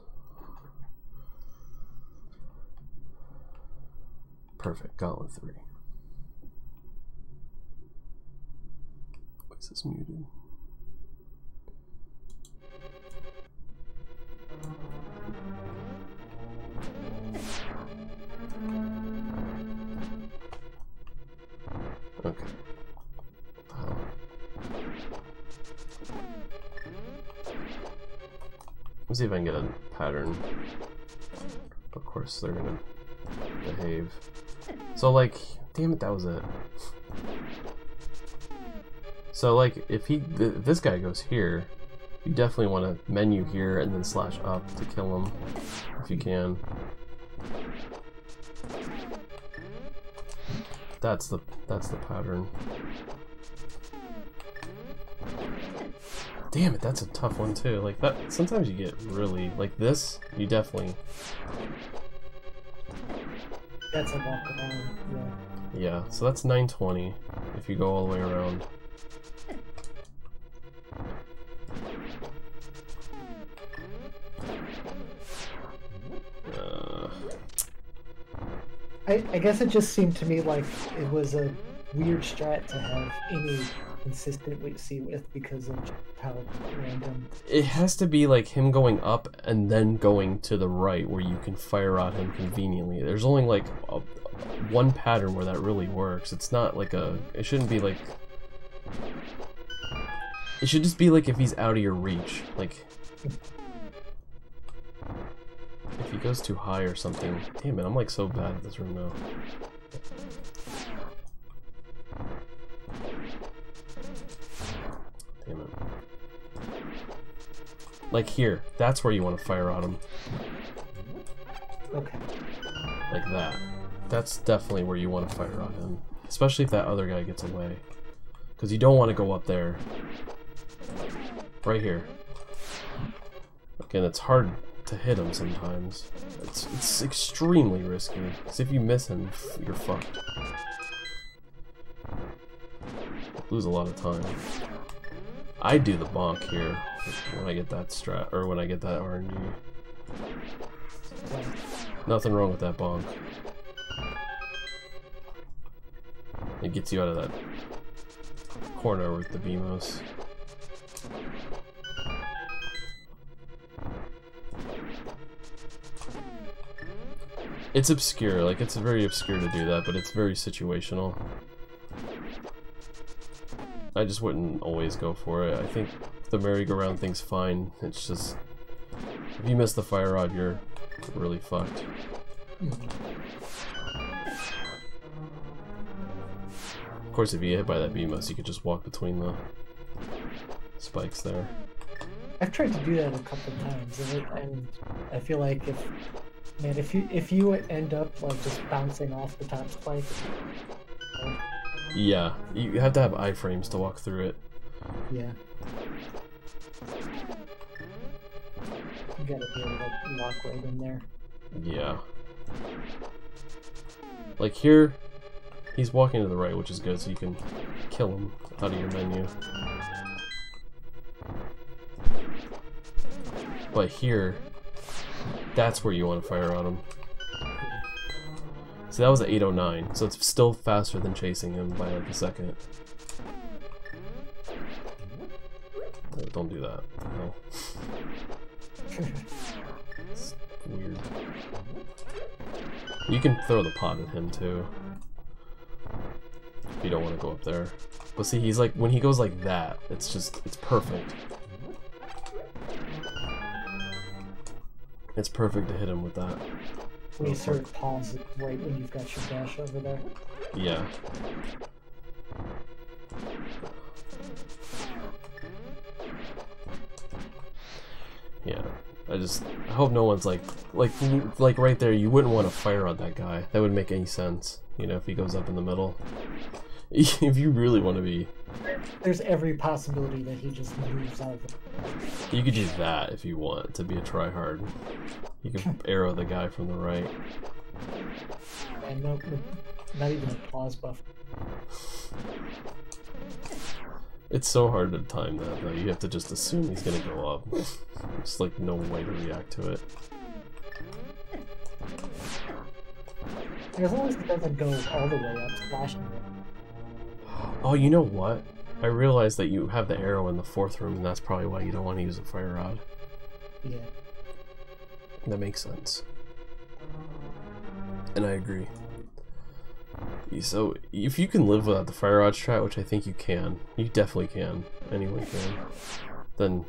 [SPEAKER 1] Perfect. Gauntlet 3. Why is this muted? Okay. Let's see if I can get a pattern. Of course, they're gonna behave. So, like, damn it, that was it. So, like, if this guy goes here, you definitely want to menu here and then slash up to kill him if you can. That's the pattern. Damn it, that's a tough one too. Like that, sometimes you get really like this. You definitely.
[SPEAKER 2] That's a walk around. Yeah.
[SPEAKER 1] Yeah, so that's 920 if you go all the way around.
[SPEAKER 2] I guess it just seemed to me like it was a weird strat to have any consistency with because of how random.
[SPEAKER 1] It has to be like him going up and then going to the right where you can fire at him conveniently. There's only like one pattern where that really works. It's not like it shouldn't be like, it should just be like if he's out of your reach. Like, if he goes too high or something. Damn it, I'm like so bad at this room now. Damn it. Like here, that's where you want to fire on him.
[SPEAKER 2] Okay.
[SPEAKER 1] Like that. That's definitely where you want to fire on him. Especially if that other guy gets away. Because you don't want to go up there. Right here. Again, it's hard to hit him sometimes. It's extremely risky. Because if you miss him, you're fucked. Lose a lot of time. I do the bonk here when I get that strat, or when I get that RNG. Nothing wrong with that bonk. It gets you out of that corner with the BMOS. It's obscure, like it's very obscure to do that, but it's very situational. I just wouldn't always go for it. I think the merry-go-round thing's fine. It's just, if you miss the fire rod, you're really fucked. Of course, if you get hit by that BMOS, you could just walk between the spikes there.
[SPEAKER 2] I've tried to do that a couple times, and I feel like if you end up like just bouncing off the top spike.
[SPEAKER 1] Yeah, you have to have iframes to walk through it.
[SPEAKER 2] Yeah. You gotta be able to lock right in there.
[SPEAKER 1] Yeah. Like here, he's walking to the right, which is good, so you can kill him out of your menu. But here, that's where you want to fire on him. So that was at 809, so it's still faster than chasing him by like a second. Oh, don't do that. What the hell? It's weird. You can throw the pot at him too. If you don't want to go up there. But see, he's like, when he goes like that, it's perfect. It's perfect to hit him with that.
[SPEAKER 2] When you sort of pause it right when you've got your dash over there.
[SPEAKER 1] Yeah. Yeah. I hope no one's like right there. You wouldn't want to fire on that guy. That wouldn't make any sense. You know, if he goes up in the middle. If you really want to be...
[SPEAKER 2] There's every possibility that he just moves out of it.
[SPEAKER 1] You could use that if you want to be a tryhard. You could arrow the guy from the right.
[SPEAKER 2] And no, not even a pause buffer.
[SPEAKER 1] It's so hard to time that, though. You have to just assume he's gonna go up. There's like no way to react to it.
[SPEAKER 2] As long as it doesn't go all the way up, slashing it.
[SPEAKER 1] Oh, you know what? I realized that you have the arrow in the 4th room, and that's probably why you don't want to use a fire rod.
[SPEAKER 2] Yeah.
[SPEAKER 1] That makes sense. And I agree. So, if you can live without the fire rod strat, which I think you can, you definitely can, anyone can, then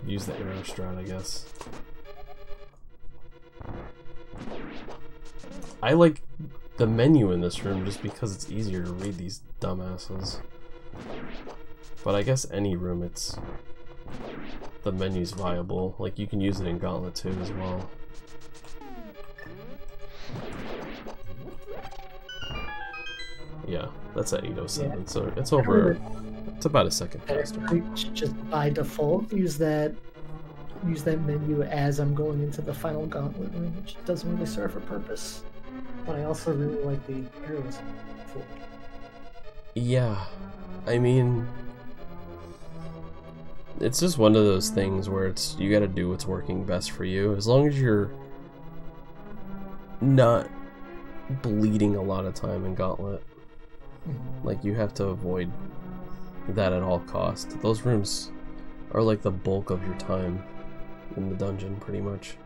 [SPEAKER 1] use the arrow strat, I guess. I like the menu in this room just because it's easier to read these dumbasses. But I guess any room, the menu's viable. Like, you can use it in Gauntlet 2 as well. Yeah, that's at 807, so it's over. It's about a second faster.
[SPEAKER 2] Just by default, use that menu as I'm going into the final Gauntlet room, which doesn't really serve a purpose. But I also really like the arrows.
[SPEAKER 1] Yeah, I mean, it's just one of those things where you gotta do what's working best for you. As long as you're not bleeding a lot of time in Gauntlet. Like, you have to avoid that at all costs. Those rooms are like the bulk of your time in the dungeon, pretty much.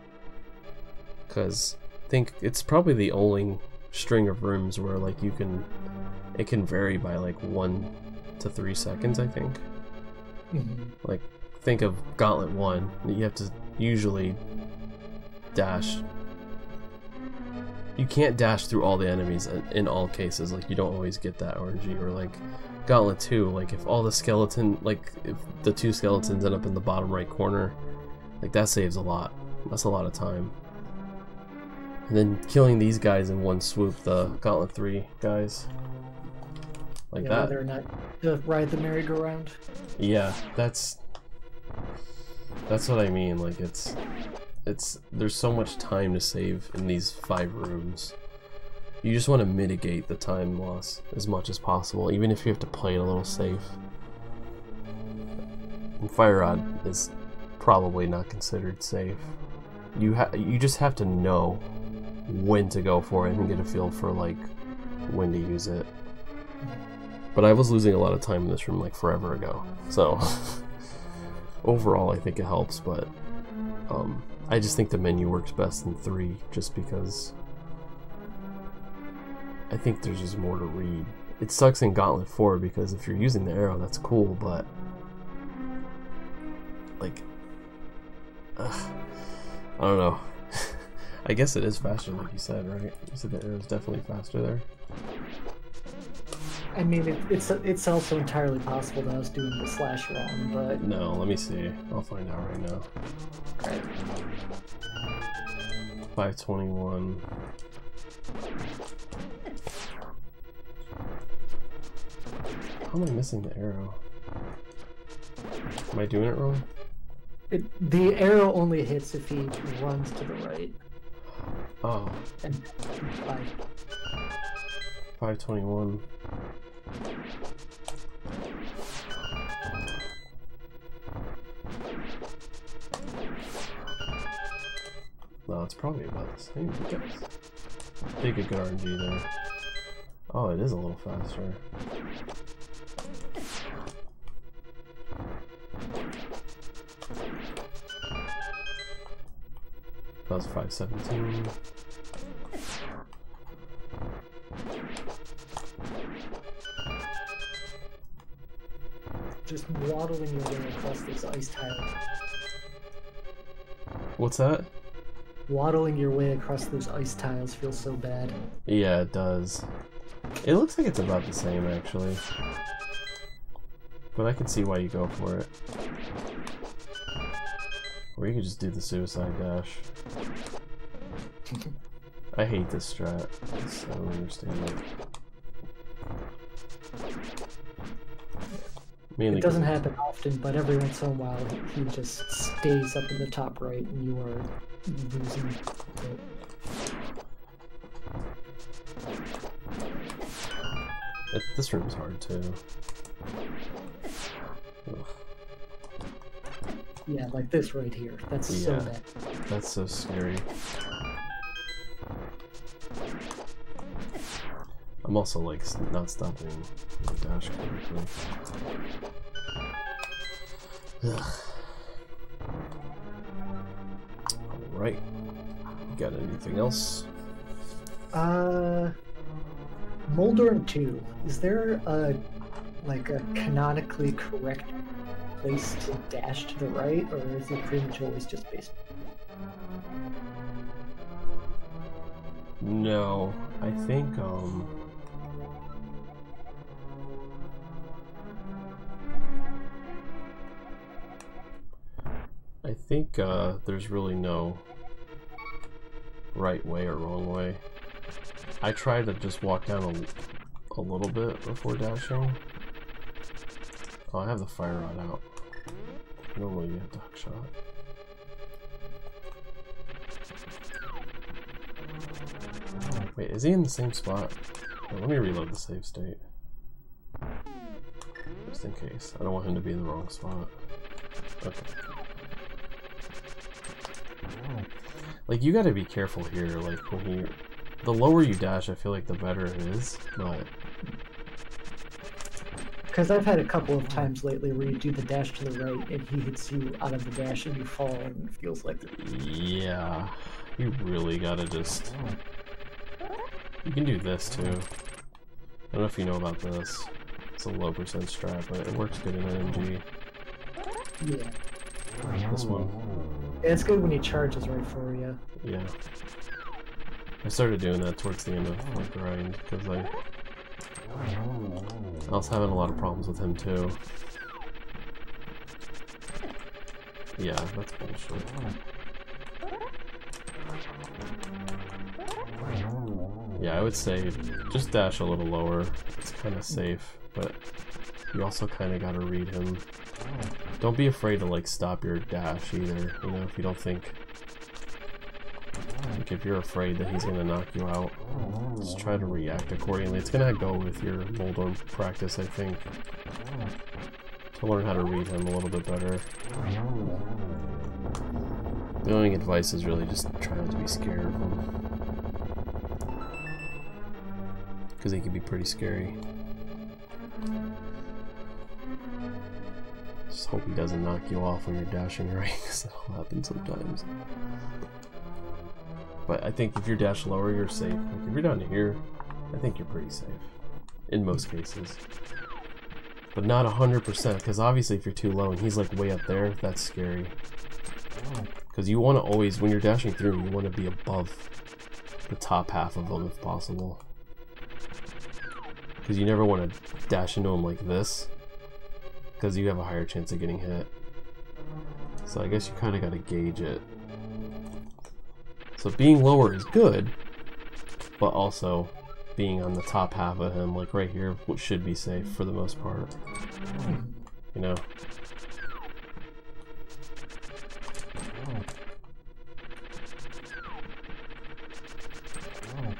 [SPEAKER 1] Because I think it's probably the only string of rooms where like it can vary by like 1 to 3 seconds, I think. Like, think of Gauntlet 1, you have to usually dash. You can't dash through all the enemies in all cases, like you don't always get that RNG. Or like Gauntlet 2, like if all the if the 2 skeletons end up in the bottom right corner, like that saves a lot. That's a lot of time. And then killing these guys in one swoop, the Gauntlet 3 guys. Like that.
[SPEAKER 2] Whether or not to ride the merry-go-round.
[SPEAKER 1] Yeah, that's what I mean. Like there's so much time to save in these 5 rooms. You just want to mitigate the time loss as much as possible, even if you have to play it a little safe. And Fire Rod is probably not considered safe. You just have to know when to go for it and get a feel for like when to use it. But I was losing a lot of time in this room like forever ago, so overall I think it helps, but I just think the menu works best in 3 just because I think there's just more to read. It sucks in Gauntlet 4 because if you're using the arrow, that's cool, but like I don't know. I guess it is faster, like you said, right? You said the arrow is definitely faster there.
[SPEAKER 2] I mean, it's also entirely possible that I was doing the slash wrong, but...
[SPEAKER 1] No, let me see. I'll find out right now.
[SPEAKER 2] Right.
[SPEAKER 1] 521. How am I missing the arrow? Am I doing it wrong?
[SPEAKER 2] The arrow only hits if he runs to the right.
[SPEAKER 1] Oh.
[SPEAKER 2] And
[SPEAKER 1] 521. No, it's probably about the same, I guess. Big a good RNG there. Oh, it is a little faster. That was 517.
[SPEAKER 2] Just waddling your way across those ice tiles.
[SPEAKER 1] What's that?
[SPEAKER 2] Waddling your way across those ice tiles feels so bad.
[SPEAKER 1] Yeah, it does. It looks like it's about the same, actually. But I can see why you go for it. Or you could just do the suicide dash. I hate this strat. I don't understand it. Mainly
[SPEAKER 2] it doesn't happen often, but every once in a while he just stays up in the top right and you are losing it.
[SPEAKER 1] This room's hard too. Ugh.
[SPEAKER 2] Yeah, like this right here. That's so bad.
[SPEAKER 1] That's so scary. I'm also like not stopping the dash correctly. Alright. Got anything else?
[SPEAKER 2] Moldorm 2. Is there a canonically correct place to dash to the right, or is it pretty much always just based?
[SPEAKER 1] No, I think there's really no right way or wrong way. I try to just walk down a little bit before dashing. Oh, I have the fire rod out. Normally you have to hook shot. Wait, is he in the same spot? Oh, let me reload the save state. Just in case. I don't want him to be in the wrong spot. Okay. Like, you gotta be careful here, like, when the lower you dash, I feel like the better it is, but...
[SPEAKER 2] Because I've had a couple of times lately where you do the dash to the right and he hits you out of the dash and you fall and it feels like...
[SPEAKER 1] Yeah, you really gotta just... You can do this too. I don't know if you know about this. It's a low percent strat, but it works good in NMG.
[SPEAKER 2] Yeah.
[SPEAKER 1] This one.
[SPEAKER 2] Yeah, it's good when he charges right for you.
[SPEAKER 1] Yeah. I started doing that towards the end of my grind, because I was having a lot of problems with him too. Yeah, that's bullshit. Yeah, I would say just dash a little lower. It's kind of safe, but you also kind of got to read him. Don't be afraid to like stop your dash either, you know, if you don't think... Like if you're afraid that he's going to knock you out, just try to react accordingly. It's going to go with your Moldorm practice, I think, to learn how to read him a little bit better. The only advice is really just try not to be scared of him, because he can be pretty scary. Just hope he doesn't knock you off when you're dashing right, because that'll happen sometimes. But I think if you're dash lower, you're safe. Like if you're down to here, I think you're pretty safe. In most cases. But not 100%, because obviously if you're too low and he's like way up there, that's scary. Because you want to always, when you're dashing through, you want to be above the top half of them if possible. Because you never want to dash into him like this, because you have a higher chance of getting hit. So I guess you kind of got to gauge it. So being lower is good, but also being on the top half of him, like right here, should be safe for the most part. You know?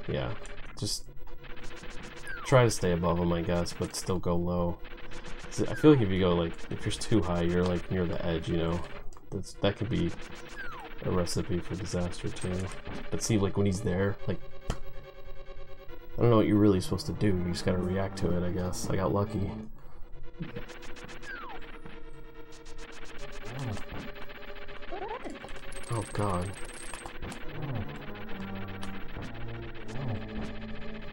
[SPEAKER 1] Yeah, just try to stay above him, I guess, but still go low. I feel like if you go like, if you're too high, you're like near the edge, you know? That could be a recipe for disaster too. But see, like when he's there, like, I don't know what you're really supposed to do. You just gotta react to it, I guess. I got lucky. Oh god.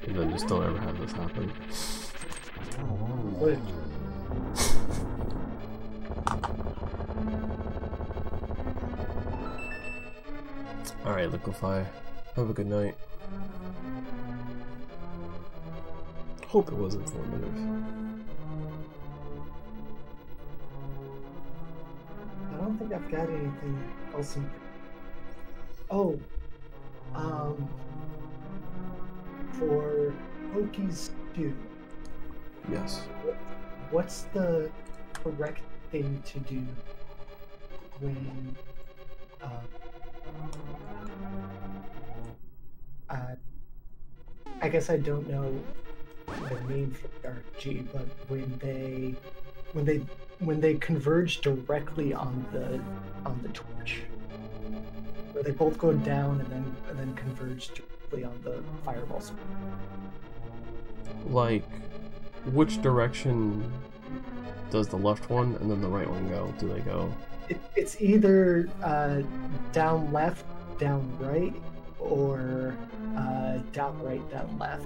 [SPEAKER 1] And then just don't ever have this happen.
[SPEAKER 2] Wait.
[SPEAKER 1] Alright, Liquefy. Have a good night. Hope it was informative.
[SPEAKER 2] I don't think I I've got anything else in. Oh, for Pokies 2,
[SPEAKER 1] Yes.
[SPEAKER 2] what's the correct thing to do when I guess I don't know the name for the RNG, but when they converge directly on the torch, where they both go down and then converge directly on the fireballs.
[SPEAKER 1] Like, which direction does the left one and then the right one go? Do they go?
[SPEAKER 2] It's either down left, down right, or down right, down left.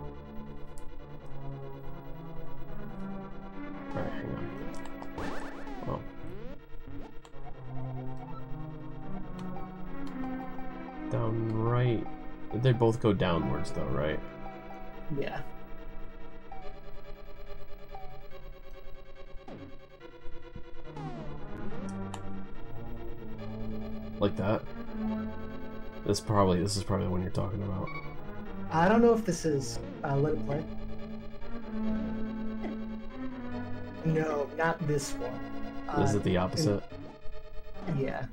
[SPEAKER 1] Alright, hang on. Oh. Down right. They both go downwards though, right?
[SPEAKER 2] Yeah.
[SPEAKER 1] Like that? This is probably the one you're talking about.
[SPEAKER 2] I don't know if this is let it play. No, not this one.
[SPEAKER 1] Is it the opposite?
[SPEAKER 2] Yeah.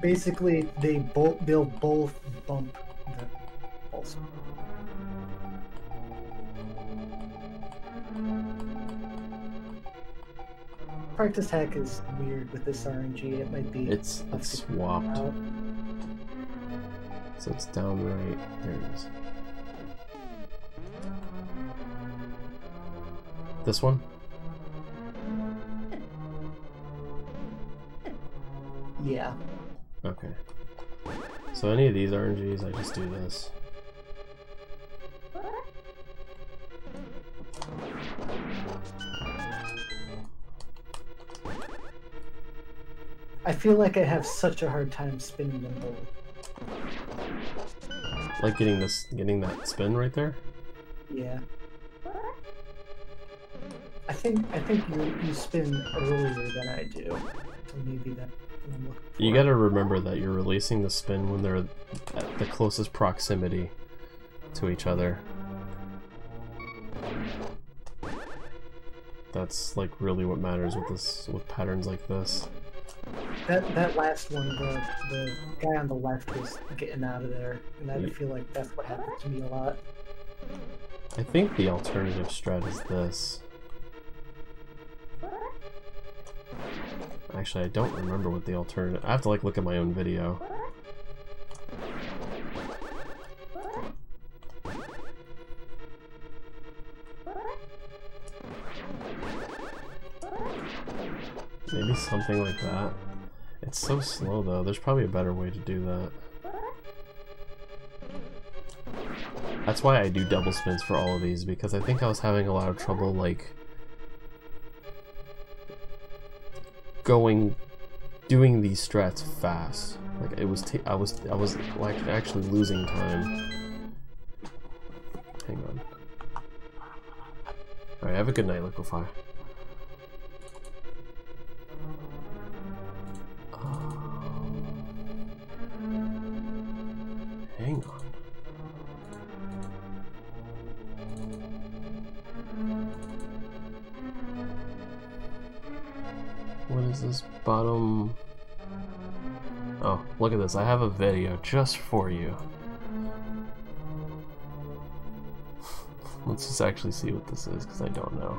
[SPEAKER 2] Basically, they'll both bump the pulse. Practice hack is weird with this RNG. It might be.
[SPEAKER 1] It's swapped. So it's down right. There it is. This one?
[SPEAKER 2] Yeah.
[SPEAKER 1] Okay. So any of these RNGs, I just do this.
[SPEAKER 2] I feel like I have such a hard time spinning them both.
[SPEAKER 1] Like getting that spin right there?
[SPEAKER 2] Yeah. I think you spin earlier than I do. So maybe that.
[SPEAKER 1] You gotta remember that you're releasing the spin when they're at the closest proximity to each other. That's like really what matters with patterns like this.
[SPEAKER 2] That last one, the guy on the left was getting out of there, and I feel like that's what happened to me a lot.
[SPEAKER 1] I think the alternative strat is this. Actually, I don't remember what the alternative. I have to like look at my own video. Maybe something like that. It's so slow though. There's probably a better way to do that. That's why I do double spins for all of these, because I think I was having a lot of trouble like doing these strats fast. Like it was I was like actually losing time. Hang on. Alright, have a good night, Liquefy. Hang on. What is this bottom? Oh, look at this. I have a video just for you. Let's just actually see what this is, because I don't know.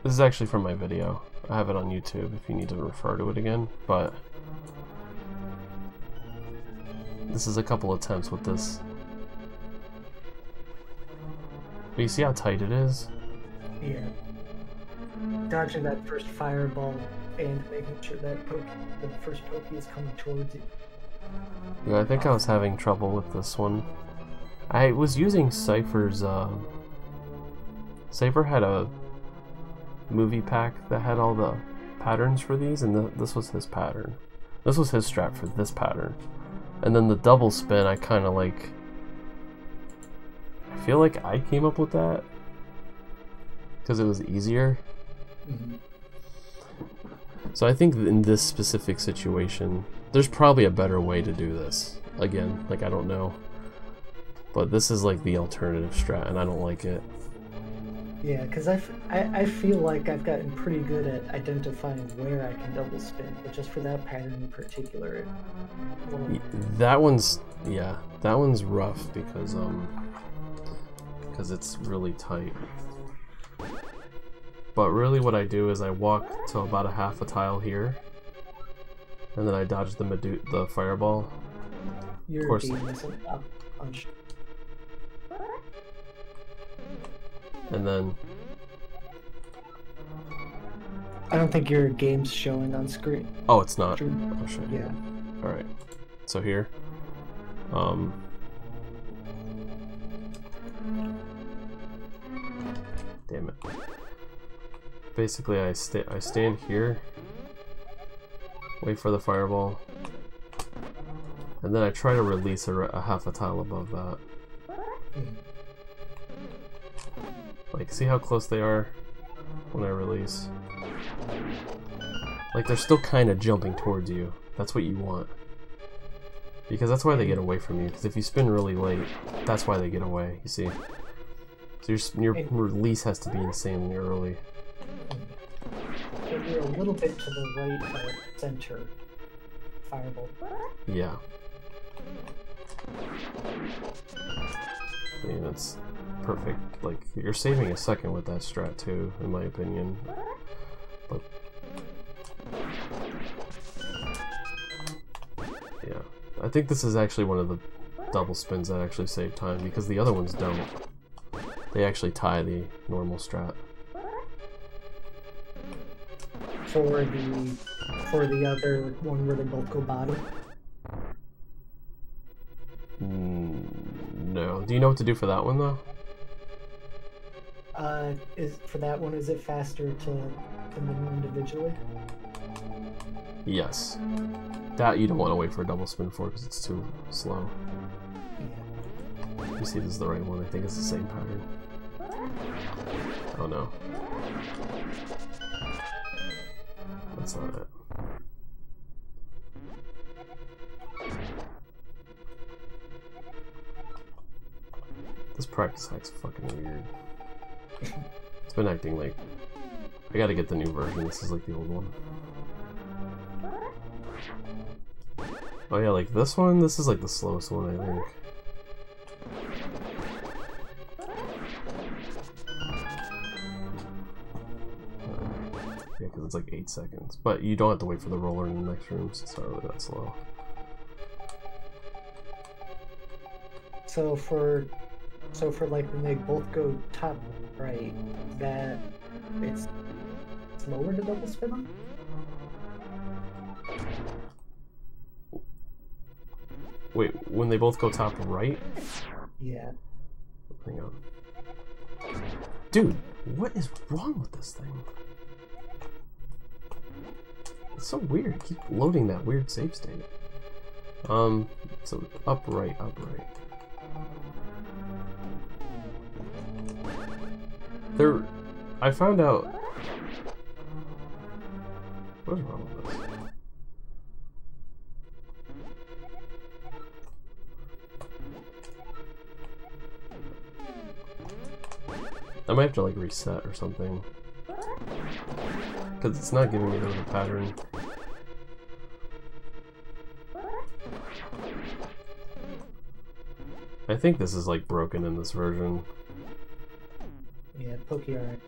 [SPEAKER 1] This is actually from my video. I have it on YouTube if you need to refer to it again, but this is a couple attempts with this. But you see how tight it is?
[SPEAKER 2] Yeah. Dodging that first fireball and making sure that the first Pokey is coming towards you.
[SPEAKER 1] Yeah, I think I was having trouble with this one. I was using Cypher's, Cypher had a movie pack that had all the patterns for these, and this was his pattern. This was his strat for this pattern. And then the double spin, I kind of like... I feel like I came up with that. Because it was easier.
[SPEAKER 2] Mm-hmm.
[SPEAKER 1] So I think in this specific situation, there's probably a better way to do this. Again, like I don't know. But this is like the alternative strat, and I don't like it.
[SPEAKER 2] Yeah, because I feel like I've gotten pretty good at identifying where I can double spin, but just for that pattern in particular,
[SPEAKER 1] that one's rough because it's really tight. But really, what I do is I walk to about a half a tile here, and then I dodge the fireball.
[SPEAKER 2] Your
[SPEAKER 1] of course.
[SPEAKER 2] game isn't up on.
[SPEAKER 1] And then
[SPEAKER 2] I don't think your game's showing on screen.
[SPEAKER 1] Oh, it's not. I'll show you.
[SPEAKER 2] Yeah.
[SPEAKER 1] All right. So here, damn it. Basically, I stand here, wait for the fireball, and then I try to release a half a tile above that. Like, see how close they are when I release? Like, they're still kind of jumping towards you. That's what you want. Because that's why they get away from you. Because if you spin really late, that's why they get away, you see? So your release has to be insanely early.
[SPEAKER 2] But you're a little bit to the right center fireball.
[SPEAKER 1] Yeah. I mean, that's perfect. Like, you're saving a second with that strat too, in my opinion. But yeah, I think this is actually one of the double spins that actually save time, because the other ones don't. They actually tie the normal strat.
[SPEAKER 2] For the other one where they both go bottom?
[SPEAKER 1] No. Do you know what to do for that one though?
[SPEAKER 2] For that one, is it faster to them individually?
[SPEAKER 1] Yes. That you don't want to wait for a double spin for because it's too slow.
[SPEAKER 2] Yeah.
[SPEAKER 1] You see, this is the right one. I think it's the same pattern. Oh no. That's not it. This practice hack's fucking weird. It's been acting like... I gotta get the new version. This is like the old one. Oh yeah, like this one? This is like the slowest one, I think. Yeah, because it's like 8 seconds. But you don't have to wait for the roller in the next room, so it's not really that slow.
[SPEAKER 2] So for like when they both go top right, that it's slower to double spin them?
[SPEAKER 1] Wait, when they both go top right?
[SPEAKER 2] Yeah.
[SPEAKER 1] Hang on. Dude, what is wrong with this thing? It's so weird. It keeps loading that weird save state. So upright. I found out... What is wrong with this? I might have to like reset or something. Because it's not giving me the pattern. I think this is like broken in this version.
[SPEAKER 2] Yeah, Pokey alright.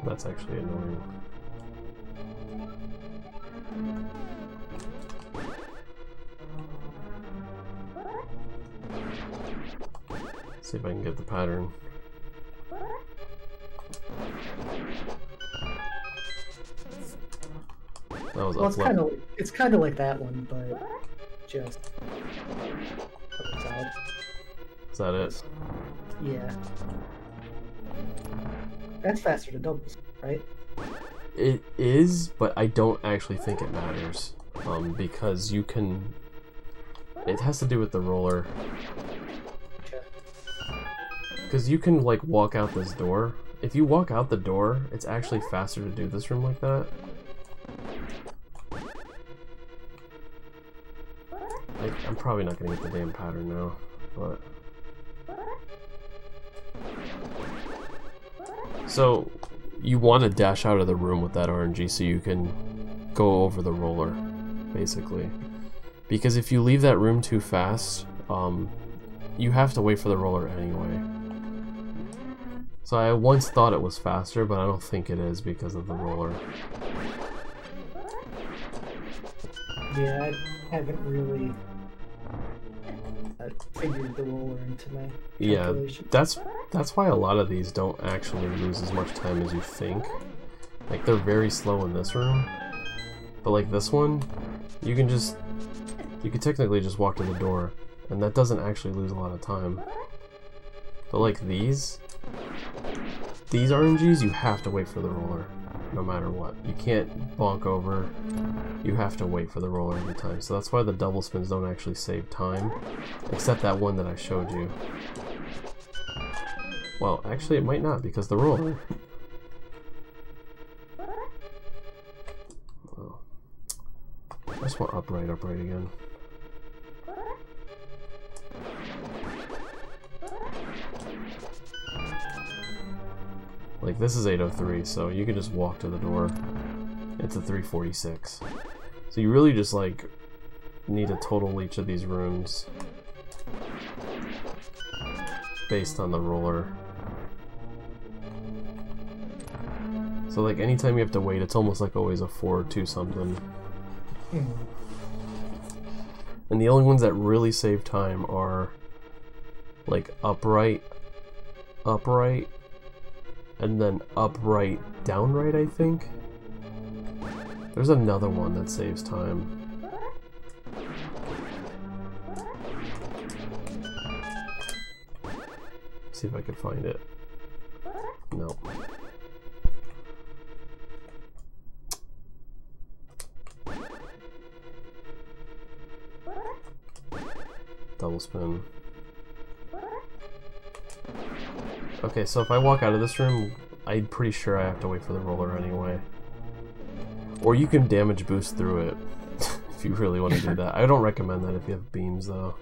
[SPEAKER 1] That's actually annoying. See if I can get the pattern. That was
[SPEAKER 2] Well,
[SPEAKER 1] up
[SPEAKER 2] it's kind of like that one, but just other side.
[SPEAKER 1] Is that it?
[SPEAKER 2] Yeah. That's faster to double, right?
[SPEAKER 1] It is, but I don't actually think it matters. Because you can... It has to do with the roller. Because you can, like, walk out this door. If you walk out the door, it's actually faster to do this room like that. I'm probably not gonna get the damn pattern now, but... So, you want to dash out of the room with that RNG so you can go over the roller, basically. Because if you leave that room too fast, you have to wait for the roller anyway. So I once thought it was faster, but I don't think it is because of the roller.
[SPEAKER 2] Yeah, I haven't really figured the roller into my calculation.
[SPEAKER 1] Yeah, that's why a lot of these don't actually lose as much time as you think. Like, they're very slow in this room, but like this one, you can technically just walk to the door, and that doesn't actually lose a lot of time. But like these RNGs, you have to wait for the roller, no matter what. You can't bonk over, you have to wait for the roller every time. So that's why the double spins don't actually save time, except that one that I showed you. Well, actually it might not, because the roller... Oh. I just want upright again. Like, this is 803, so you can just walk to the door. It's a 346. So you really just, like, need to total each of these rooms based on the roller. So, like, anytime you have to wait, it's almost like always a 4 or 2 something. And the only ones that really save time are, like, upright, and then upright, downright, I think. There's another one that saves time. See if I can find it. No. Double spin. Okay, so if I walk out of this room, I'm pretty sure I have to wait for the roller anyway. Or you can damage boost through it, if you really want to do that. I don't recommend that if you have beams, though.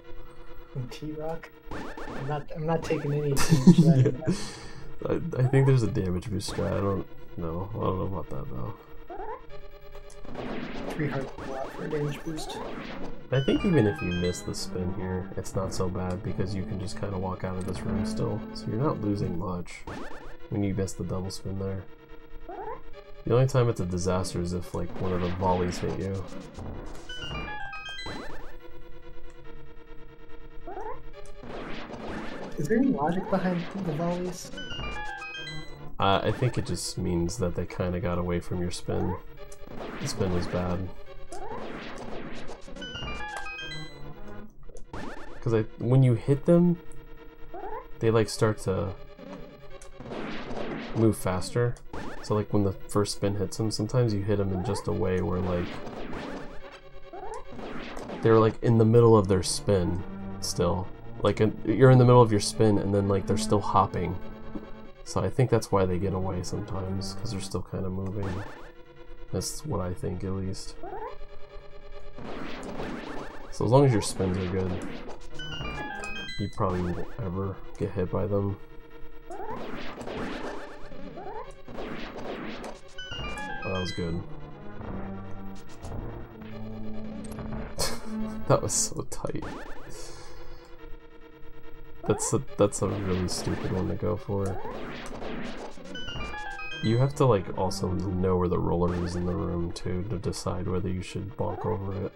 [SPEAKER 2] T-Rock? I'm not taking any damage.
[SPEAKER 1] Yeah. I think there's a damage boost strat. I don't know about that, though.
[SPEAKER 2] 3 hearts a lot for a damage boost.
[SPEAKER 1] I think even if you miss the spin here, it's not so bad because you can just kind of walk out of this room still. So you're not losing much when you miss the double spin there. The only time it's a disaster is if, like, one of the volleys hit you.
[SPEAKER 2] Is there any logic behind the volleys?
[SPEAKER 1] I think it just means that they kind of got away from your spin. The spin was bad. Because when you hit them, they like start to move faster. So like when the first spin hits them, sometimes you hit them in just a way where like they're like in the middle of their spin still. Like you're in the middle of your spin and then like they're still hopping. So I think that's why they get away sometimes, because they're still kind of moving. That's what I think, at least. So as long as your spins are good, you probably won't ever get hit by them. Oh, that was good. That was so tight. That's a really stupid one to go for. You have to like also know where the roller is in the room too to decide whether you should bonk over it.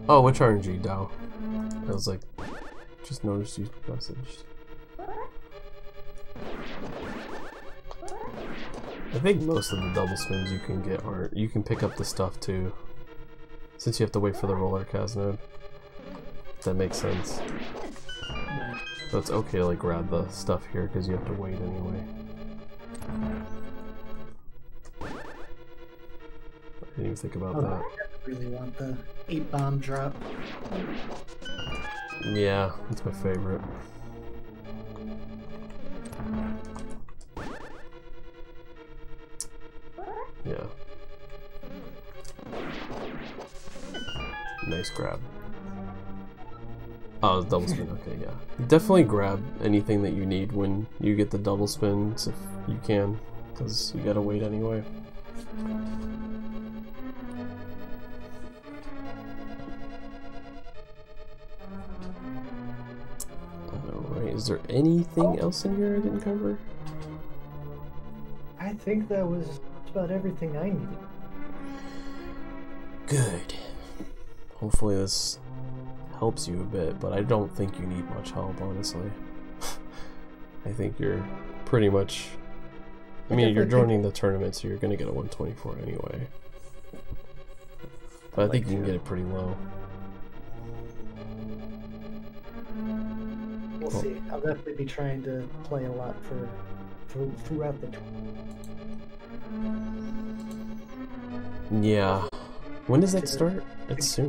[SPEAKER 1] Oh, which RNG, Dow? I was like, just noticed you messaged. I think most of the double spins you can get are, you can pick up the stuff too, since you have to wait for the roller caznode. That makes sense. So it's okay to like grab the stuff here because you have to wait anyway. I didn't even think about that.
[SPEAKER 2] I really want the 8-bomb drop.
[SPEAKER 1] Yeah, that's my favorite. Yeah. Nice grab. Oh, double spin. Okay, yeah. Definitely grab anything that you need when you get the double spins if you can, because you gotta wait anyway. Alright, is there anything else in here I didn't cover?
[SPEAKER 2] I think that was about everything I needed.
[SPEAKER 1] Good. Hopefully this helps you a bit, but I don't think you need much help, honestly. I think you're pretty much... I mean, you're joining the tournament, so you're gonna get a 124 anyway. But I think you can get it pretty low.
[SPEAKER 2] We'll see. I'll definitely be trying to play a lot throughout the tournament.
[SPEAKER 1] Yeah. When does that start? It's soon.